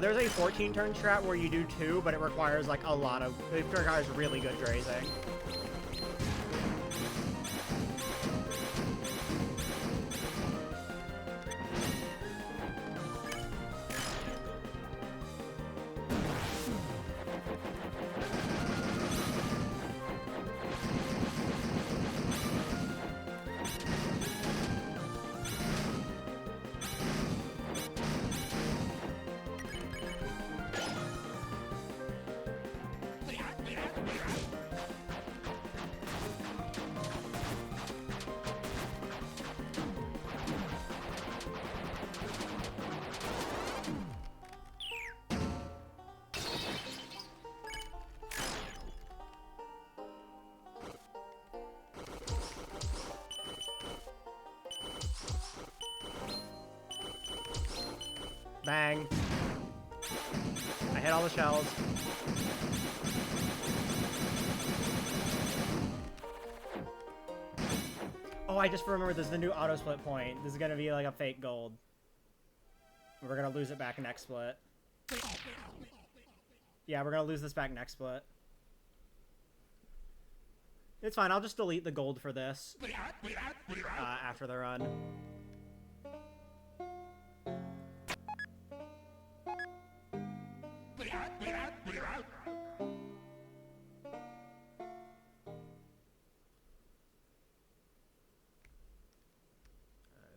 There's a 14 turn strat where you do two, but it requires like a lot of, it requires really good grazing. Bang. I hit all the shells. Oh, I just remembered there's the new auto split point. This is gonna be like a fake gold. We're gonna lose it back next split. Yeah, we're gonna lose this back next split. It's fine, I'll just delete the gold for this after the run.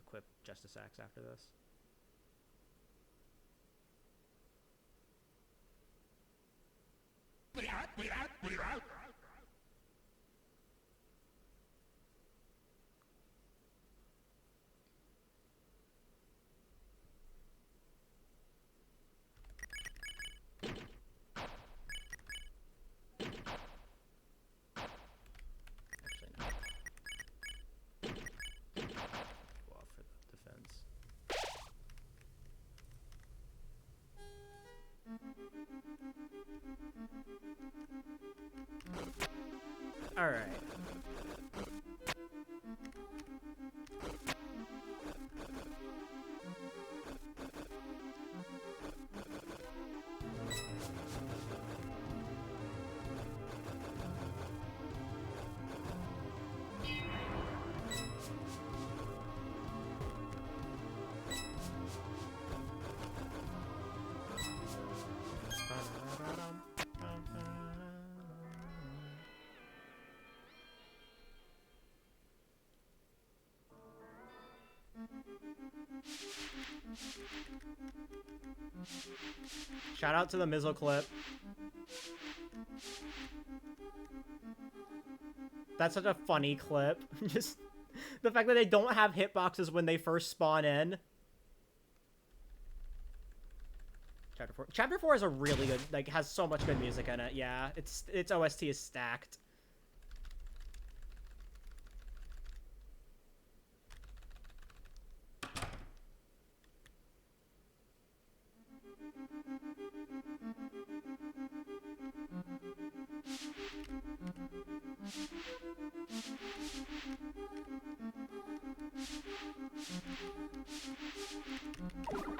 Equip Justice Axe after this. Shout out to the Mizzle clip. That's such a funny clip. Just the fact that they don't have hitboxes when they first spawn in. Chapter 4. Chapter 4 is a really good, like, has so much good music in it. Yeah, its OST is stacked.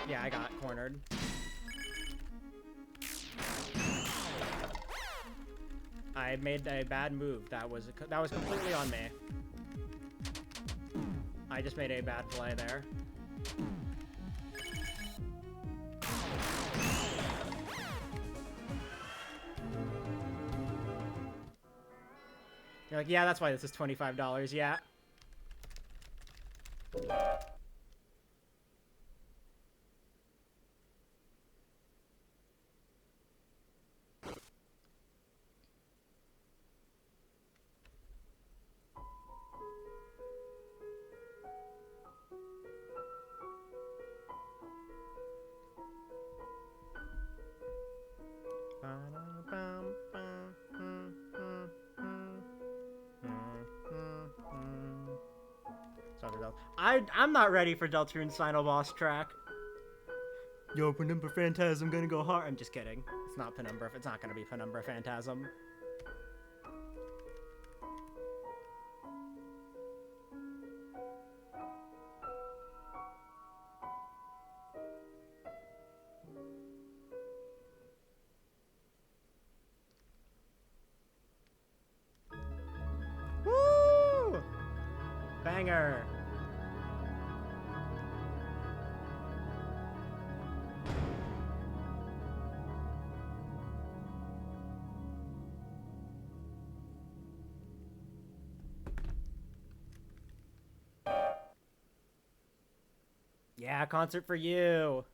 Yeah, I got cornered. I made a bad move. That was completely on me. I just made a bad play there. You're like, yeah, that's why this is $25. Yeah. I'm not ready for Deltarune's final boss track. Yo, Penumbra Phantasm gonna go hard. I'm just kidding. It's not Penumbra. It's not gonna be Penumbra Phantasm. Woo! Banger. Yeah, concert for you.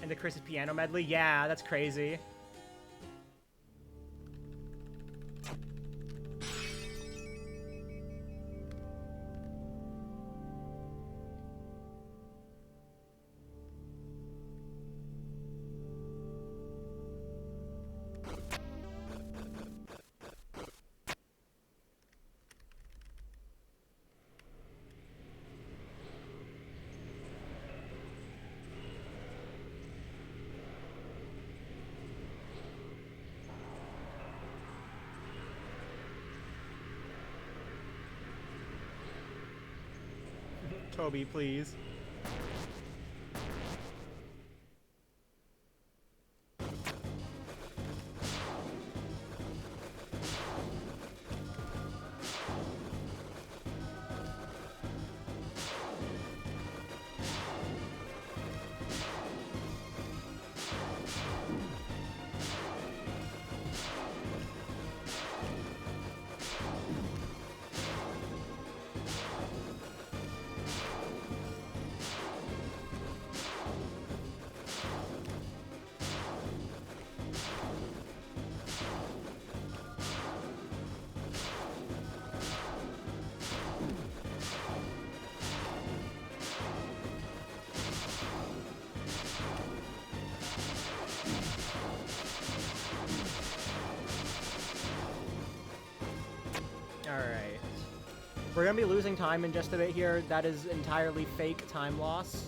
And the Chris's piano medley? Yeah, that's crazy. Toby, please. We're gonna be losing time in just a bit here. That is entirely fake time loss.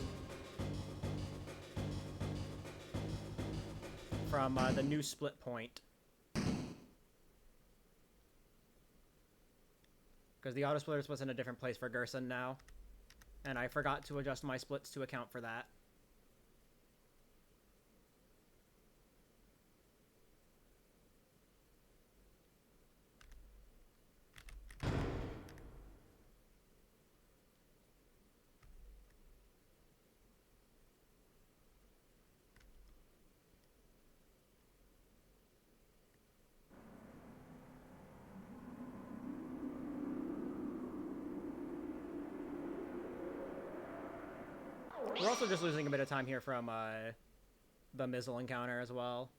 From the new split point. Because the auto splitters was in a different place for Gerson now. And I forgot to adjust my splits to account for that. We're also just losing a bit of time here from the Mizzle encounter as well.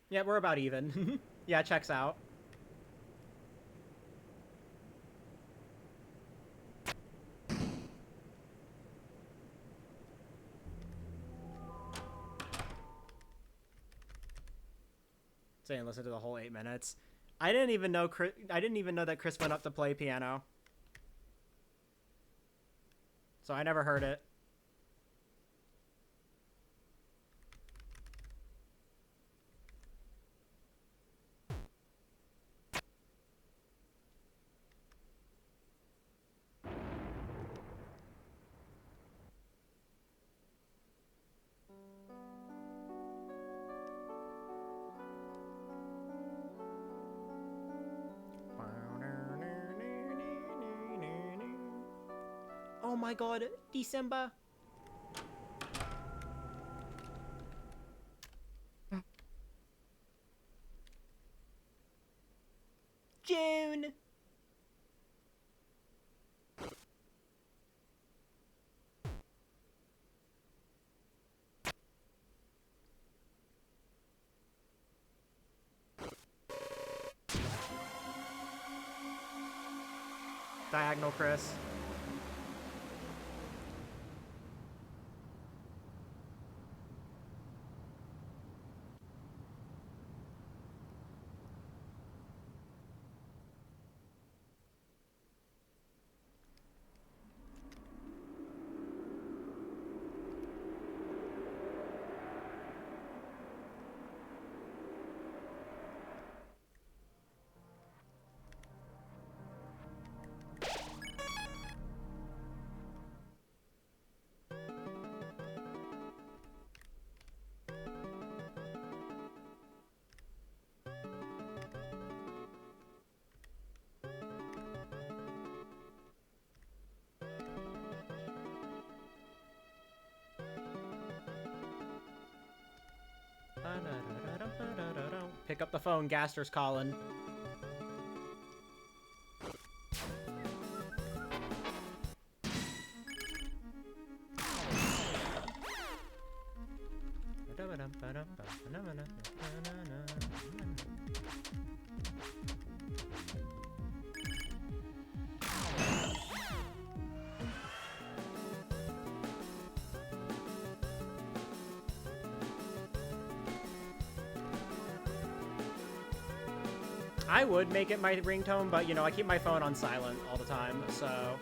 Yeah, we're about even. Yeah, checks out. Saying listen to the whole 8 minutes. I didn't even know that Chris went up to play piano. So I never heard it. Oh my god, December. June. Diagonal Chris. Pick up the phone, Gaster's calling. I would make it my ringtone, but, you know, I keep my phone on silent all the time, so...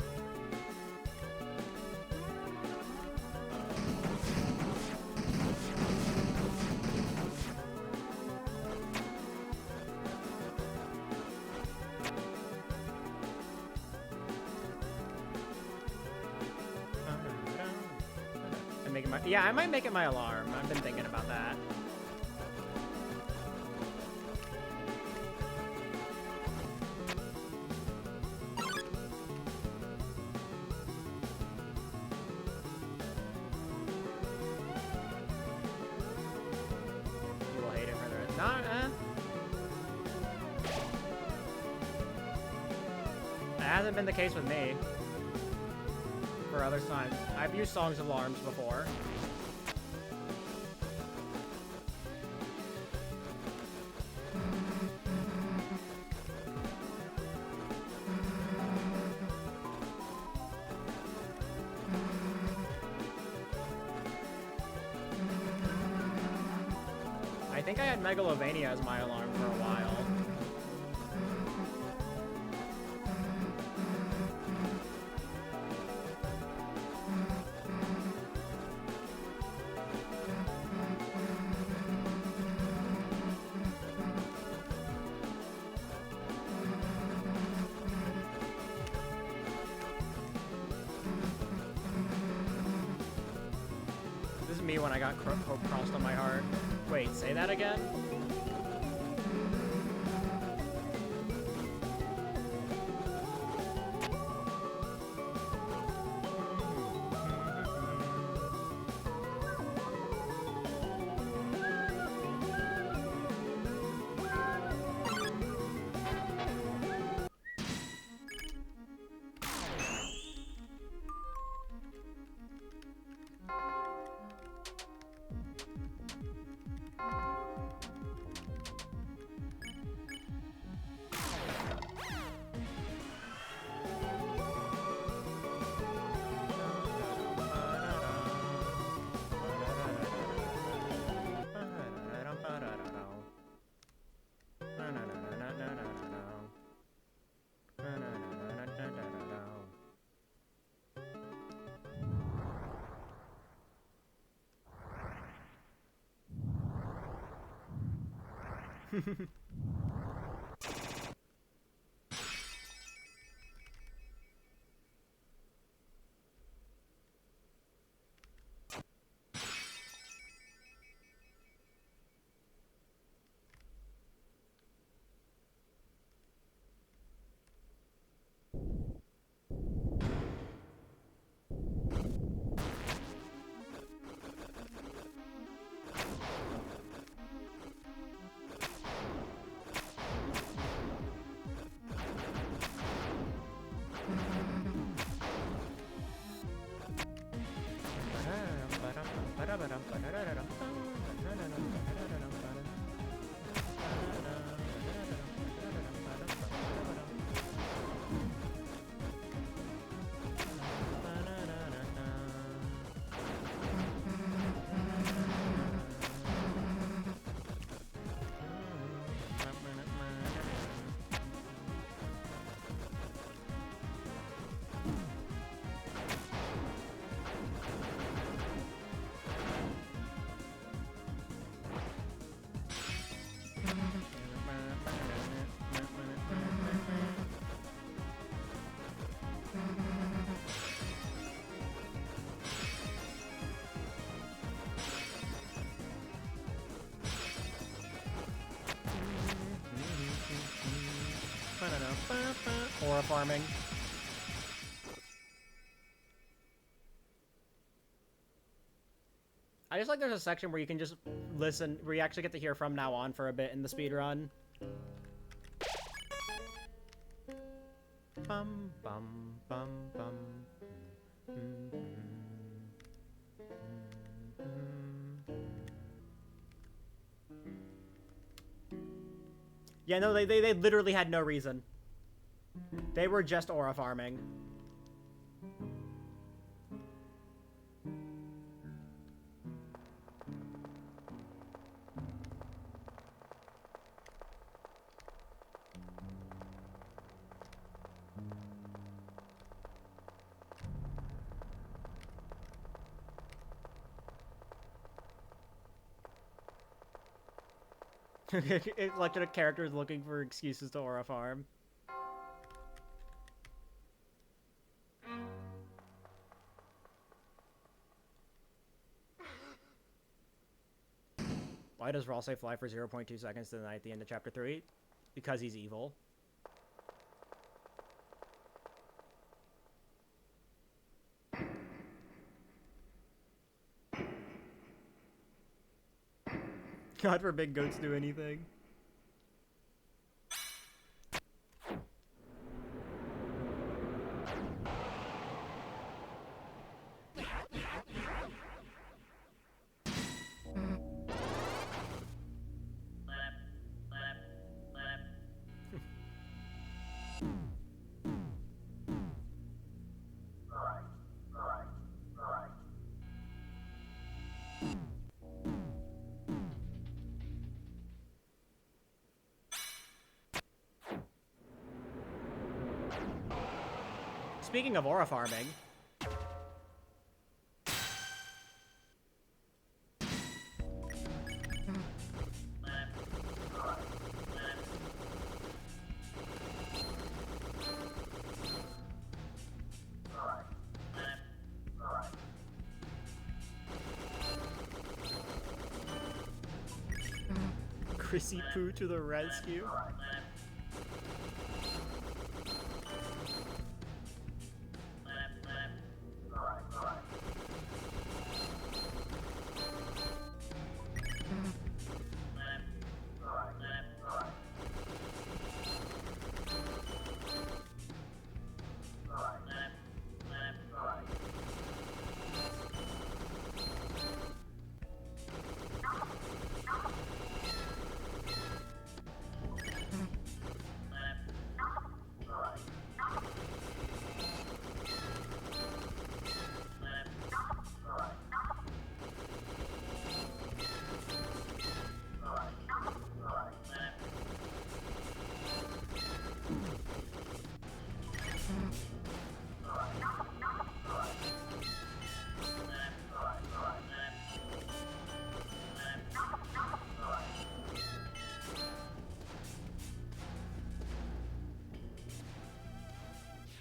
Yeah, I might make it my alarm. I've been thinking about that. You will hate it for the rest. Nah, That hasn't been the case with me. For other times. I've used songs alarms before. I think I had Megalovania as my alarm for a while. me when I got hope crossed on my heart. Wait, say that again? Aura farming. I just like there's a section where you can just listen, where you actually get to hear from now on for a bit in the speedrun. Bum bum bum bum. Yeah, no, they literally had no reason. They were just aura farming. Electric characters looking for excuses to aura farm. Why does Ralsei fly for 0.2 seconds to the night at the end of Chapter 3? Because he's evil. God forbid goats do anything. Speaking of aura farming, Prissy Poo to the rescue.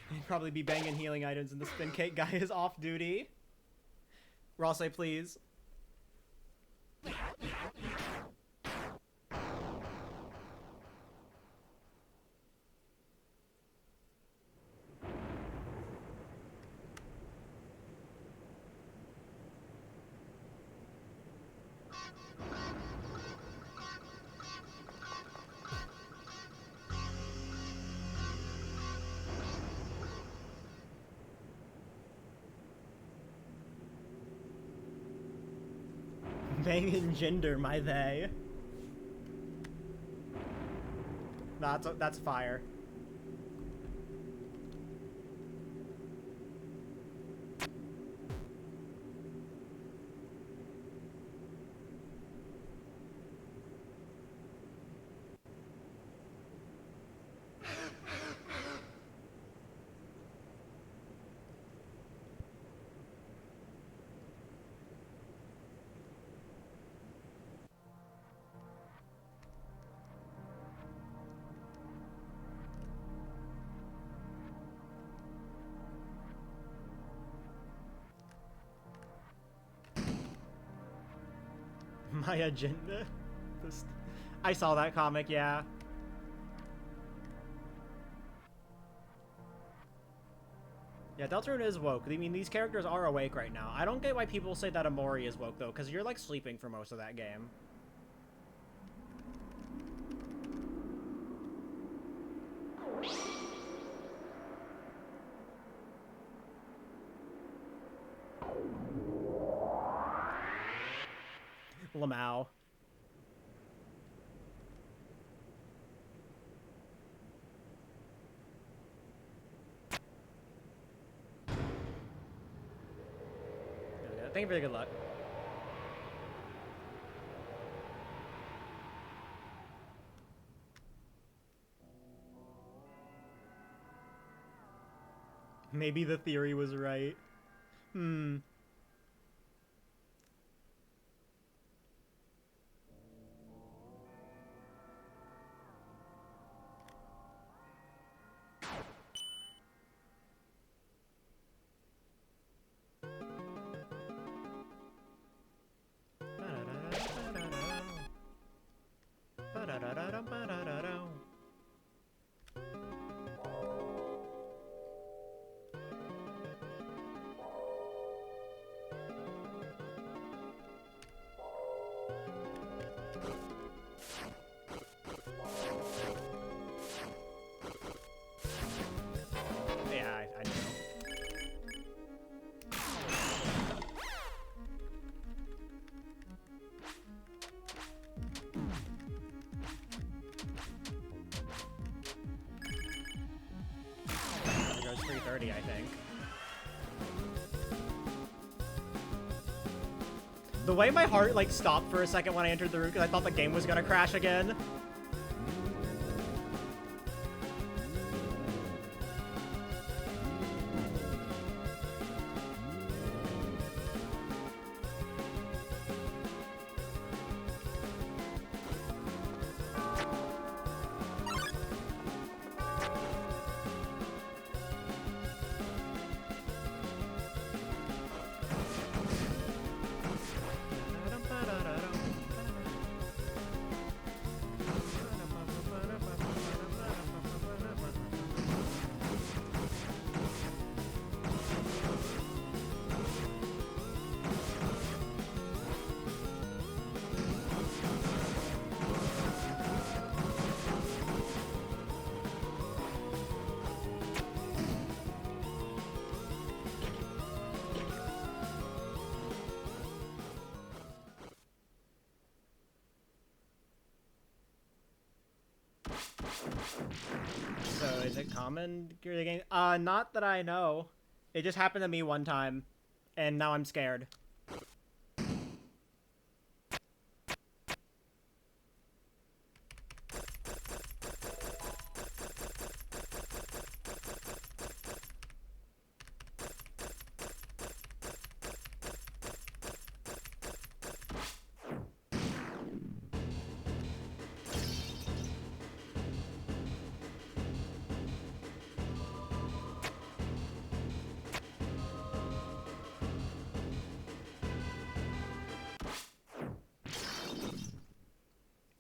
He'd probably be banging healing items and the spin cake guy is off duty. Ross, say please. Banging gender, my they. That's fire. My agenda? I saw that comic, yeah. Yeah, Deltarune is woke. I mean, these characters are awake right now. I don't get why people say that Amori is woke, though, because you're, like, sleeping for most of that game. Lamau. Thank you for the good luck. Maybe the theory was right. Hmm. Yeah, I know. It goes 330, I think. The way my heart, like, stopped for a second when I entered the room because I thought the game was gonna crash again. So is it common? Not that I know. It just happened to me one time, and now I'm scared.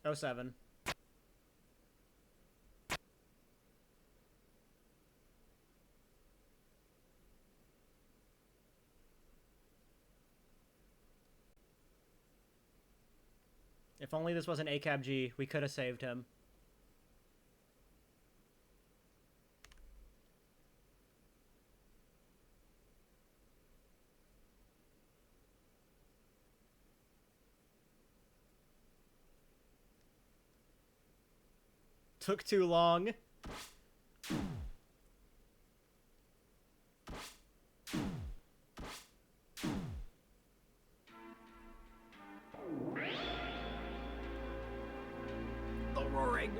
Oh, 07. If only this wasn't ACAB G, we could have saved him. Took too long. The roaring.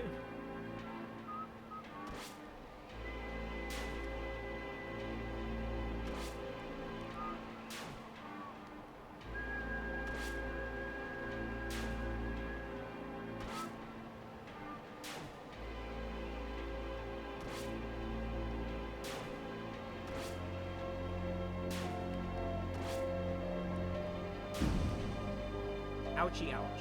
Ouchie, ouch.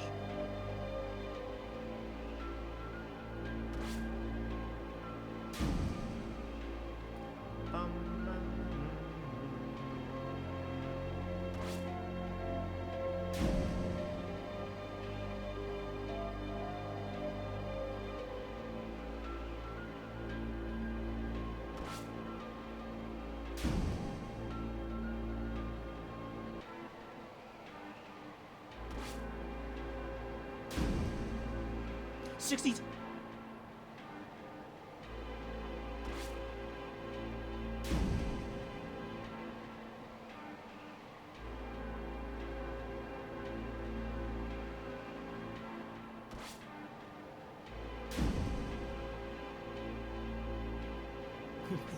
'60s.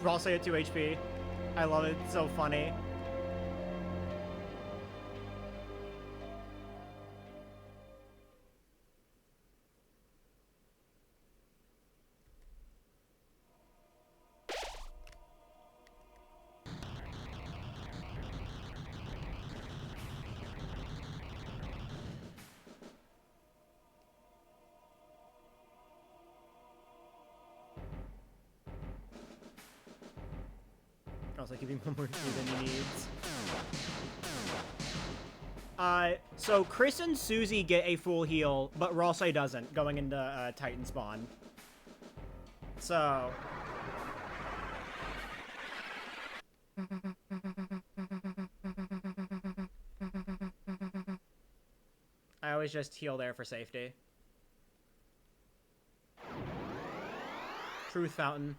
Ralsei at 2 HP. I love it. It's so funny. I was like, give me one more than he needs. So Chris and Susie get a full heal, but Ralsei doesn't, going into Titan spawn. So... I always just heal there for safety. Truth Fountain.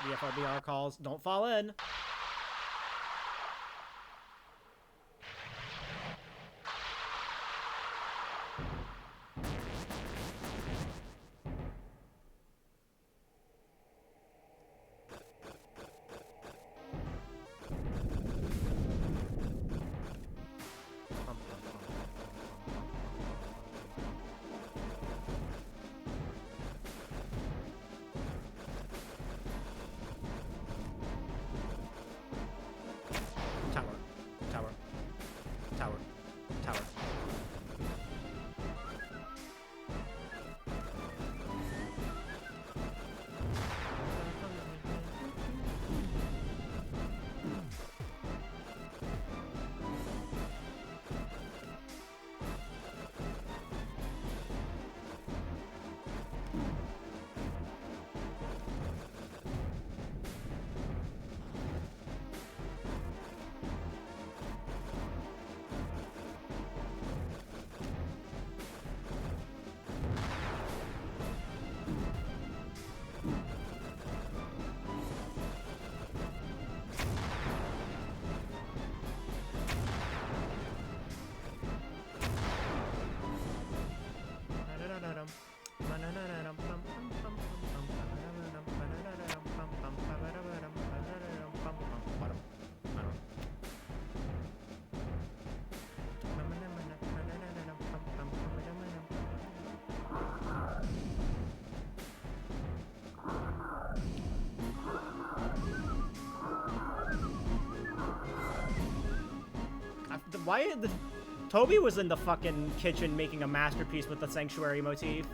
The FRBR calls, don't fall in. Why the... Toby was in the fucking kitchen making a masterpiece with the sanctuary motif.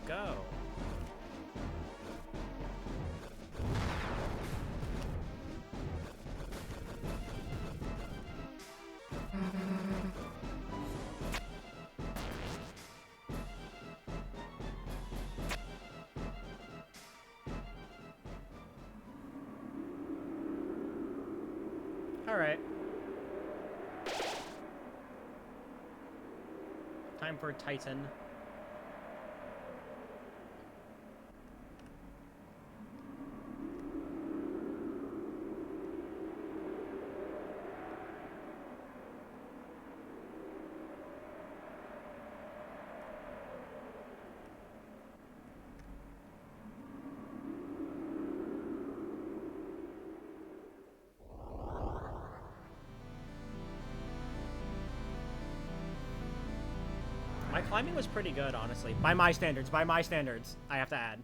Go. All right. Time for Titan. My climbing was pretty good, honestly. By my standards, I have to add.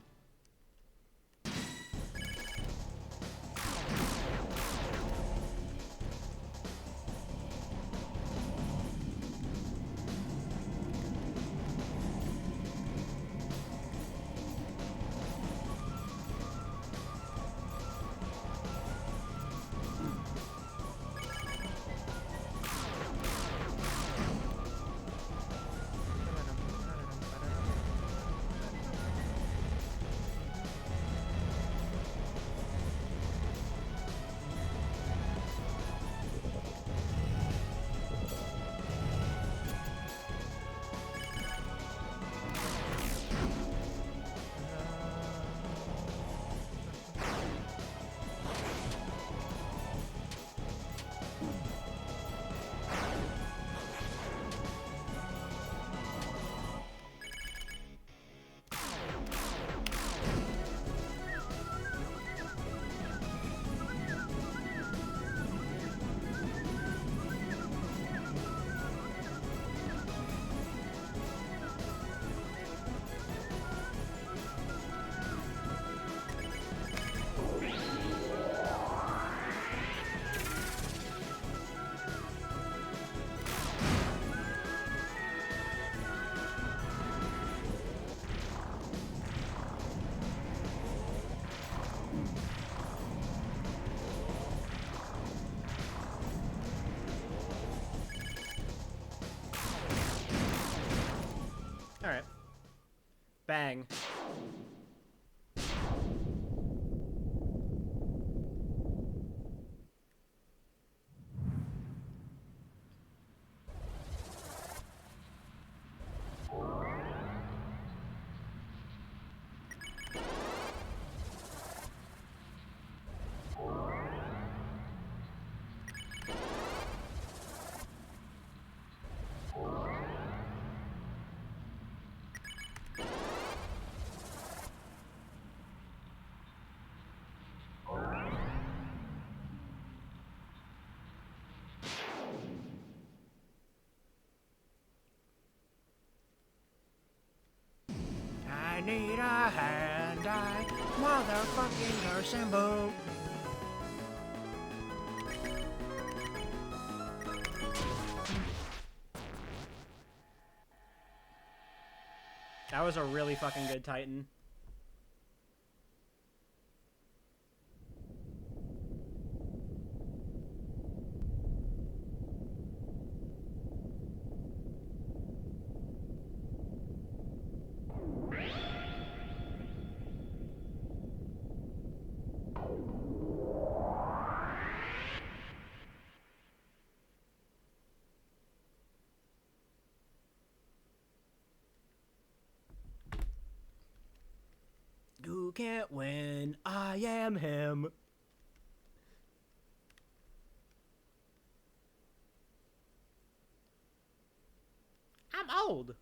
Alright. Bang. I need a hand, I motherfucking assemble. That was a really fucking good Titan. You can't win, I am him. I'm old.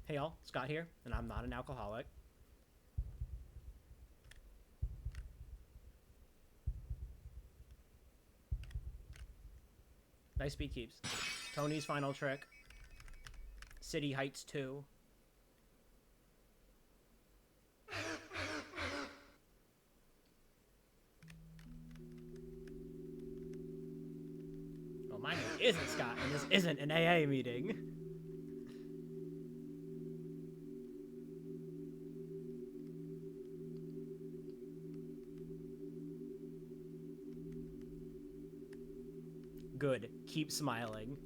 Hey y'all, Scott here, and I'm not an alcoholic. Nice speed keeps. Tony's final trick. City Heights 2. Well, my name isn't Scott, and this isn't an AA meeting. Good. Keep smiling.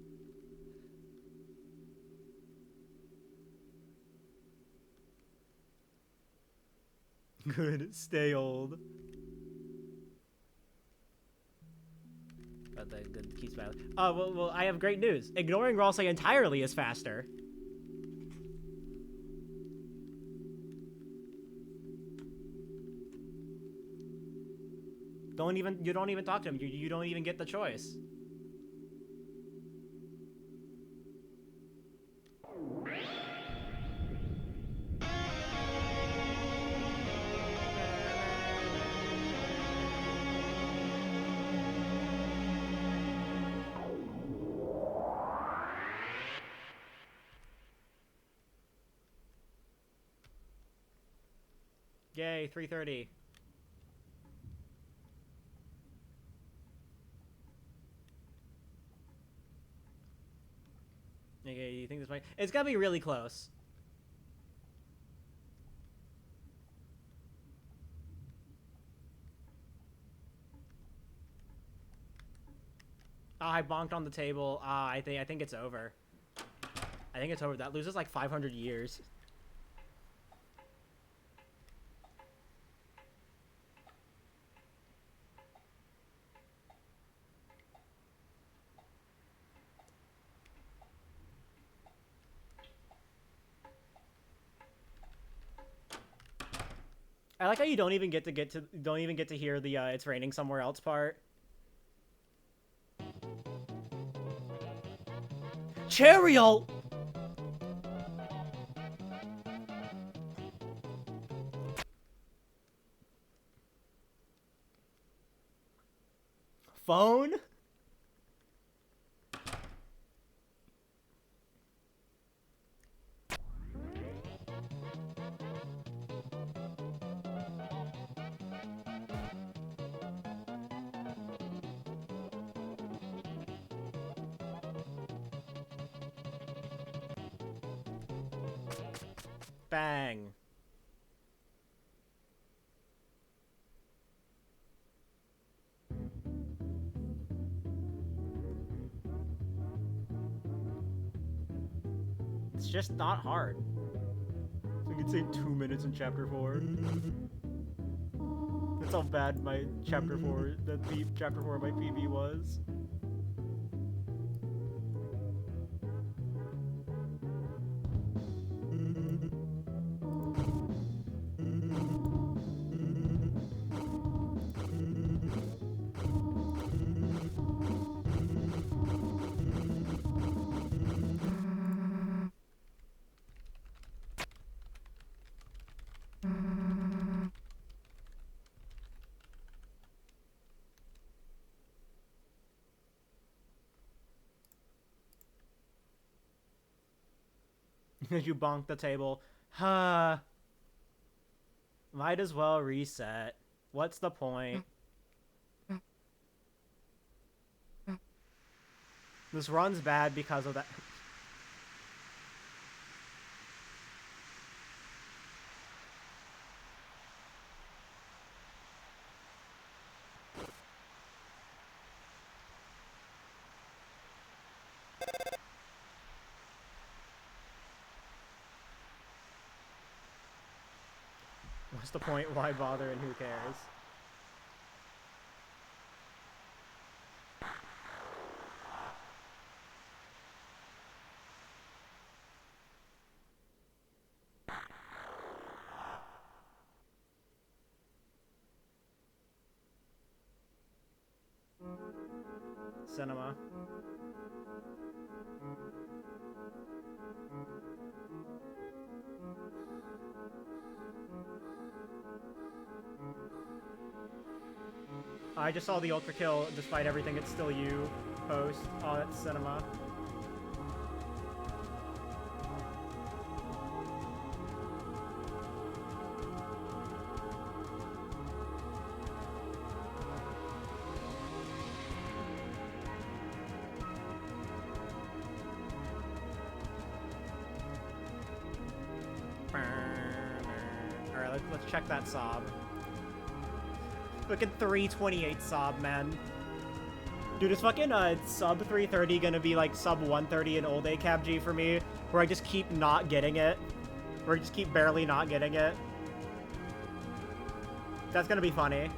Good. Stay old. But the good. Keep smiling. Oh, well, I have great news. Ignoring Ralsei entirely is faster. You don't even talk to him. You don't even get the choice. Yay, 3:30. Okay, you think this might... It's gotta be really close. Oh, I bonked on the table. I think it's over. I think it's over. That loses like 500 years. I like how you don't even get to hear the it's raining somewhere else part. Chariot! Phone? Bang. It's just not hard. So we could say 2 minutes in chapter 4. That's how bad my chapter 4, chapter 4 of my PB was. You bonk the table. Huh. Might as well reset. What's the point? This run's bad because of that. What's the point? Why bother and who cares? Cinema. I just saw the ultra kill. Despite everything, it's still you. Post. Oh, that's cinema. Alright, let's check that sob. Fucking 328 sob, man. Dude, is fucking sub 330 gonna be like sub 130 in old ACAB G for me? Where I just keep not getting it? Where I just keep barely not getting it? That's gonna be funny.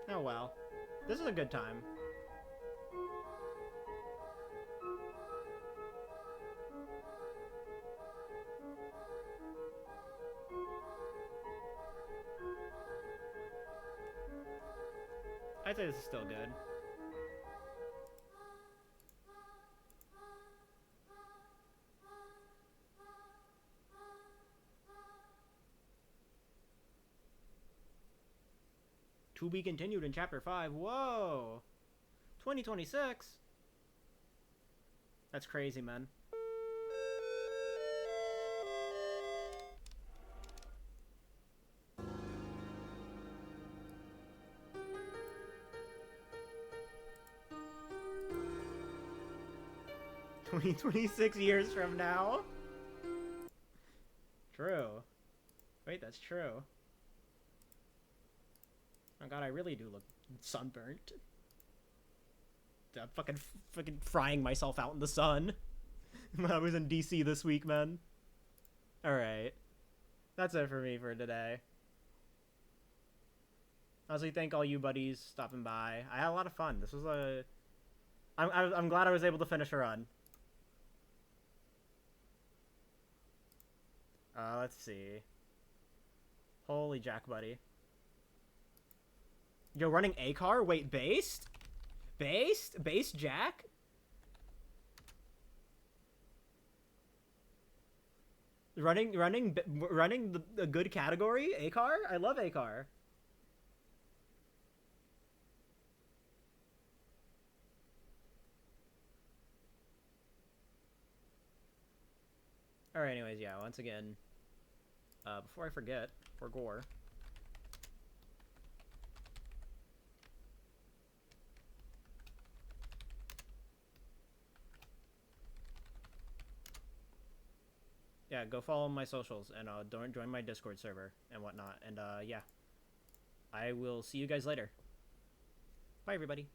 Oh well. This is a good time. I'd say this is still good. To be continued in Chapter 5. Whoa! 2026? That's crazy, man. "26 years from now?" True. Wait, that's true. Oh god, I really do look sunburnt. I'm fucking frying myself out in the sun. I was in DC this week, man. Alright. That's it for me for today. Honestly, thank all you buddies stopping by. I had a lot of fun. This was a... I'm glad I was able to finish a run. Let's see. Holy jack, buddy. Yo, running a car? Wait, based? Based? Based jack? Running the good category? A car? I love a car. Alright, anyways, yeah, once again, before I forget, for gore. Yeah, go follow my socials and join my Discord server and whatnot. And yeah, I will see you guys later. Bye, everybody.